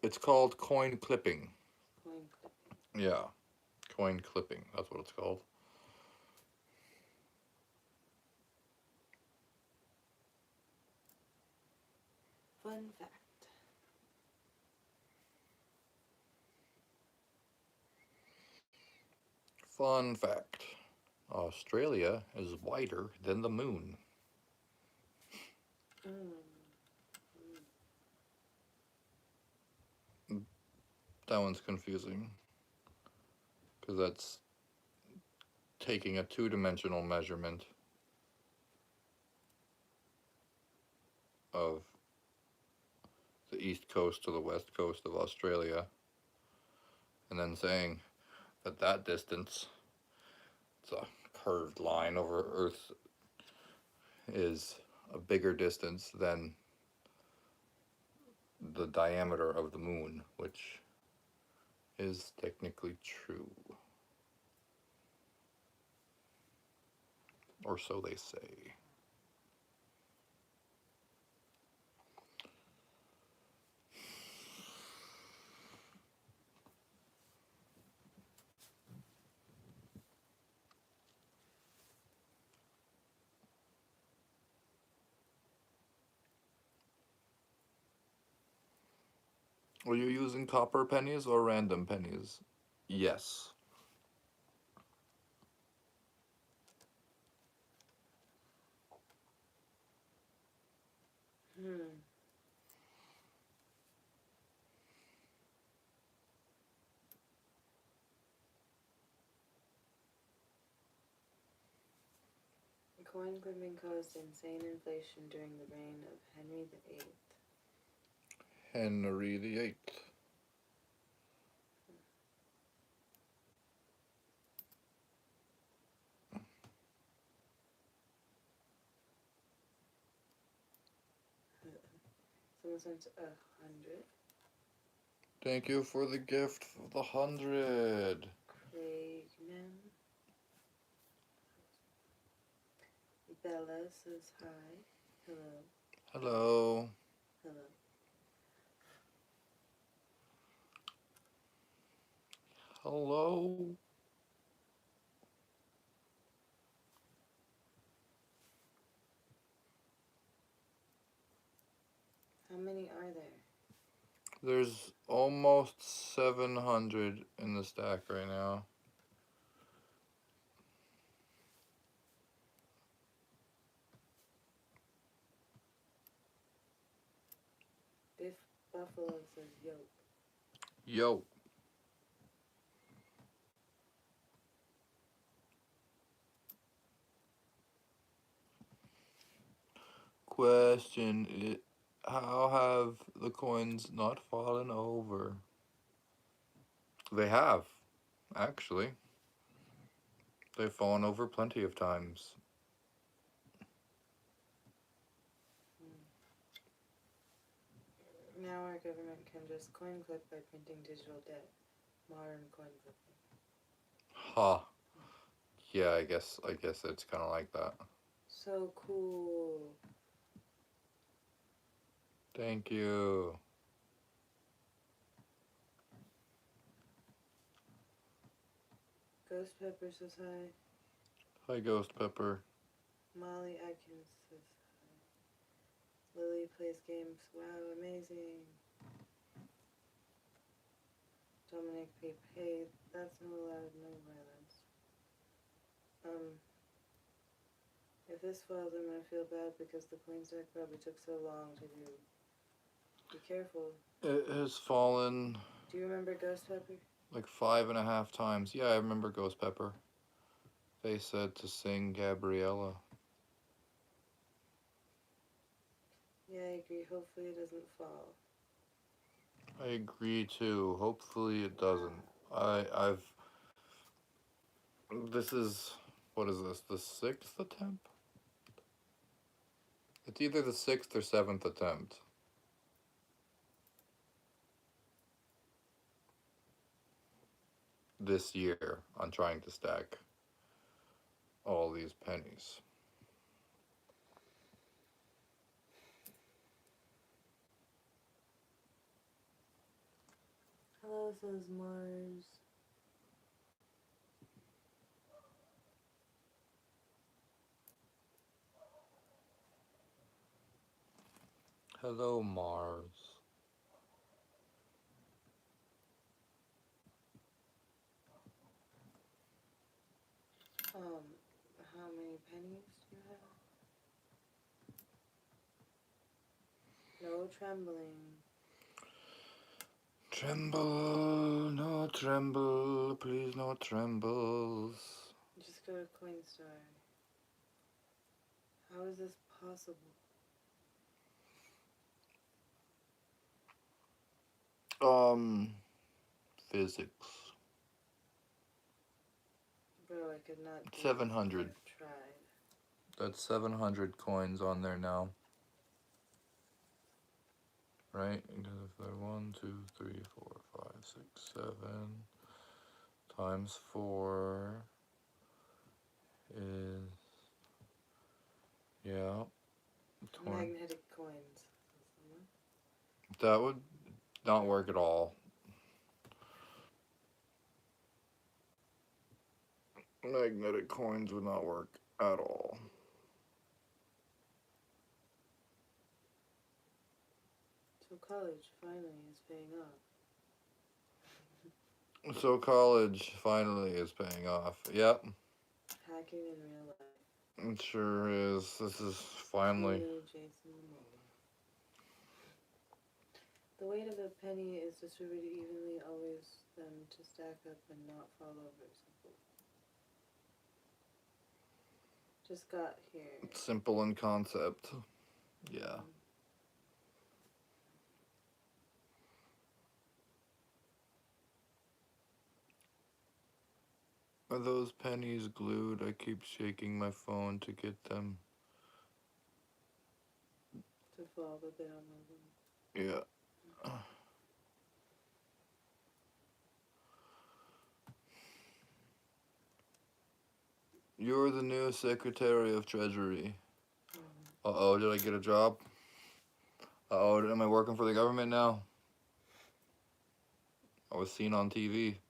It's called coin clipping. Coin clipping. Yeah, coin clipping. That's what it's called. Fun fact. Fun fact. Australia is wider than the moon. Mm. That one's confusing because that's taking a two-dimensional measurement of the east coast to the west coast of Australia and then saying that that distance, it's a curved line over Earth, is a bigger distance than the diameter of the moon, which is technically true. Or so they say. Were you using copper pennies or random pennies? Yes. Hmm. Coin clipping caused insane inflation during the reign of Henry VIII. Henry VIII. Someone sent 100. Thank you for the gift of the 100. Craig now. Bella says hi. Hello. Hello. Hello. Hello. How many are there? There's almost 700 in the stack right now. Biff Buffalo says yo. Yo. Question. How have the coins not fallen over? They have, actually. They've fallen over plenty of times. Now our government can just coin clip by printing digital debt. Modern coin clipping. Ha. Huh. Yeah, I guess it's kind of like that. So cool. Thank you. Ghost Pepper says hi. Hi, Ghost Pepper. Molly Atkins says hi. Lily plays games. Wow, amazing. Dominic Peep. Hey, that's not allowed. No violence. If this falls, I'm gonna feel bad because the coin stack probably took so long to do. Be careful. It has fallen Do you remember Ghost Pepper? like 5.5 times. Yeah, I remember Ghost Pepper. They said to sing Gabriella. Yeah, I agree. Hopefully it doesn't fall. I agree too. Hopefully it doesn't. I've this is what is this? The 6th attempt? It's either the 6th or 7th attempt. This year on trying to stack all these pennies. Hello, says Mars. Hello, Mars. How many pennies do you have? No trembling. Tremble, no tremble, please no trembles. Just go to Coinstar. How is this possible? Physics. Bro, I could not do 700. this. I've tried. That's 700 coins on there now. Right? Because if they're 1, 2, 3, 4, 5, 6, 7 times 4 is, yeah, 20. Magnetic coins. That would not work at all. Magnetic coins would not work at all. So college finally is paying off. So college finally is paying off. Yep, Hacking in real life. it sure is. This is finally. Real Jason Momoa. The weight of a penny is distributed evenly, always them to stack up and not fall over. Simple. Just got here. Simple in concept. Yeah. Are those pennies glued? I keep shaking my phone to get them. To fall, but they don't move them. Yeah. You're the new Secretary of Treasury. Uh-oh, did I get a job? Uh-oh, am I working for the government now? I was seen on TV.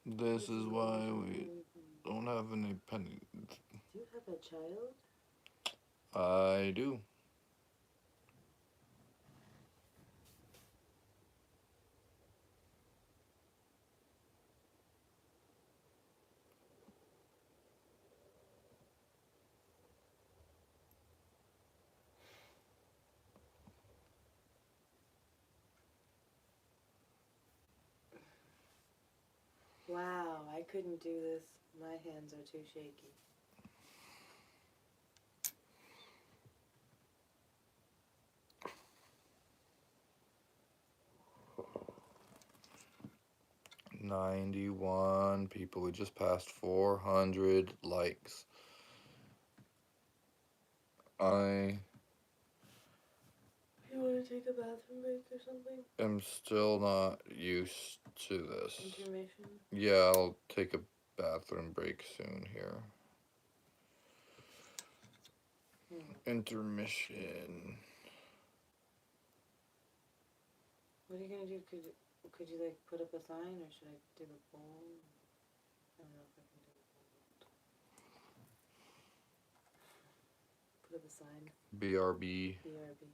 This is why we don't have any pennies. Do you have a child? I do. Wow, I couldn't do this. My hands are too shaky. $91 people. We just passed 400 likes. You want to take a bathroom break or something? I'm still not used to this. Intermission? Yeah, I'll take a bathroom break soon here. Intermission. What are you gonna do? Could you like put up a sign, or should I do the poll? I don't know if I can do the poll. Put up a sign. BRB. BRB.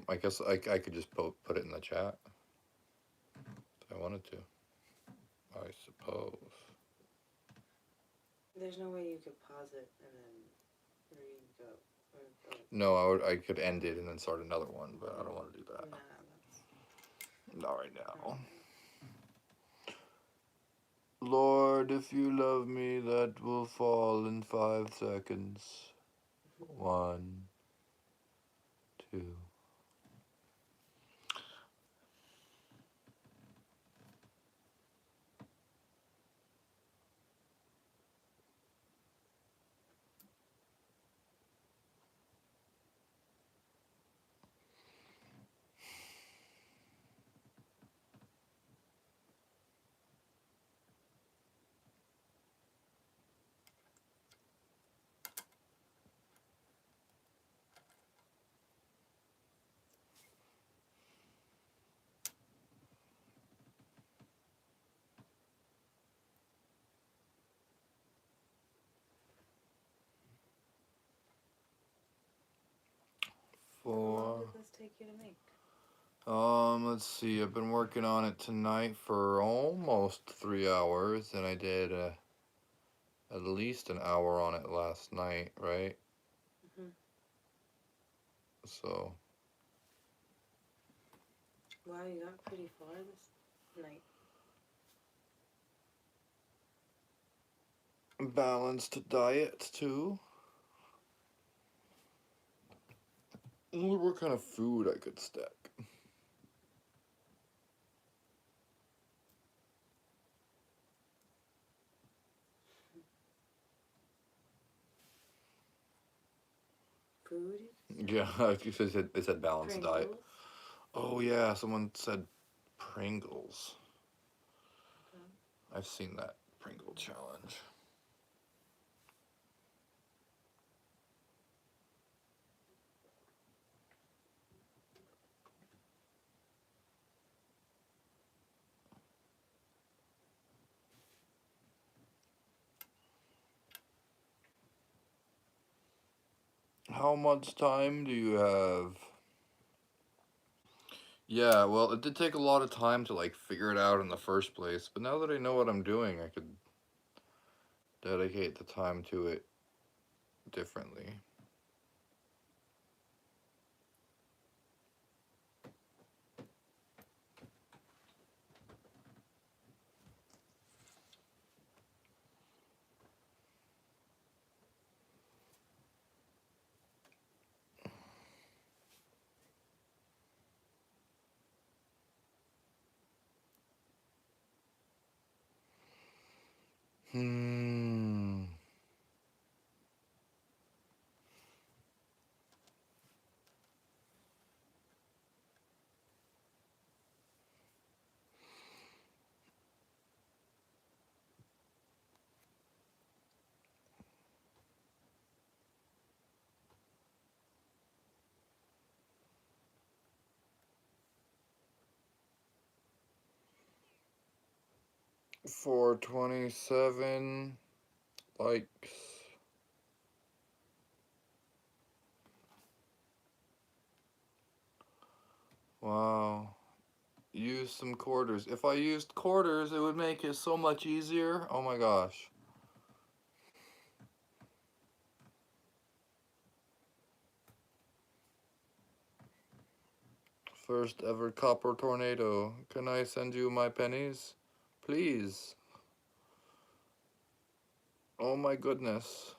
I guess I could just put it in the chat if I wanted to. I suppose. There's no way you could pause it and then re-go. Or go. No, I could end it and then start another one, but I don't want to do that. Nah, Not right now. Lord, if you love me, that will fall in 5 seconds. 1, 2. How long 4. did this take you to make? Let's see. I've been working on it tonight for almost 3 hours, and I did at least an hour on it last night, right? Mhm. So Wow, you got pretty far this night. balanced diet too. I wonder what kind of food I could stack. Food? Yeah, you said they said balanced diet. Pringles? Oh yeah, someone said Pringles. Okay. I've seen that Pringle challenge. How much time do you have? Yeah, well, it did take a lot of time to like figure it out in the first place, but now that I know what I'm doing, I could dedicate the time to it differently. Hmm. $427 likes. Wow. Use some quarters. If I used quarters, it would make it so much easier. Oh my gosh. First ever copper tornado. Can I send you my pennies? Please. Oh my goodness.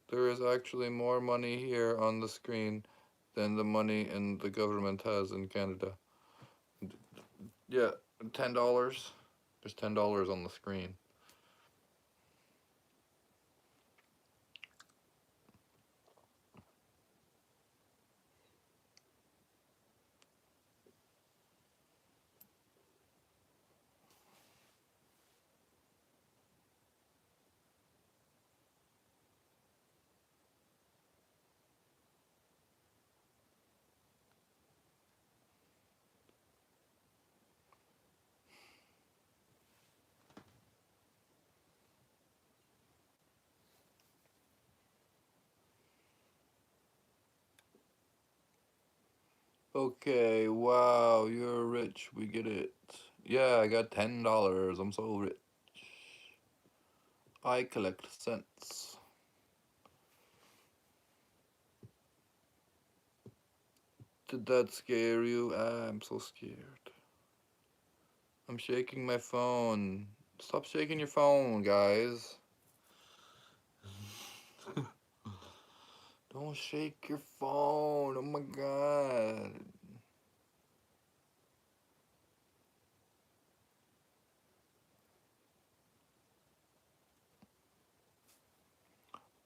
There is actually more money here on the screen than the money in the government has in Canada. Yeah, $10. There's $10 on the screen. Okay, wow, you're rich. We get it. Yeah, I got $10. I'm so rich. I collect cents. Did that scare you? I'm so scared. I'm shaking my phone. Stop shaking your phone, guys. Don't shake your phone. Oh my god.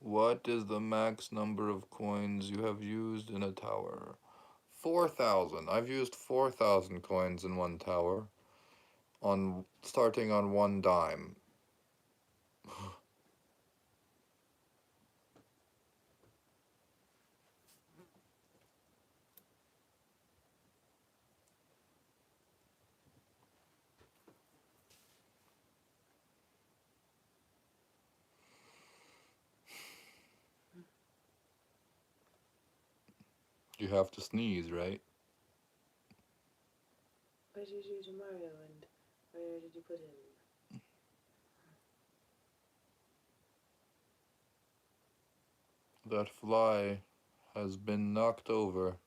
What is the max number of coins you have used in a tower? 4,000. I've used 4,000 coins in one tower, on starting on 1 dime. You have to sneeze, right? Where did you do Mario and where did you put him? That fly has been knocked over.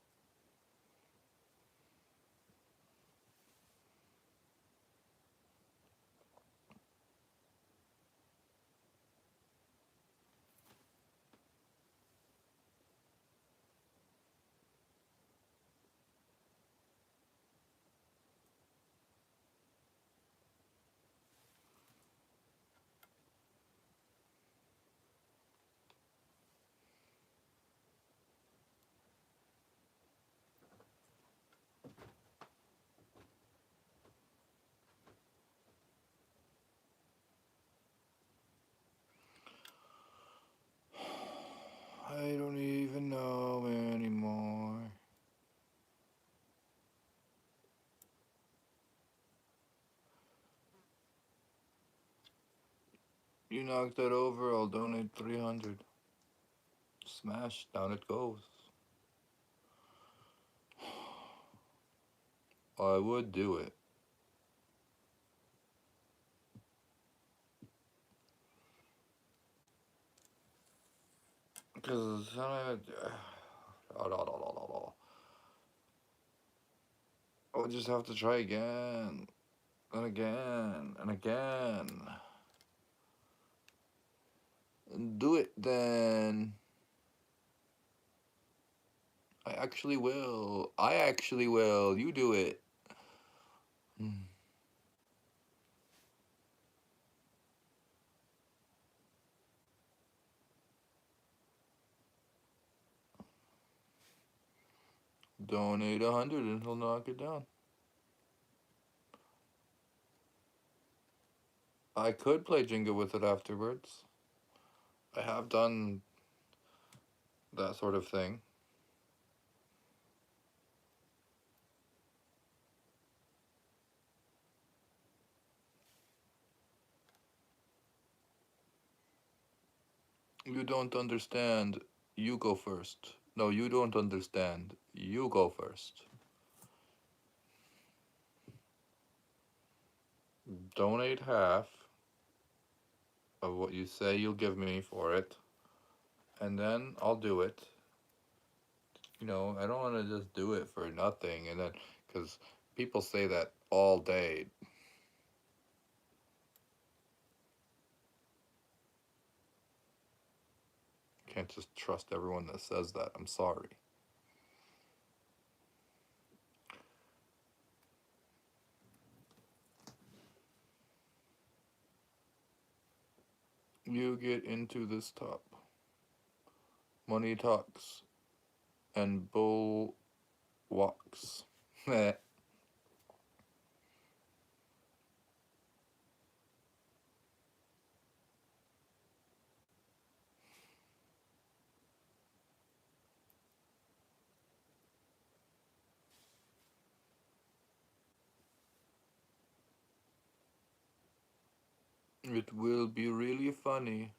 I don't even know anymore. You knocked that over, I'll donate 300. Smash, down it goes. I would do it. Because I'll just have to try again, and again, and again. And do it then. I actually will. I actually will. You do it. Donate 100 and he'll knock it down. I could play Jenga with it afterwards. I have done that sort of thing. You don't understand. You go first. No, you don't understand. You go first. Donate half of what you say you'll give me for it, and then I'll do it. You know, I don't want to just do it for nothing, and then, because people say that all day. Can't just trust everyone that says that. I'm sorry. You get into this top. Money talks and bull walks. It will be really funny.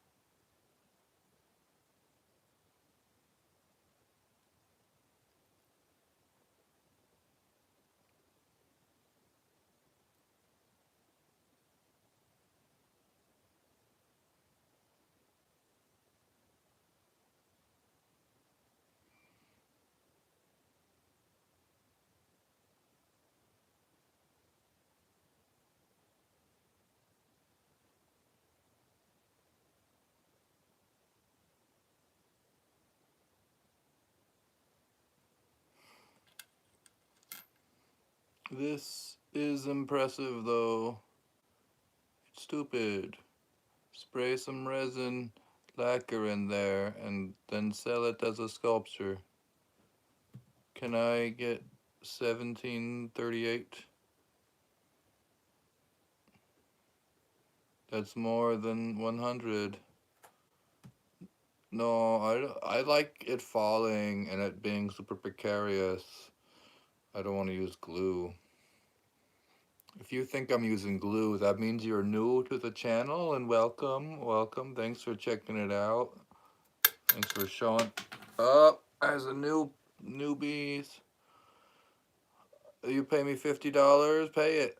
This is impressive though. It's stupid. Spray some resin lacquer in there and then sell it as a sculpture. Can I get 1738? That's more than 100. No, I like it falling and it being super precarious. I don't want to use glue. If you think I'm using glue, that means you're new to the channel, and welcome, welcome. Thanks for checking it out. Thanks for showing up as a newbies. You pay me $50, pay it.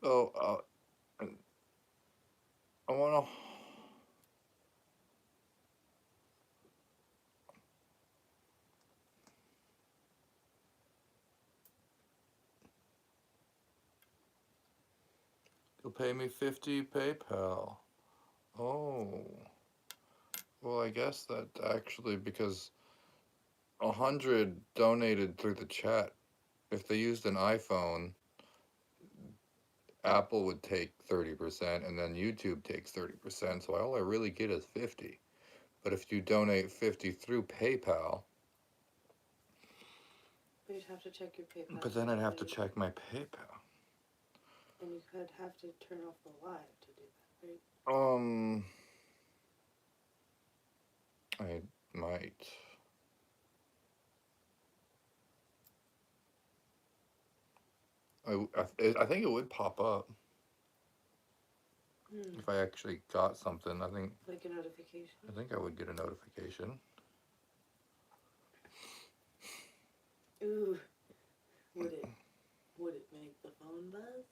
Oh, I wanna. You'll pay me 50 PayPal. Oh, well, I guess that actually because 100 donated through the chat. If they used an iPhone, Apple would take 30% and then YouTube takes 30%. So all I really get is 50. But if you donate 50 through PayPal, But you'd have to check your PayPal. but then I'd have to check my PayPal. And you could have to turn off the live to do that, right? I might. I think it would pop up if I actually got something. I think Like a notification? I think I would get a notification. Ooh. Would it make the phone buzz?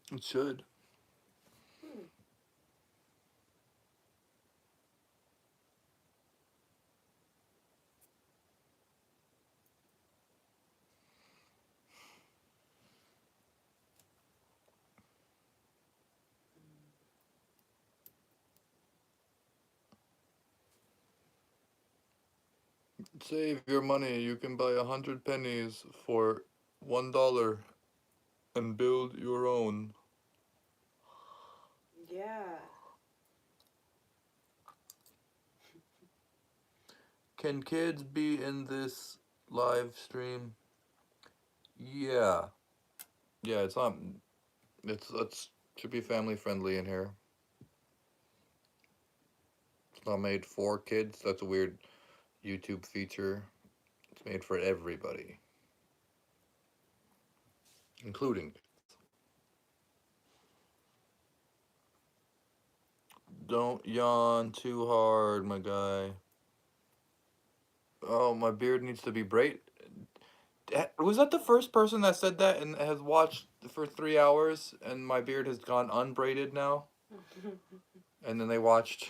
It should. Save your money. You can buy 100 pennies for $1 and build your own. Yeah. Can kids be in this live stream? Yeah. Yeah, it's not. It's should be family friendly in here. It's not made for kids. That's a weird YouTube feature. It's made for everybody, including. Don't yawn too hard, my guy. Oh, my beard needs to be braided. Was that the first person that said that and has watched for 3 hours and my beard has gone unbraided now? And then they watched.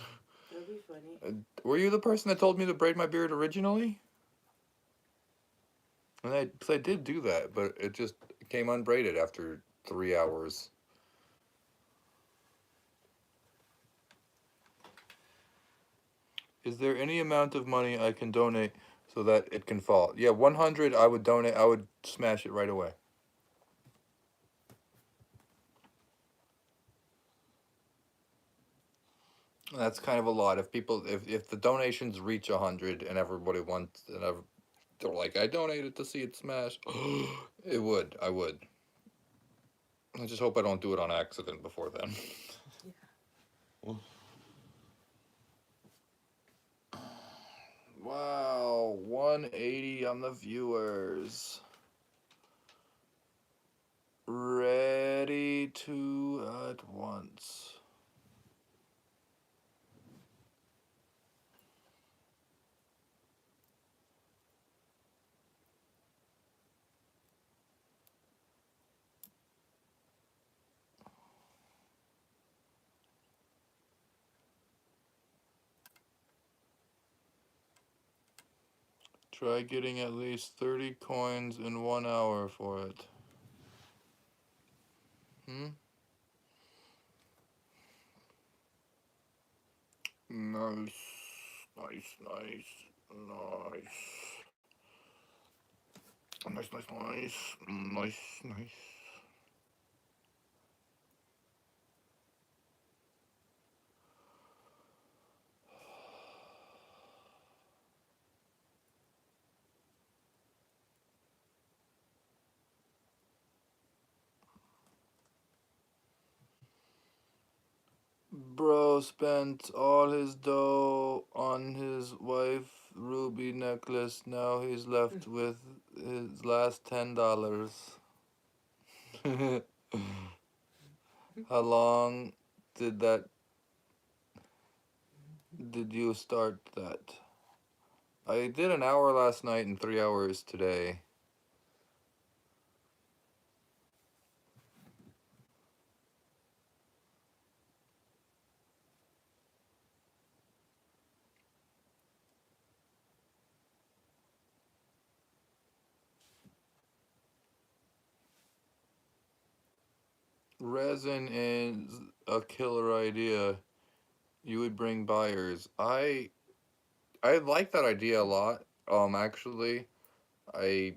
That'd be funny. Were you the person that told me to braid my beard originally? And cause I did do that, but it just came unbraided after 3 hours. Is there any amount of money I can donate so that it can fall? Yeah, 100 I would donate. I would smash it right away. That's kind of a lot. If the donations reach 100 and everybody wants they're like, I donated to see it smash. It would. I would. I just hope I don't do it on accident before then. Yeah. Wow, 180 on the viewers. Ready to at once. Try getting at least 30 coins in 1 hour for it. Nice. Nice, nice, nice. Nice, nice, nice. Nice, nice. Bro spent all his dough on his wife ruby necklace. Now he's left with his last $10. How long did that did you start that? I did an hour last night and 3 hours today. Resin is a killer idea. You would bring buyers. I like that idea a lot. Actually, I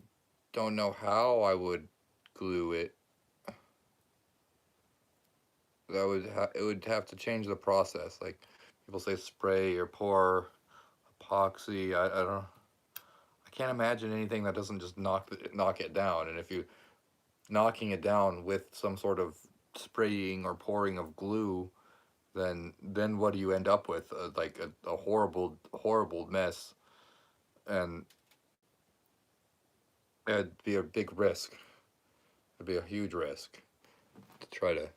don't know how I would glue it. It would have to change the process. Like people say spray or pour epoxy. I don't I can't imagine anything that doesn't just knock it down. And if you knocking it down with some sort of spraying or pouring of glue, then what do you end up with? Like a horrible mess, and it'd be a big risk. It'd be a huge risk to try to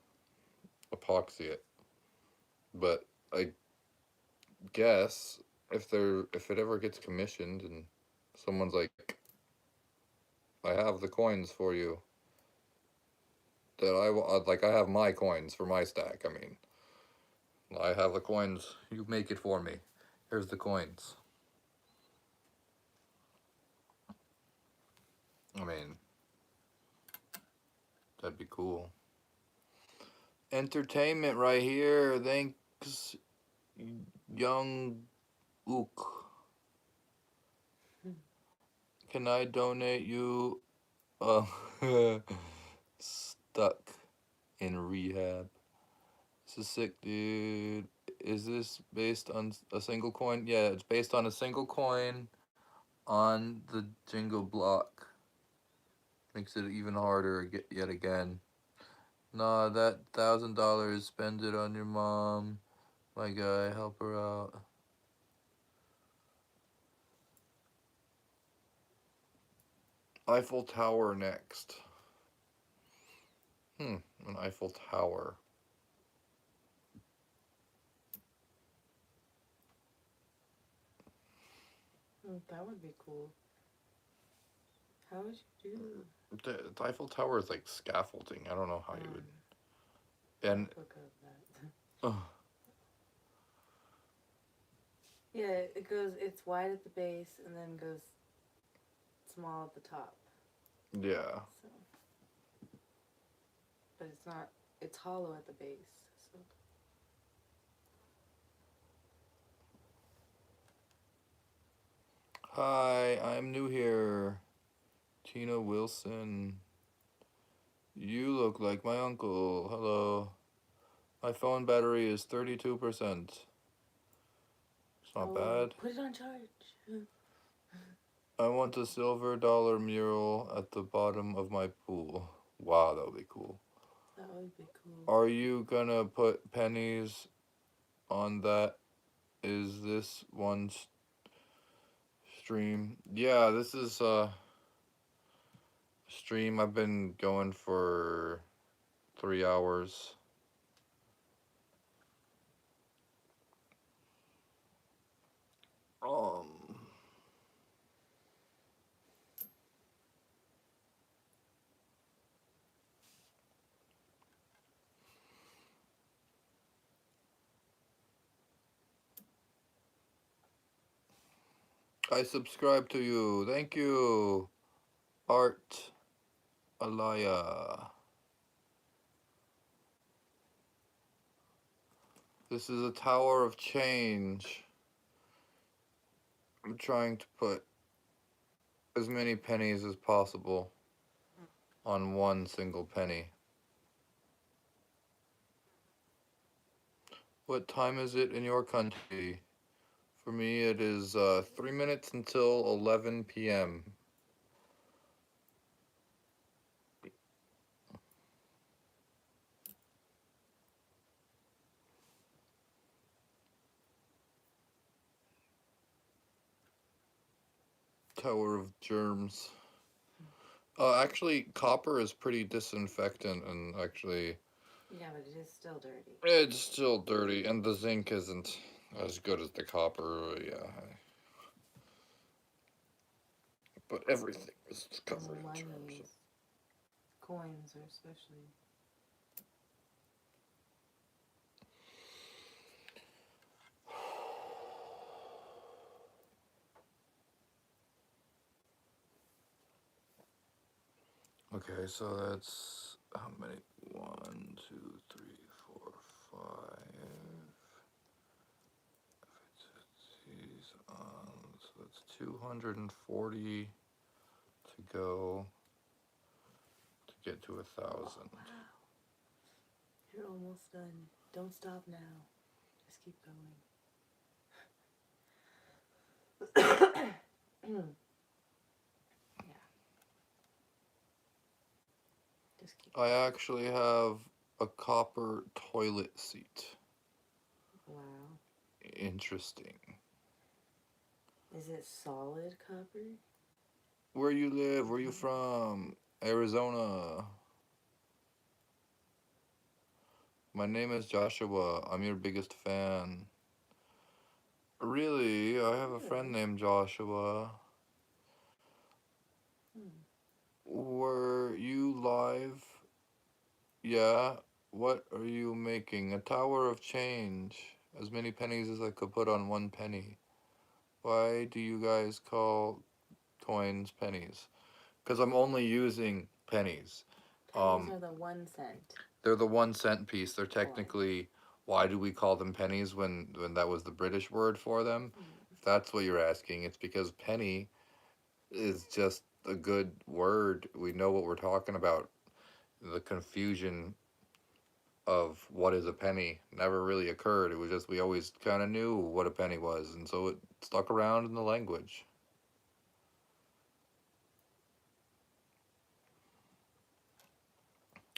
epoxy it. But I guess if it ever gets commissioned and someone's like, I have the coins for you that like I have my coins for my stack. I mean, I have the coins. You make it for me. Here's the coins. I mean, that'd be cool. Entertainment right here. Thanks, Young Ook. Can I donate you? Uh, stuck in rehab. This is sick, dude. Is this based on a single coin? Yeah, it's based on a single coin on the jingle block. Makes it even harder yet again. Nah, that $1,000, spend it on your mom. My guy, help her out. Eiffel Tower next. An Eiffel Tower. That would be cool. How would you do? The Eiffel Tower is like scaffolding. I don't know how you would. And Look up that. Yeah, it goes. It's wide at the base and then goes small at the top. yeah. So, but it's not. It's hollow at the base. So. Hi, I'm new here. Tina Wilson. You look like my uncle. Hello. My phone battery is 32%. It's not bad. Put it on charge. I want a silver dollar mural at the bottom of my pool. Wow, that would be cool. That would be cool. Are you gonna put pennies on that? Is this one stream? Yeah, this is stream. I've been going for 3 hours. I subscribe to you. Thank you, Art Alaya. This is a tower of change. I'm trying to put as many pennies as possible on one single penny. What time is it in your country? For me, it is 3 minutes until 11 p.m. Tower of germs. Actually, copper is pretty disinfectant, and actually, Yeah, but it is still dirty. it's still dirty, and the zinc isn't as good as the copper. Yeah, but everything is covered in Money germs. is, coins are especially. Okay, so that's how many? 1, 2, 3, 4, 5. So that's 240 to go to get to 1,000. Oh, wow. You're almost done. Don't stop now. Just keep going. Yeah. Just keep I going. actually have a copper toilet seat. Wow. Interesting. Is it solid copper? Where you live? Where you from? Arizona. My name is Joshua. I'm your biggest fan. Really? I have a friend Really? named Joshua. Were you live? Yeah. What are you making? A tower of change. As many pennies as I could put on one penny. Why do you guys call coins pennies? Because I'm only using pennies. Pennies are the 1 cent. They're the 1 cent piece. They're technically, why do we call them pennies when that was the British word for them? If that's what you're asking, it's because penny is just a good word. We know what we're talking about. The confusion of what is a penny never really occurred. It was just we always kind of knew what a penny was, and so it stuck around in the language.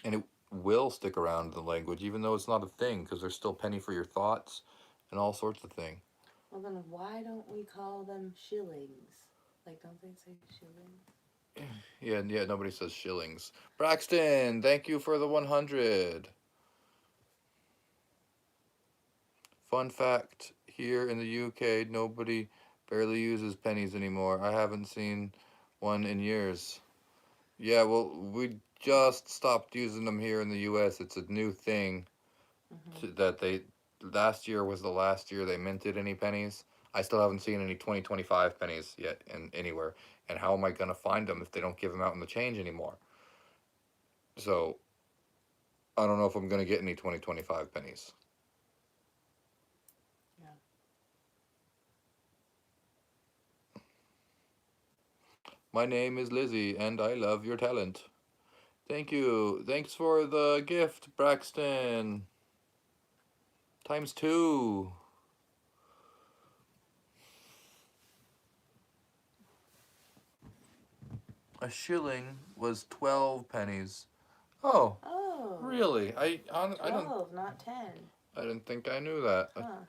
And it will stick around in the language, even though it's not a thing, because there's still penny for your thoughts and all sorts of things. Well, then why don't we call them shillings? Like, don't they say shillings? Yeah, nobody says shillings. Braxton, thank you for the 100. Fun fact, here in the UK, nobody barely uses pennies anymore. I haven't seen one in years. Yeah, well, we just stopped using them here in the US. It's a new thing that they, last year was the last year they minted any pennies. I still haven't seen any 2025 pennies yet in anywhere. And how am I going to find them if they don't give them out in the change anymore? So, I don't know if I'm going to get any 2025 pennies. Yeah. My name is Lizzie, and I love your talent. Thank you. Thanks for the gift, Braxton. ×2. A shilling was 12 pennies. Oh, Oh. really? I 12, not 10. didn't think I knew that. Huh.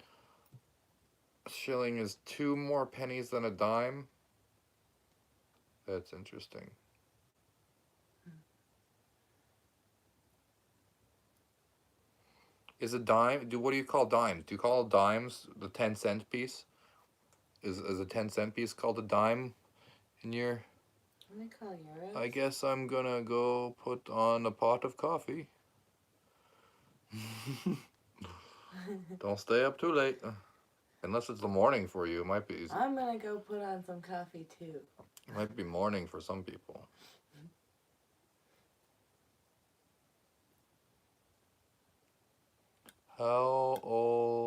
A shilling is 2 more pennies than a dime. That's interesting. Is a dime? What do you call dimes? Do you call dimes the 10-cent piece? Is a 10-cent piece called a dime in your? What do they call euros? I guess I'm gonna go put on a pot of coffee. Don't stay up too late. Unless it's the morning for you. It might be. I'm gonna go put on some coffee too. It might be morning for some people. How old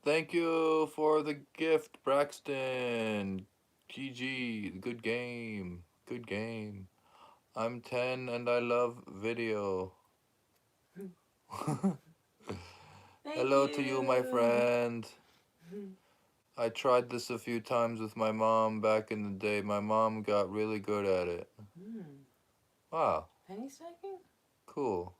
Thank you for the gift, Braxton. GG, good game. Good game. I'm 10 and I love video. Thank Hello to you, my you. friend. I tried this a few times with my mom back in the day. My mom got really good at it. Wow, Penny stacking? cool.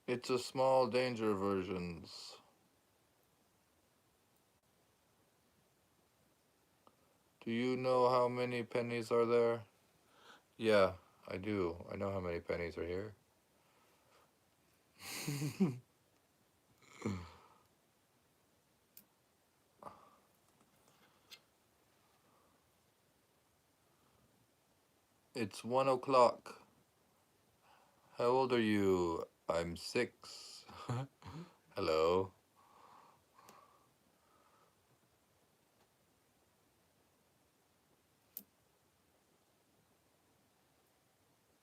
It's a small danger versions. Do you know how many pennies are there? Yeah, I do. I know how many pennies are here. It's 1 o'clock. How old are you? I'm 6. Hello.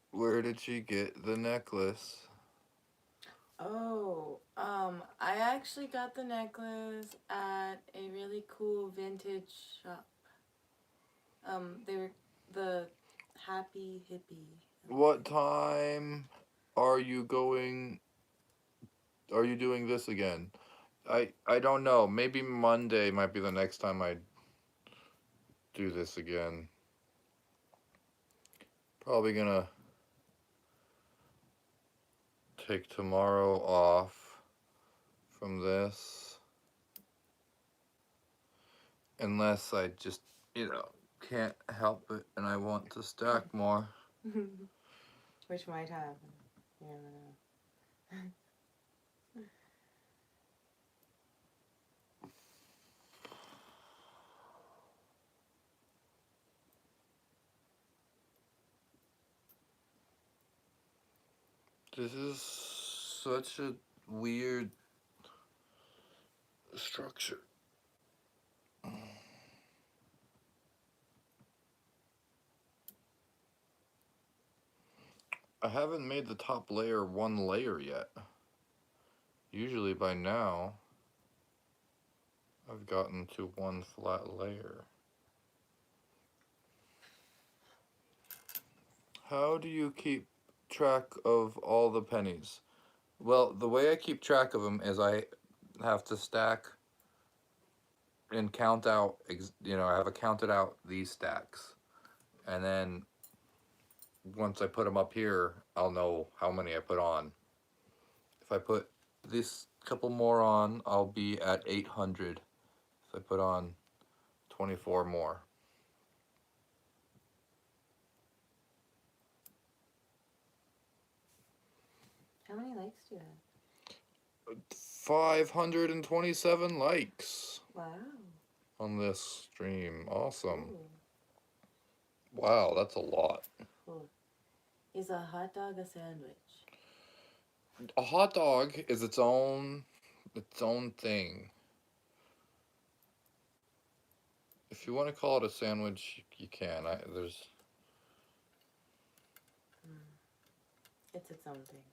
Where did she get the necklace? Oh, I actually got the necklace at a really cool vintage shop. They were the Happy Hippie. What time are you going? Are you doing this again? I don't know. Maybe Monday might be the next time I do this again. Probably gonna take tomorrow off from this. Unless I just, can't help it and I want to stack more. Which might happen. You never know. This is such a weird structure. I haven't made the top layer one layer yet. Usually by now, I've gotten to one flat layer. How do you keep track of all the pennies? Well, the way I keep track of them is I have to stack and count out, I have counted out these stacks. And then once I put them up here, I'll know how many I put on. If I put this couple more on, I'll be at 800. If I put on 24 more. How many likes do you have? 527 likes. Wow. On this stream. Awesome. Ooh. Wow, that's a lot. Cool. Is a hot dog a sandwich? A hot dog is its own thing. If you want to call it a sandwich, you can. It's its own thing.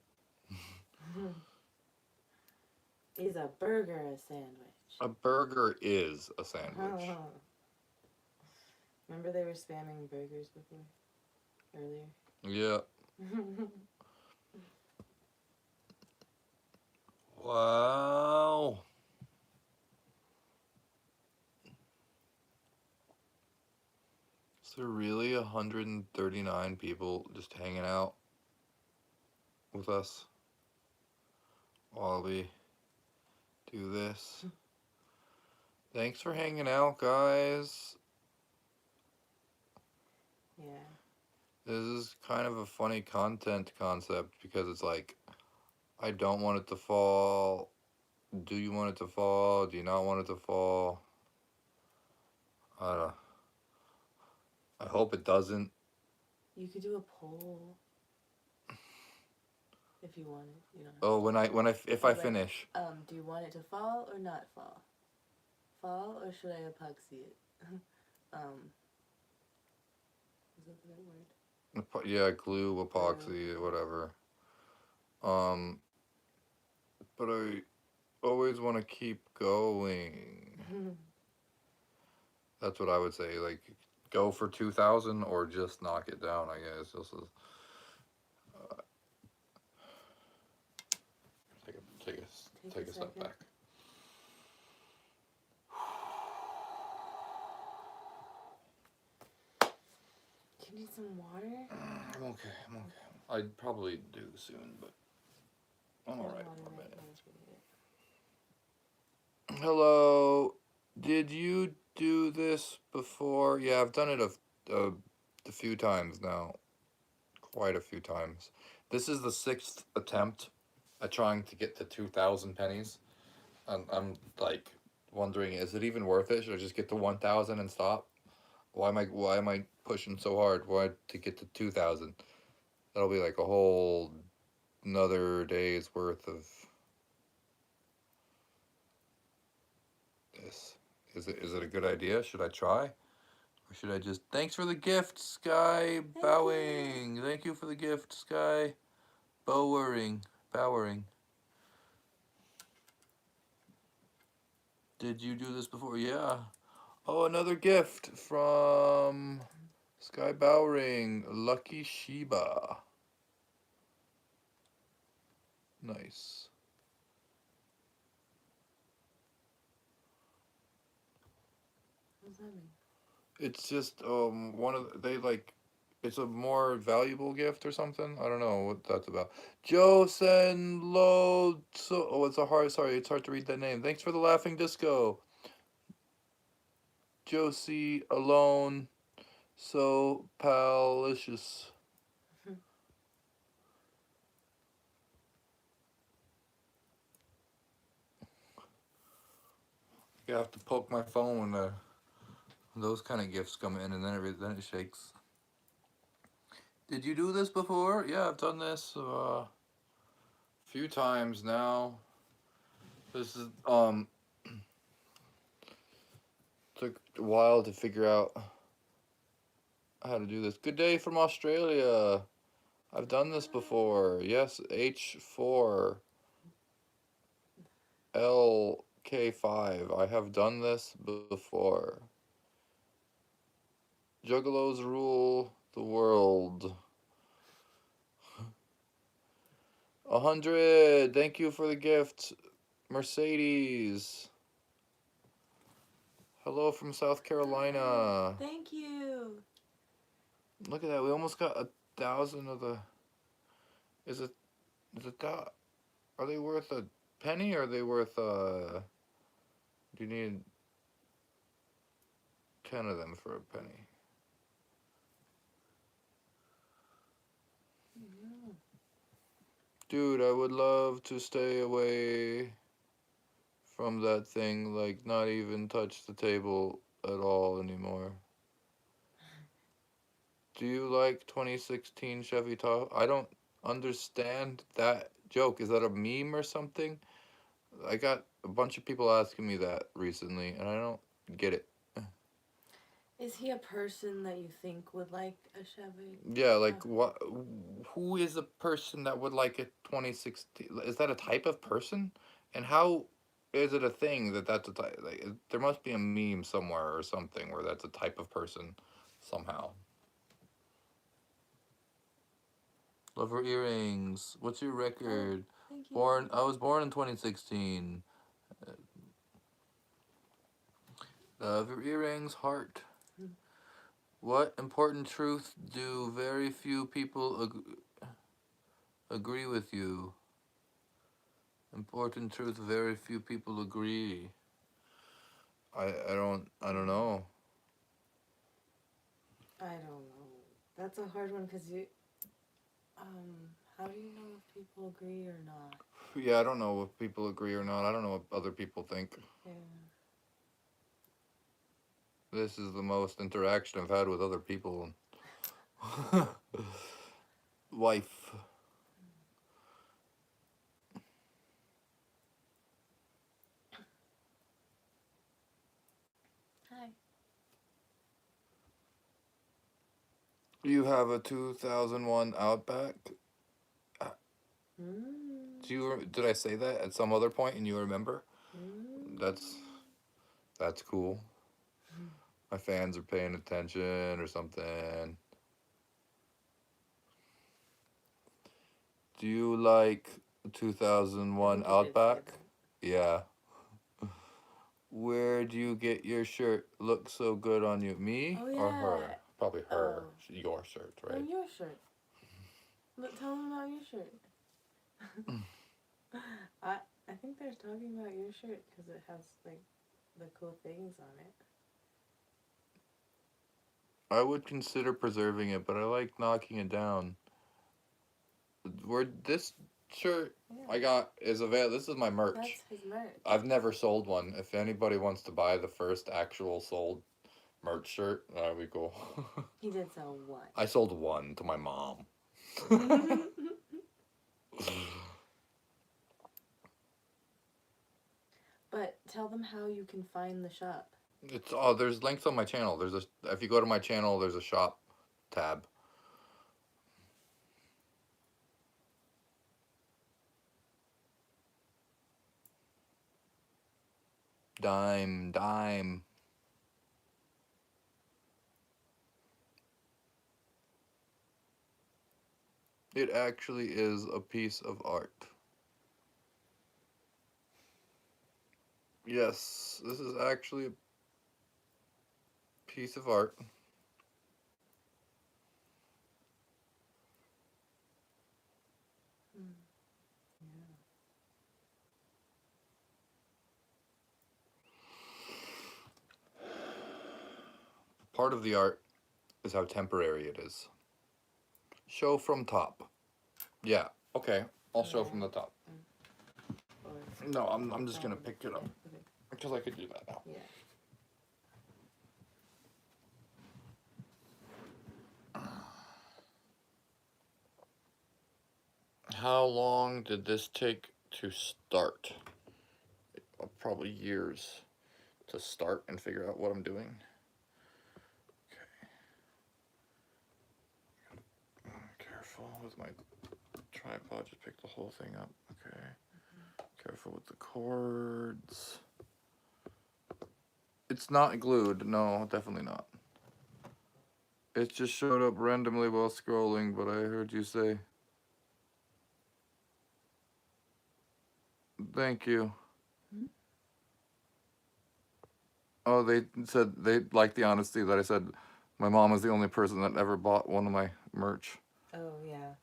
Is a burger a sandwich? A burger is a sandwich. Remember they were spamming burgers before? Earlier? Yeah. Wow. Is there really 139 people just hanging out with us while we do this? Thanks for hanging out, guys. Yeah. This is kind of a funny content concept because it's like, I don't want it to fall. Do you want it to fall? Do you not want it to fall? I don't know. I hope it doesn't. You could do a poll if you wanted. You know. Oh, if I finish. Do you want it to fall or not fall? Fall or should I epoxy it? Is that the right word? Yeah, glue, epoxy, whatever. but I always want to keep going. That's what I would say. Like, go for 2,000 or just knock it down. I guess this is. Take a take a Take take a a step second. back. Do you need some water? I'm okay. I'm okay. I'd probably do soon, but I'm There's alright water for a right minute. now if you need it. Hello. Did you do this before? Yeah, I've done it a few times now. Quite a few times. This is the 6th attempt at trying to get to 2,000 pennies. And I'm like wondering, is it even worth it? Should I just get to 1,000 and stop? Why am I pushing so hard? Why to get to 2,000? That'll be like a whole another day's worth of this. Is it a good idea? Should I try? Or should I just... Thanks for the gift, Sky Bowing. Thank you for the gift, Sky Bowering. Did you do this before? Yeah. Oh, another gift from Sky Bowering. Lucky Shiba. Nice. What does that mean? It's just one of they like it's a more valuable gift or something. I don't know what that's about. Josen Lo so oh it's hard to read that name. Thanks for the laughing disco. Josie alone so palicious. You have to poke my phone when those kind of gifts come in, and then it shakes. Did you do this before? Yeah, I've done this a few times now. This is took a while to figure out how to do this. Good day from Australia. I've done this before. Yes, H4 LK5. I have done this before. Juggalos rule the world. 100. Thank you for the gift, Mercedes. Hello from South Carolina. Thank you. Look at that. We almost got 1,000 of the. Is it that? Are they worth a penny or are they worth do you need 10 of them for a penny? Yeah. Dude, I would love to stay away from that thing, like not even touch the table at all anymore. Do you like 2016 Chevy Tahoe? I don't understand that joke. Is that a meme or something? I got a bunch of people asking me that recently, and I don't get it. Is he a person that you think would like a Chevy? Yeah, like what? Who is a person that would like a 2016? Is that a type of person? And how is it a thing that that's a type? Like, there must be a meme somewhere or something where that's a type of person somehow. Love her earrings. What's your record? Thank you. I was born in 2016. Love your earrings, heart. What important truth do very few people agree with you? Important truth, very few people agree. I don't know. I don't know. That's a hard one because how do you know if people agree or not? Yeah, I don't know if people agree or not. I don't know what other people think. Yeah. This is the most interaction I've had with other people. Life. Hi. You have a 2001 Outback? Did I say that at some other point and you remember? Mm. That's cool. My fans are paying attention or something. Do you like I 2001 think you did say Outback? that. Yeah. Where do you get your shirt? Looks so good on you. Me Oh or her? yeah. Probably her. Oh. Your shirt, Oh, right? your shirt. Look, tell them about your shirt. I think they're talking about your shirt because it has like the cool things on it. I would consider preserving it, but I like knocking it down. Where this shirt Yeah. I got is available. This is my merch. That's his merch. I've never sold one. If anybody wants to buy the first actual sold merch shirt, that'd be cool. He did sell one. I sold one to my mom. But tell them how you can find the shop. It's there's links on my channel. If you go to my channel, there's a shop tab. Dime. It actually is a piece of art. Yes, this is actually a piece of art. Mm. Yeah. Part of the art is how temporary it is. Show from top. Yeah, okay. I'll show from the top. Or No, I'm just gonna pick it up. Okay. Because I could do that now. Yeah. How long did this take to start? Probably years to start and figure out what I'm doing. Okay. Careful with my tripod, just pick the whole thing up. Okay. Careful with the cords. It's not glued. No, definitely not. It just showed up randomly while scrolling, but I heard you say. Thank you. Hmm? Oh, they said they liked the honesty that I said my mom is the only person that ever bought one of my merch. Oh yeah.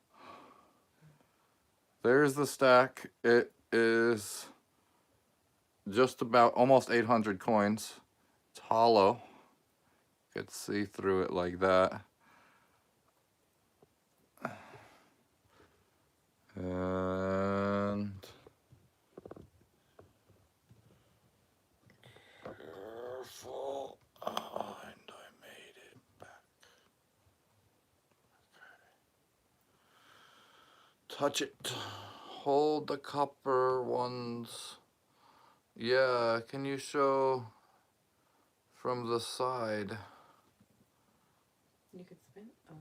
There's the stack. It is just about almost 800 coins. It's hollow. You could see through it like that. And careful. And I made it back. Touch it. Hold the copper ones. Yeah, can you show from the side? You could spin. Oh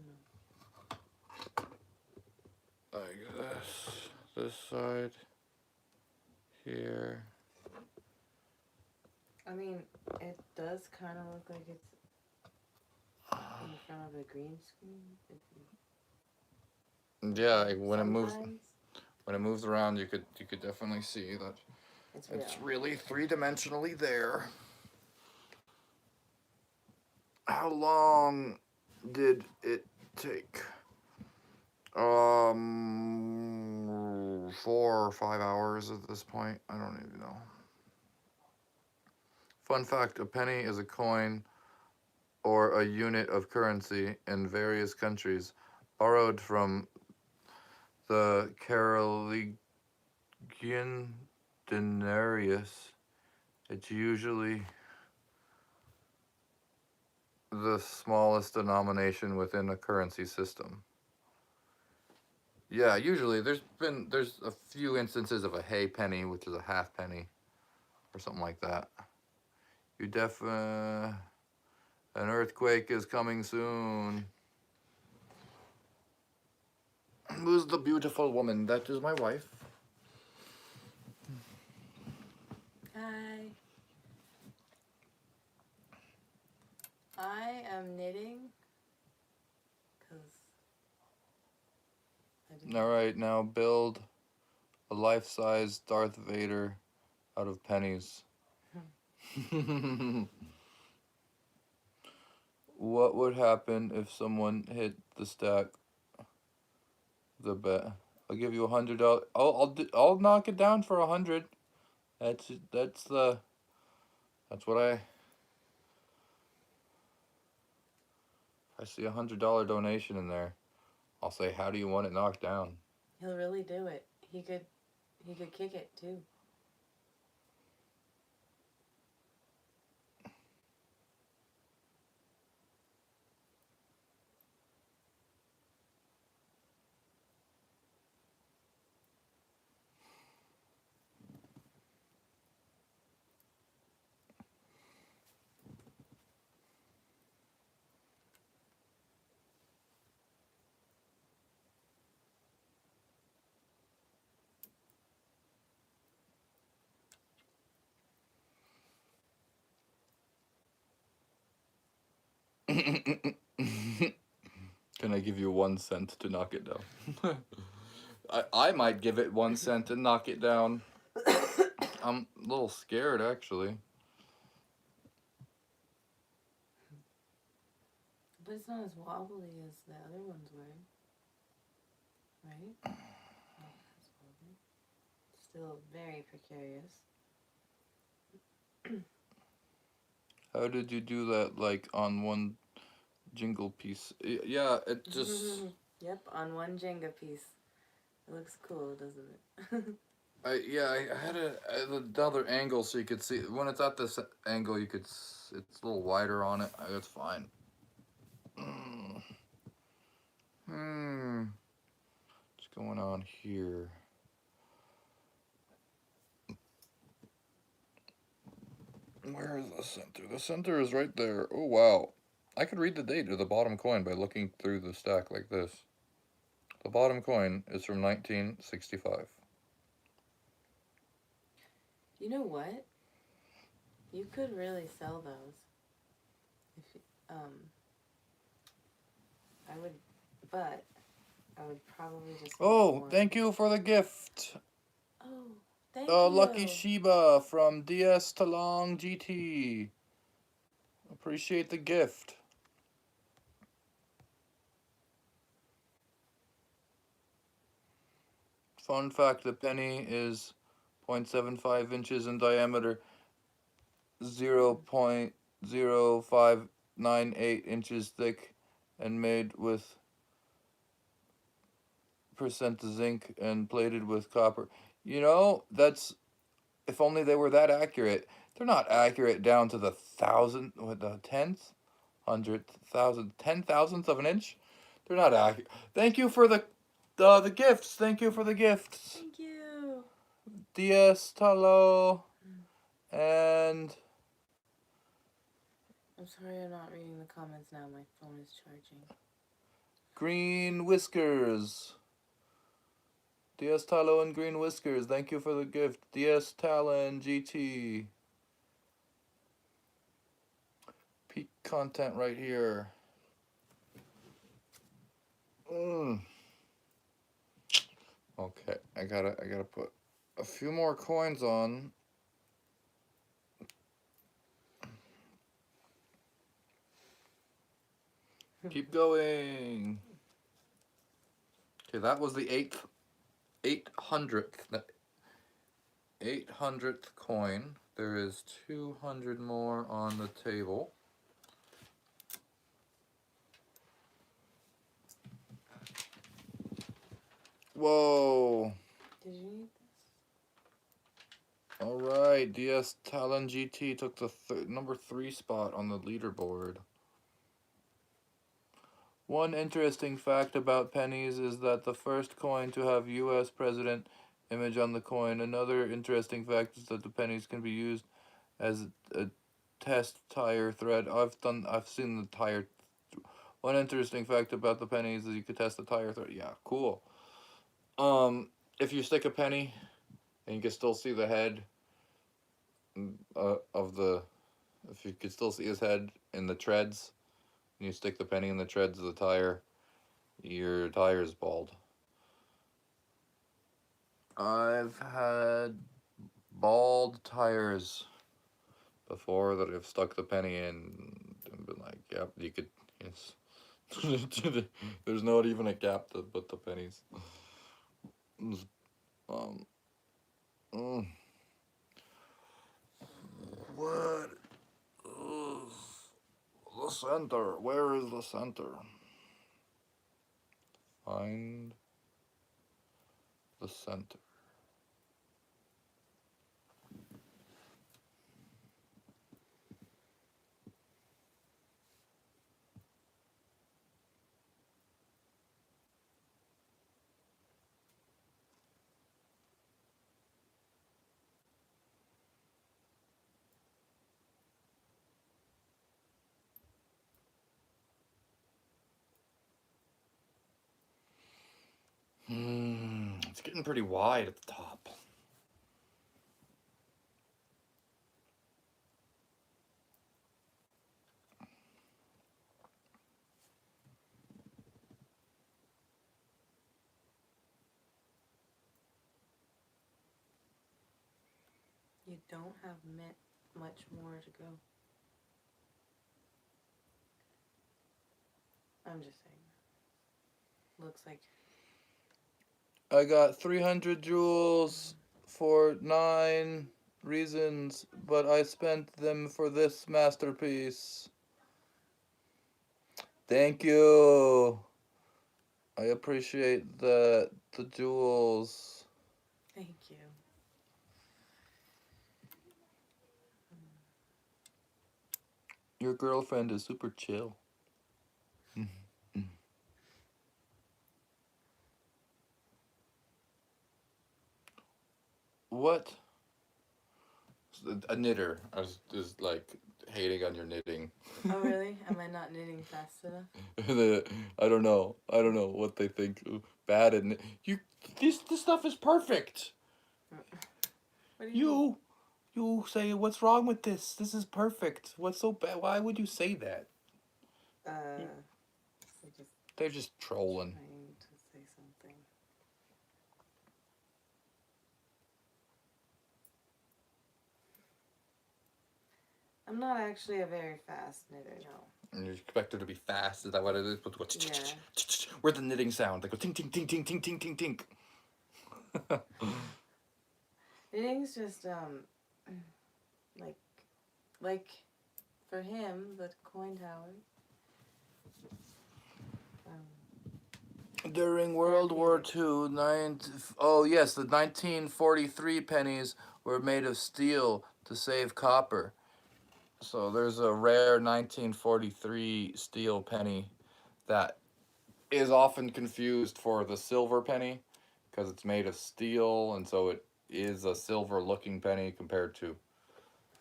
no. Like this. This side. Here. I mean, it does kind of look like it's in front of a green screen. Yeah, when Sometimes it moves around, you could definitely see that it's real. it's really three-dimensionally there. How long did it take? 4 or 5 hours at this point. I don't even know. Fun fact, a penny is a coin or a unit of currency in various countries, borrowed from the Carolingian denarius. It's usually the smallest denomination within a currency system. Yeah, usually there's a few instances of a hay penny, which is a half penny, or something like that. An earthquake is coming soon. Who's the beautiful woman? That is my wife. I am knitting because I do. All right, now build a life-size Darth Vader out of pennies. What would happen if someone hit the stack? The bet. I'll give you $100. I'll knock it down for 100. That's what I see $100 donation in there. I'll say, how do you want it knocked down? He'll really do it. He could kick it too. Can I give you 1 cent to knock it down? I might give it 1 cent to knock it down. I'm a little scared, actually. But it's not as wobbly as the other ones were. Right? Not as wobbly. Still very precarious. How did you do that, like, on one jingle piece? Yeah, it just... Yep, on one Jenga piece. It looks cool, doesn't it? I had the other angle so you could see. When it's at this angle, it's a little wider on it. It's fine. What's going on here? Where is the center? The center is right there. Oh, wow. I could read the date of the bottom coin by looking through the stack like this. The bottom coin is from 1965. You know what? You could really sell those. If I would, but I would probably just. Oh, thank you for the gift. Oh, thank you. Lucky Sheba from DS Talong GT. Appreciate the gift. Fun fact, the penny is 0.75 inches in diameter, 0.0598 inches thick, and made with percent zinc and plated with copper. You know, that's, if only they were that accurate. They're not accurate down to the thousandth, the tenth, 10,000th of an inch. They're not accurate. Thank you for the gifts. Thank you for the gifts. Thank you. DS Talo and I'm sorry I'm not reading the comments now. My phone is charging. Green Whiskers. DS Talo and Green Whiskers. Thank you for the gift. DS Talon GT. Peak content right here. Okay, I gotta put a few more coins on. Keep going. Okay, that was the 800th coin. There is 200 more on the table. Whoa. Did you need this? All right, DS Talon GT took the number 3 spot on the leaderboard. One interesting fact about pennies is that the first coin to have U.S. president image on the coin. Another interesting fact is that the pennies can be used as a test tire thread. I've seen the tire. One interesting fact about the pennies is you could test the tire thread. Yeah, cool. If you stick a penny and you can still see the head of the If you could still see his head in the treads, and you stick the penny in the treads of the tire, your tire's bald. I've had bald tires before that I've stuck the penny in and been like, yep, you could, yes. There's not even a gap to put the pennies. Um, mm. What is the center? Where is the center? Find the center. It's getting pretty wide at the top. You don't have much more to go. I'm just saying. Looks like I got 300 jewels for 9 reasons, but I spent them for this masterpiece. Thank you. I appreciate the jewels. thank you. Your girlfriend is super chill. What? A knitter is like hating on your knitting. Oh really? Am I not knitting fast enough? I don't know. I don't know what they think. Bad at you. This stuff is perfect. What do you mean? You say what's wrong with this? This is perfect. What's so bad? Why would you say that? I'm just They're just trolling. trying to say something. I'm not actually a very fast knitter, no. And you expect her to be fast? Is that what it is? Yeah. Where's the knitting sound? They go ting ting ting ting ting ting ting ting. Knitting's just like for him, the coin tower. During World War II, yes, the 1943 pennies were made of steel to save copper. So there's a rare 1943 steel penny that is often confused for the silver penny because it's made of steel, and so it is a silver looking penny compared to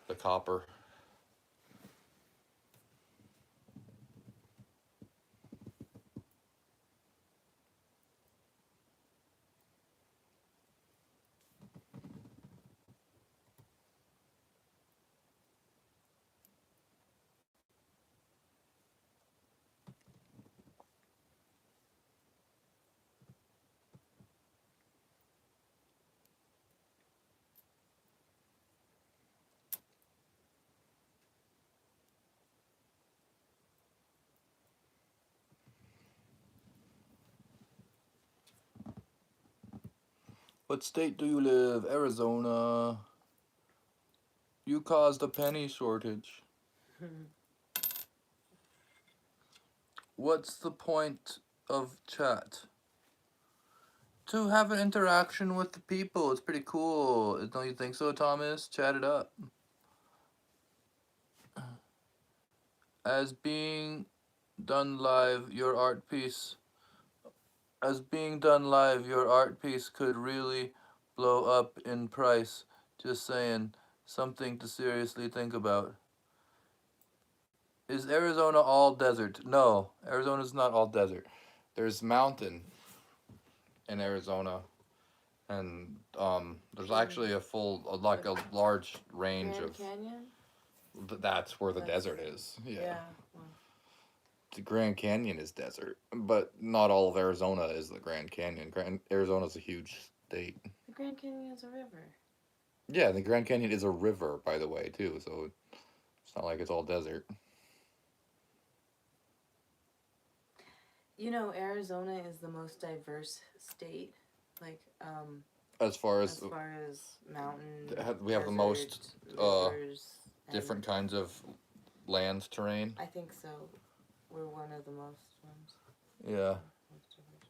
the copper. What state do you live? Arizona. You caused a penny shortage. What's the point of chat? To have an interaction with the people. It's pretty cool. Don't you think so, Thomas? Chat it up. As being done live, your art piece. As being done live, your art piece could really blow up in price. Just saying. Something to seriously think about. Is Arizona all desert? No, Arizona's not all desert. There's mountain in Arizona, and there's actually a large range Grand of Canyon? That's where the That's- desert is. Yeah. Well, The Grand Canyon is desert, but not all of Arizona is the Grand Canyon. Arizona's a huge state. the Grand Canyon is a river. Yeah, the Grand Canyon is a river, by the way, too. So it's not like it's all desert. You know, Arizona is the most diverse state. Like, As far as as far as mountain, we have the desert, most rivers, and different kinds of land terrain. I think so. We're one of the most ones. Yeah. Most diverse.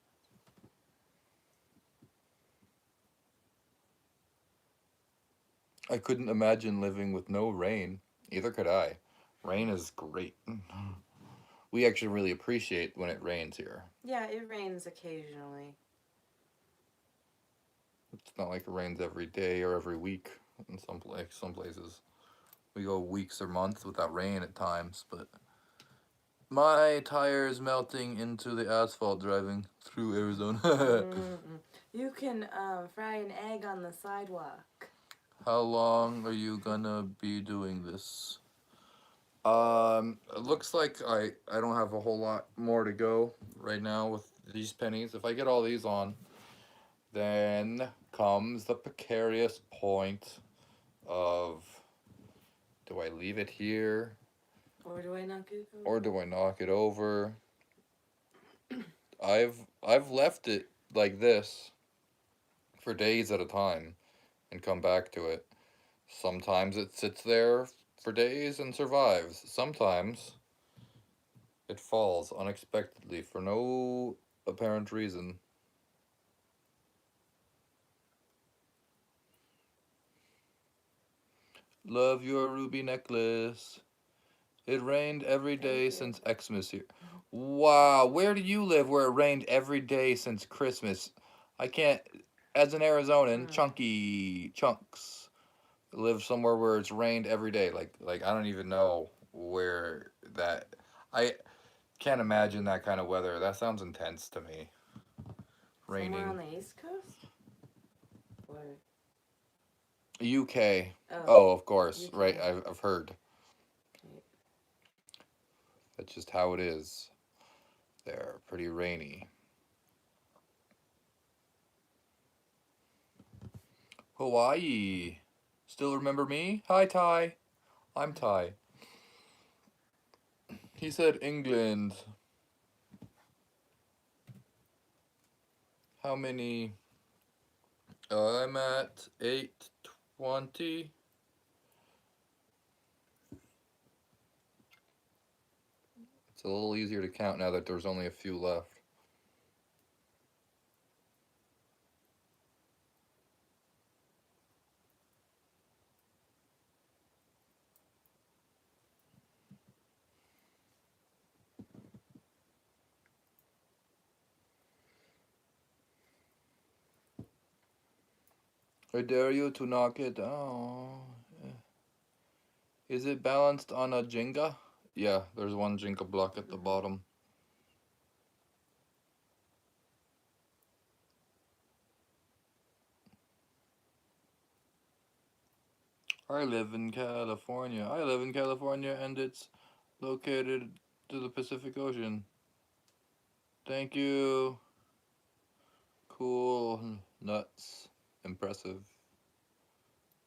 I couldn't imagine living with no rain. Either could I. Rain is great. We actually really appreciate when it rains here. Yeah, it rains occasionally. It's not like it rains every day or every week in some places. We go weeks or months without rain at times, but my tires melting into the asphalt driving through Arizona. Mm-mm. You can fry an egg on the sidewalk. How long are you gonna be doing this? It looks like I don't have a whole lot more to go right now with these pennies. If I get all these on, then comes the precarious point of, do I leave it here Or do I knock it over? or do I knock it over? I've left it like this for days at a time and come back to it. Sometimes it sits there for days and survives. Sometimes it falls unexpectedly for no apparent reason. Love your ruby necklace. It rained every day you. since Xmas here. Wow, where do you live where it rained every day since Christmas? I can't, as an Arizonan, chunky chunks, live somewhere where it's rained every day. Like I don't even know where that. I can't imagine that kind of weather. That sounds intense to me. Raining. Somewhere on the East Coast? Or UK. Oh, of course. UK. Right, I've heard. Right. That's just how it is. They're pretty rainy. Hawaii. Still remember me? Hi, Ty. I'm Ty. He said England. How many? I'm at 820. It's a little easier to count now that there's only a few left. I dare you to knock it down. Is it balanced on a Jenga? Yeah, there's one Jenga block at the bottom. I live in California. I live in California and it's located to the Pacific Ocean. Thank you. Cool. Nuts. Impressive.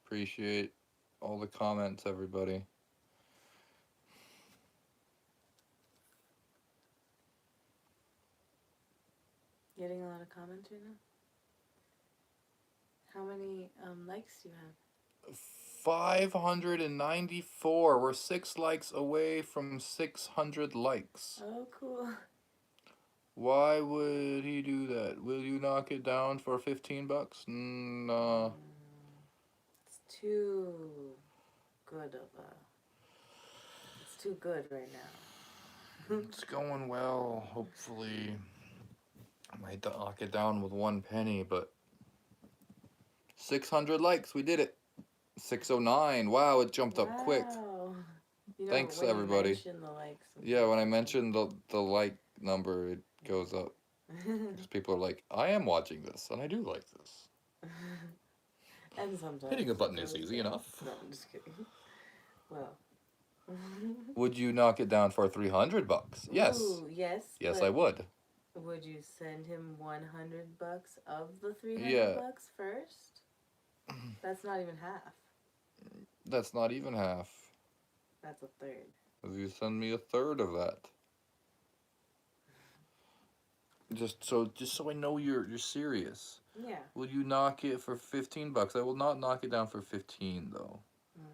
Appreciate all the comments, everybody. Getting a lot of comments right now? How many likes do you have? 594. We're 6 likes away from 600 likes. Oh, cool. Why would he do that? Will you knock it down for 15 bucks? No. It's too good of a... It's too good right now. It's going well. Hopefully, I might knock it down with 1 penny, but 600 likes. We did it. 609. Wow, it jumped up quick. You know, Thanks, when everybody. You mention the likes. Yeah, when I mentioned the like number, it goes up. Because people are like, I am watching this, and I do like this. And sometimes Hitting a button is easy enough. No, I'm just kidding. Well, Would you knock it down for $300? Yes. Ooh, yes. Yes, but I would. would you send him $100 of the 300 Yeah. bucks first? That's not even half. That's not even half. That's a third. If you send me a third of that. Just so I know you're serious. Yeah. Will you knock it for $15? I will not knock it down for 15 though. Mm.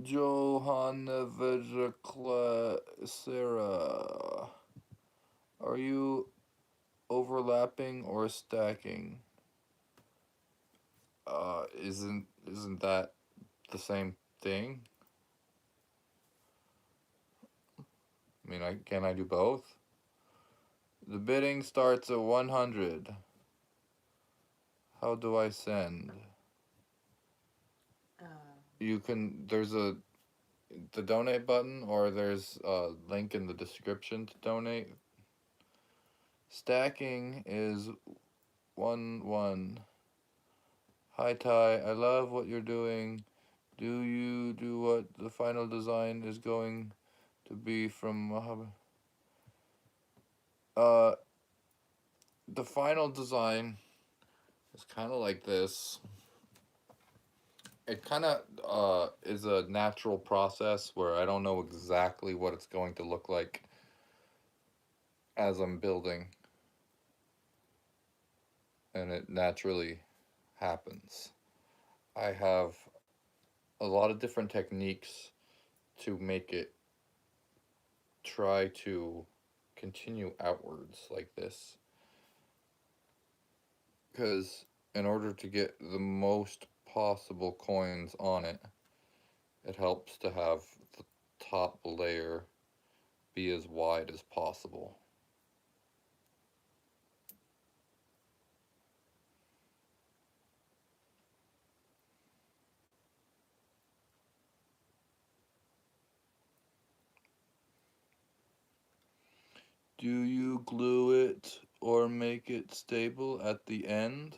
Johanna Vejakla Sarah. Are you overlapping or stacking? Isn't that the same thing? I mean, can I do both? The bidding starts at 100. How do I send? Uh, You can, there's the donate button, or there's a link in the description to donate. Stacking is 1-1. Hi Tai, I love what you're doing. Do you do what the final design is going to be from the final design is kind of like this. It kind of is a natural process where I don't know exactly what it's going to look like as I'm building, and it naturally happens. I have a lot of different techniques to make it try to continue outwards like this, because in order to get the most possible coins on it, it helps to have the top layer be as wide as possible. Do you glue it or make it stable at the end?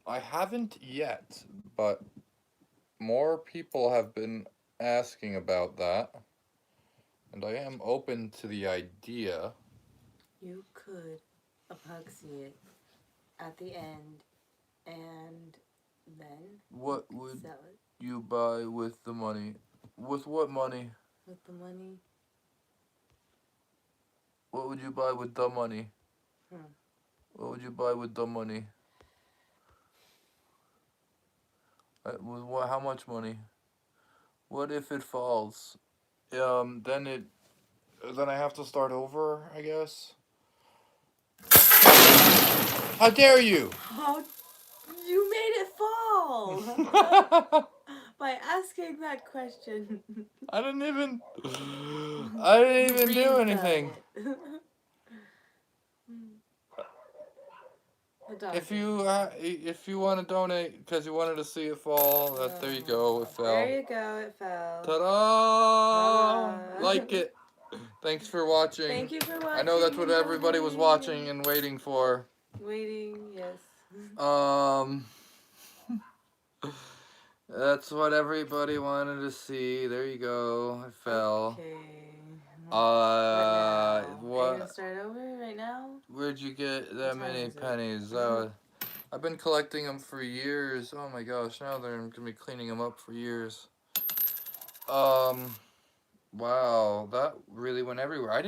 I haven't yet, but more people have been asking about that, and I am open to the idea. you could epoxy it at the end and then What would sell it you buy with the money? With what money? with the money. What would you buy with the money? Hmm. What would you buy with the money? With what? How much money? What if it falls? Then I have to start over, I guess. How dare you! How you made it fall by asking that question. I didn't even. I didn't even do Reset anything. it. If you want to donate because you wanted to see it fall, there you go. It fell. There you go. It fell. Ta-da! Ta-da. Like it. Thanks for watching. Thank you for watching. I know that's what and everybody was donating watching and waiting for. Waiting, yes. That's what everybody wanted to see. There you go. It fell. Okay. What? Are you gonna start over right now? Where'd you get that What time many is it? pennies? I've been collecting them for years. Oh my gosh, now they're gonna be cleaning them up for years. Wow, that really went everywhere. I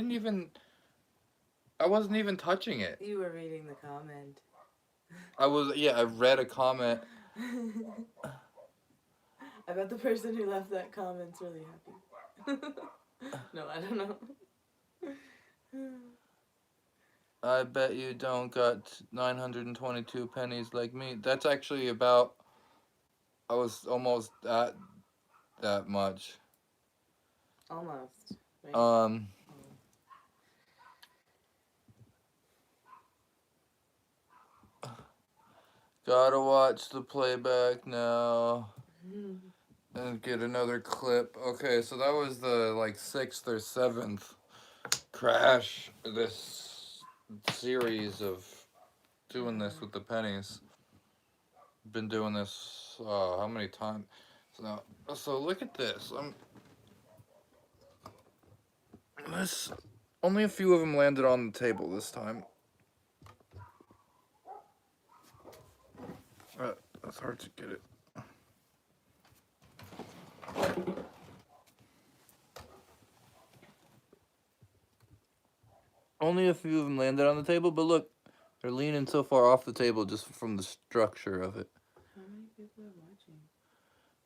wasn't even touching it. You were reading the comment. I read a comment. I bet the person who left that comment's really happy. No, I don't know. I bet you don't got 922 pennies like me. That's actually about, I was almost at that much. Almost. Right? Gotta watch the playback now and get another clip. Okay, so that was the like 6th or 7th crash this series of doing this with the pennies. Been doing this how many times? So look at this. This only a few of them landed on the table this time. That's hard to get it. Only a few of them landed on the table, but look, they're leaning so far off the table just from the structure of it. How many people are watching?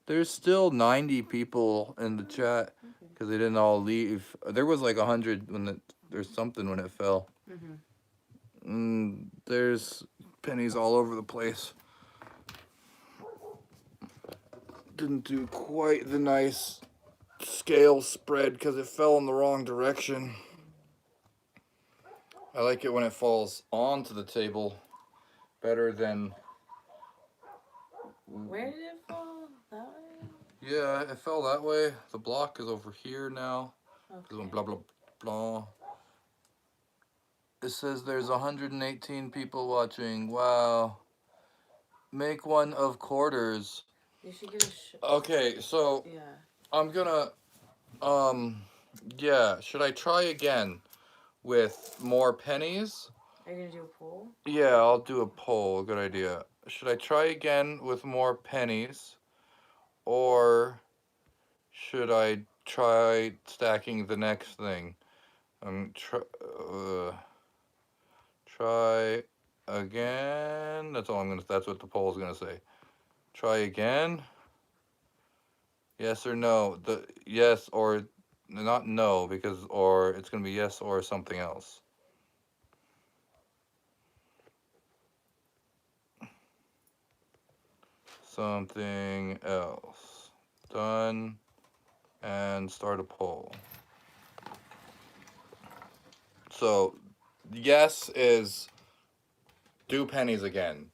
There's still 90 people in the chat because they didn't all leave. There was like 100 when there's something when it fell. There's pennies all over the place. Didn't do quite the nice scale spread because it fell in the wrong direction. I like it when it falls onto the table better than... Where did it fall? That way? Yeah, it fell that way. The block is over here now. Okay. Blah, blah, blah. It says there's 118 people watching. Wow. Make one of quarters. You should get a Okay, so yeah. I'm gonna, yeah, should I try again with more pennies? Are you gonna do a poll? Yeah, I'll do a poll. Good idea. Should I try again with more pennies? Or should I try stacking the next thing? Try again. That's all I'm gonna. That's what the poll is gonna say. Try again. Yes or no? The yes or not no because or it's gonna be yes or something else. Something else. Done. And start a poll. So yes is do pennies again.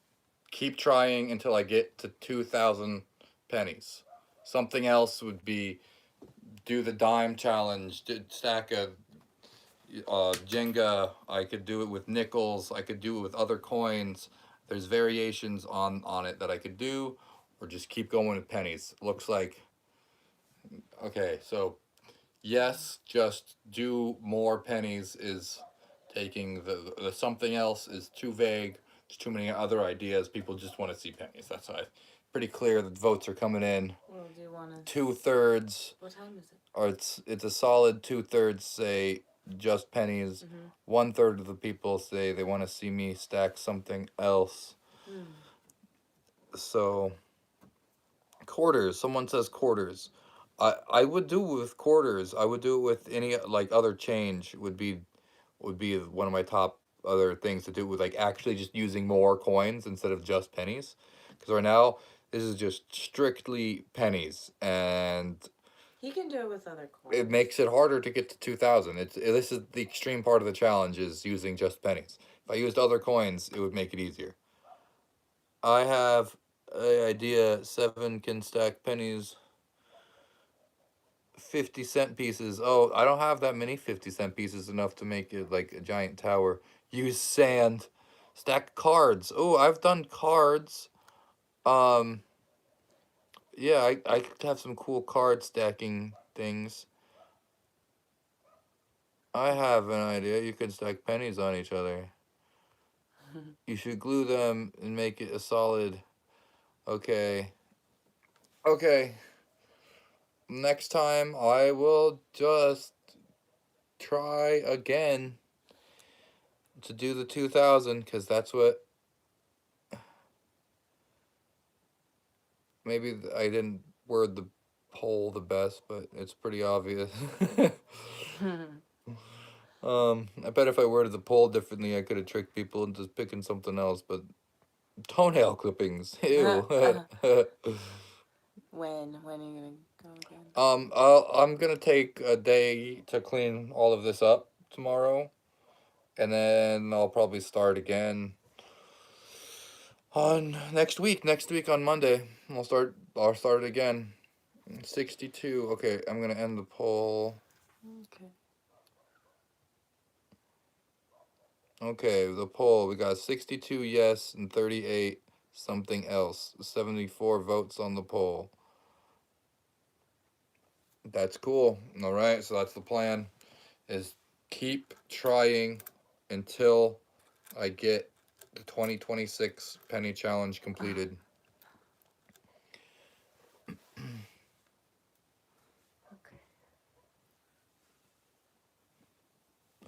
Keep trying until I get to 2,000 pennies. Something else would be do the dime challenge, stack a Jenga. I could do it with nickels. I could do it with other coins. There's variations on it that I could do, or just keep going with pennies. Looks like, okay, so yes, just do more pennies is taking the something else is too vague. There's too many other ideas. People just want to see pennies. That's why. Pretty clear that votes are coming in. Well, do you want to? 2/3. What time is it? Or it's a solid 2/3 say just pennies. 1/3 of the people say they want to see me stack something else. So quarters. Someone says quarters. I would do it with quarters. I would do it with any like other change would be one of my top other things to do with like actually just using more coins instead of just pennies. Because right now this is just strictly pennies and He can do it with other coins. it makes it harder to get to 2,000. This is the extreme part of the challenge is using just pennies. If I used other coins, it would make it easier. I have an idea. 7 can stack pennies. 50-cent pieces. Oh, I don't have that many 50-cent pieces enough to make it like a giant tower. Use sand. Stack cards. Oh, I've done cards. Yeah, I could have some cool card stacking things. I have an idea. You could stack pennies on each other. You should glue them and make it a solid. Okay. Okay. Next time I will just try again to do the 2,000 because that's what. Maybe I didn't word the poll the best, but it's pretty obvious. I bet if I worded the poll differently, I could have tricked people into picking something else, but toenail clippings. Ew. When are you gonna go again? I'm gonna take a day to clean all of this up tomorrow, and then I'll probably start again on next week. Next week on Monday, I'll start it again. 62. Okay, I'm gonna end the poll. Okay. Okay, the poll, we got 62 yes and 38 something else. 74 votes on the poll. That's cool. All right, so that's the plan, is keep trying until I get the 2026 penny challenge completed. Okay.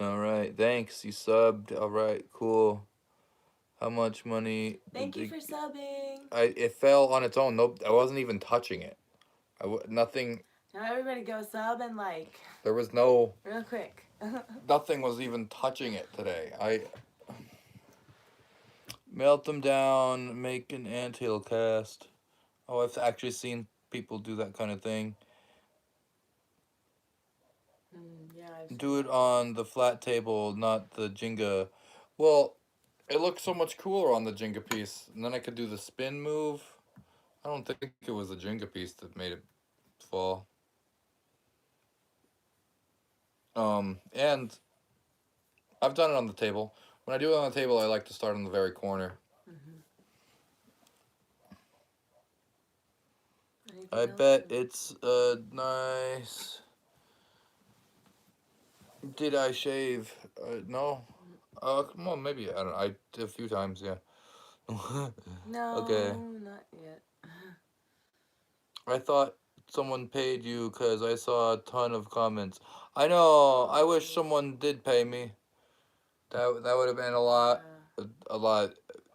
All right, thanks. You subbed. All right, cool. How much money? Thank you for subbing. It fell on its own. Nope, I wasn't even touching it. Nothing. Now everybody go sub and like. There was no. Real quick. Nothing was even touching it today. I melt them down, make an anthill cast. Oh, I've actually seen people do that kind of thing. Yeah, I've seen Do it that. on the flat table, not the Jenga. Well, it looks so much cooler on the Jenga piece. And then I could do the spin move. I don't think it was the Jenga piece that made it fall. And I've done it on the table. When I do it on the table, I like to start on the very corner. I bet it's nice. Did I shave? No. Well, maybe. I don't know. I did a few times, yeah. No, Okay. not yet. I thought someone paid you because I saw a ton of comments. I know. I wish someone did pay me. That would have been a lot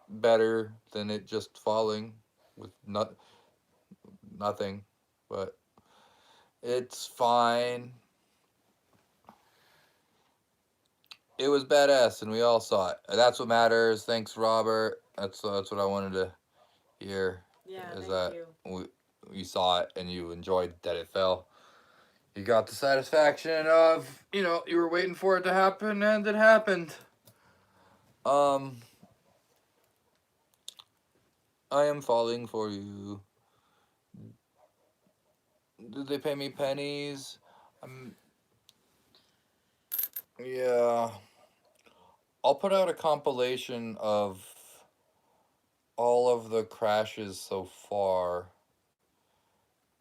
better than it just falling with nothing. But it's fine. It was badass, and we all saw it. That's what matters. Thanks, Robert. That's what I wanted to hear. Yeah, Is thank that you. you saw it and you enjoyed that it fell. You got the satisfaction of, you were waiting for it to happen, and it happened. I am falling for you. Did they pay me pennies? Yeah. I'll put out a compilation of all of the crashes so far.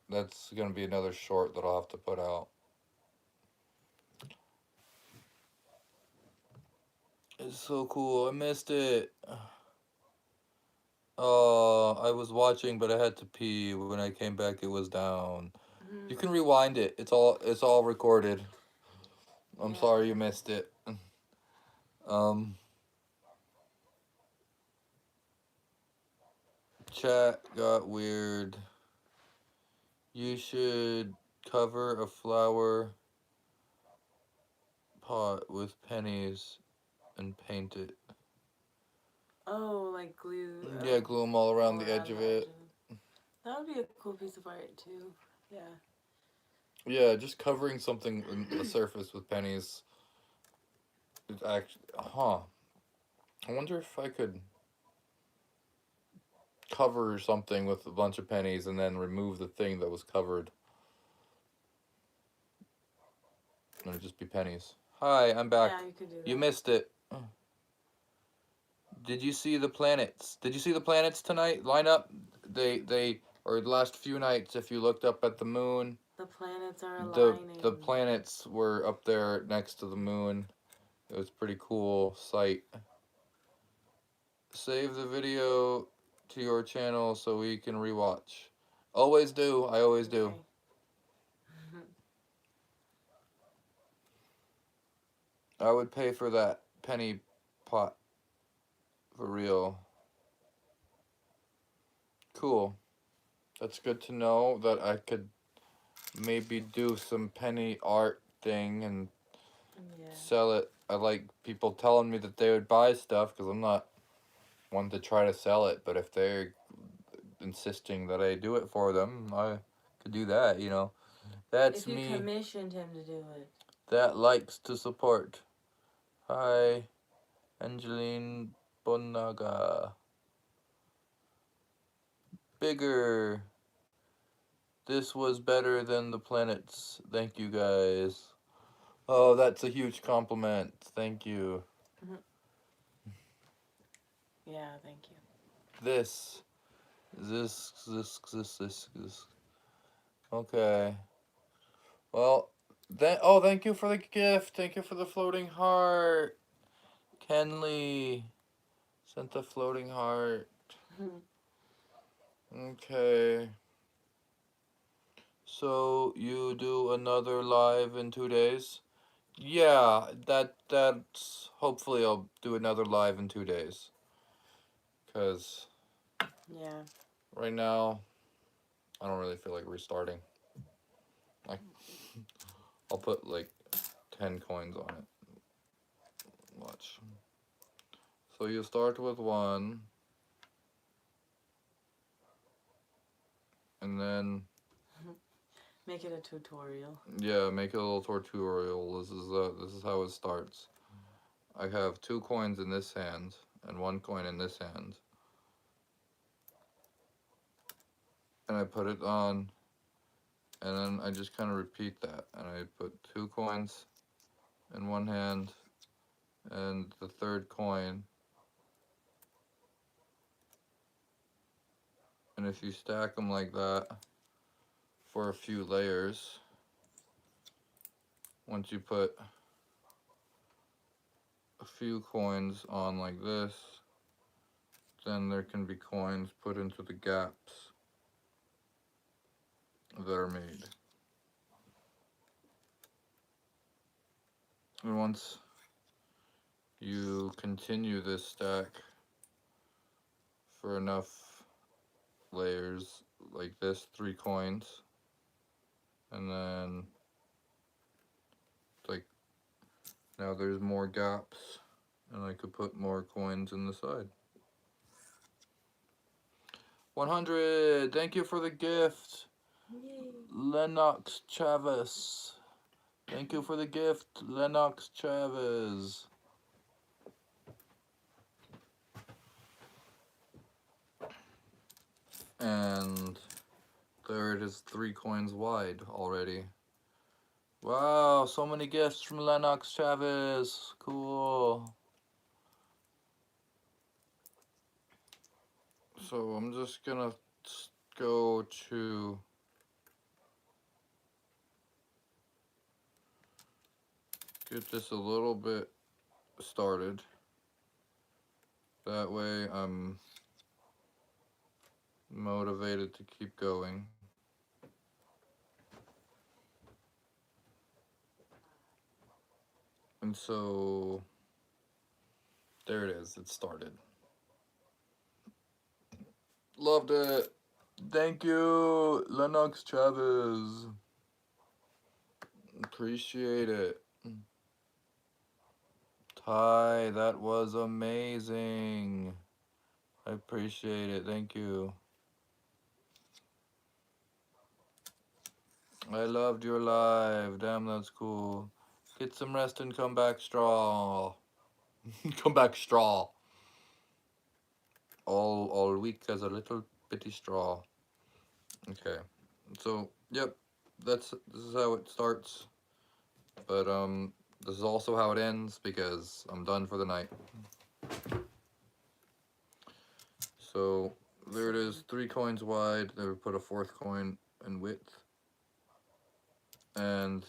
That's going to be another short that I'll have to put out. It's so cool. I missed it. I was watching, but I had to pee. When I came back, it was down. You can rewind it. It's all recorded. I'm sorry you missed it. Chat got weird. You should cover a flower pot with pennies and paint it. Oh, like glue. Yeah, glue them all around the edge of it. That would be a cool piece of art too. Yeah. Yeah, just covering something in the surface with pennies. It's actually, I wonder if I could cover something with a bunch of pennies and then remove the thing that was covered. And it'd just be pennies. Hi, I'm back. Yeah, you could do that. You missed it. Did you see the planets? Did you see the planets tonight line up? Or the last few nights, if you looked up at the moon, the planets are aligning. The planets were up there next to the moon. It was a pretty cool sight. Save the video to your channel so we can rewatch. Always do. I always do. I would pay for that penny pot. For real. Cool. That's good to know that I could maybe do some penny art thing and sell it. I like people telling me that they would buy stuff because I'm not one to try to sell it. But if they're insisting that I do it for them, I could do that, That's me. If you commissioned him to do it. That likes to support. Hi, Angeline Bonaga. Bigger. This was better than the planets. Thank you, guys. Oh, that's a huge compliment. Thank you. Yeah, thank you. This This. Okay. Well, then. Oh, thank you for the gift. Thank you for the floating heart. Kenley sent the floating heart. Okay. So you do another live in 2 days? Yeah, that's hopefully I'll do another live in 2 days. Cause Yeah. right now I don't really feel like restarting. I I'll put like 10 coins on it. Watch. So you start with one, and then Make it a tutorial. yeah, make a little tutorial. This is how it starts. I have 2 coins in this hand and 1 coin in this hand, and I put it on, and then I just kind of repeat that, and I put 2 coins in one hand, and the third coin. And if you stack them like that for a few layers, once you put a few coins on like this, then there can be coins put into the gaps that are made. And once you continue this stack for enough layers like this, 3 coins, and then like now there's more gaps, and I could put more coins in the side. 100, thank you for the gift. Yay. Lennox Chavez. Thank you for the gift, Lennox Chavez. And there it is, 3 coins wide already. Wow, so many gifts from Lennox Chavez. Cool. So I'm just gonna go to get this a little bit started. That way I'm motivated to keep going. And so there it is, it started. Loved it. Thank you, Lennox Chavez. Appreciate it. Ty, that was amazing. I appreciate it. Thank you. I loved your live. Damn, that's cool. Get some rest and come back straw. Come back straw. All weak as a little bitty straw. Okay. So, yep. This is how it starts. But this is also how it ends because I'm done for the night. So there it is, 3 coins wide. They would put a 4th coin in width, and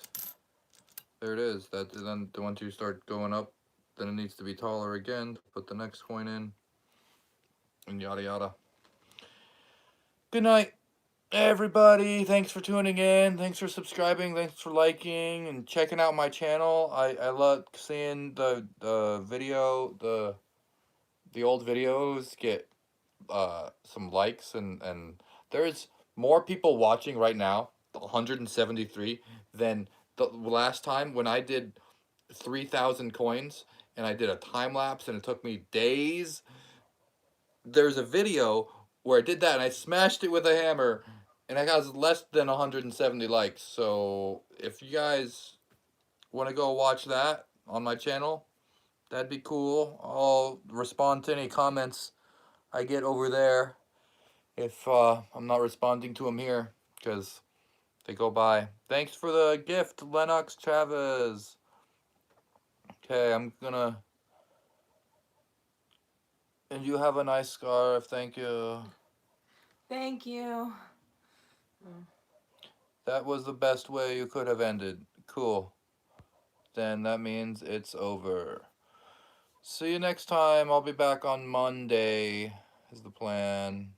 there it is. That then once you start going up, then it needs to be taller again to put the next coin in, and yada yada. Good night, everybody. Thanks for tuning in. Thanks for subscribing. Thanks for liking and checking out my channel. I love seeing the video the old videos get some likes, and there's more people watching right now, 173, than the last time when I did 3,000 coins and I did a time lapse and it took me days. There's a video where I did that and I smashed it with a hammer and I got less than 170 likes. So if you guys want to go watch that on my channel, that'd be cool. I'll respond to any comments I get over there if I'm not responding to them here, because they go by. Thanks for the gift, Lennox Chavez. Okay, I'm gonna... And you have a nice scarf, thank you. Thank you. That was the best way you could have ended. Cool. Then that means it's over. See you next time. I'll be back on Monday, is the plan.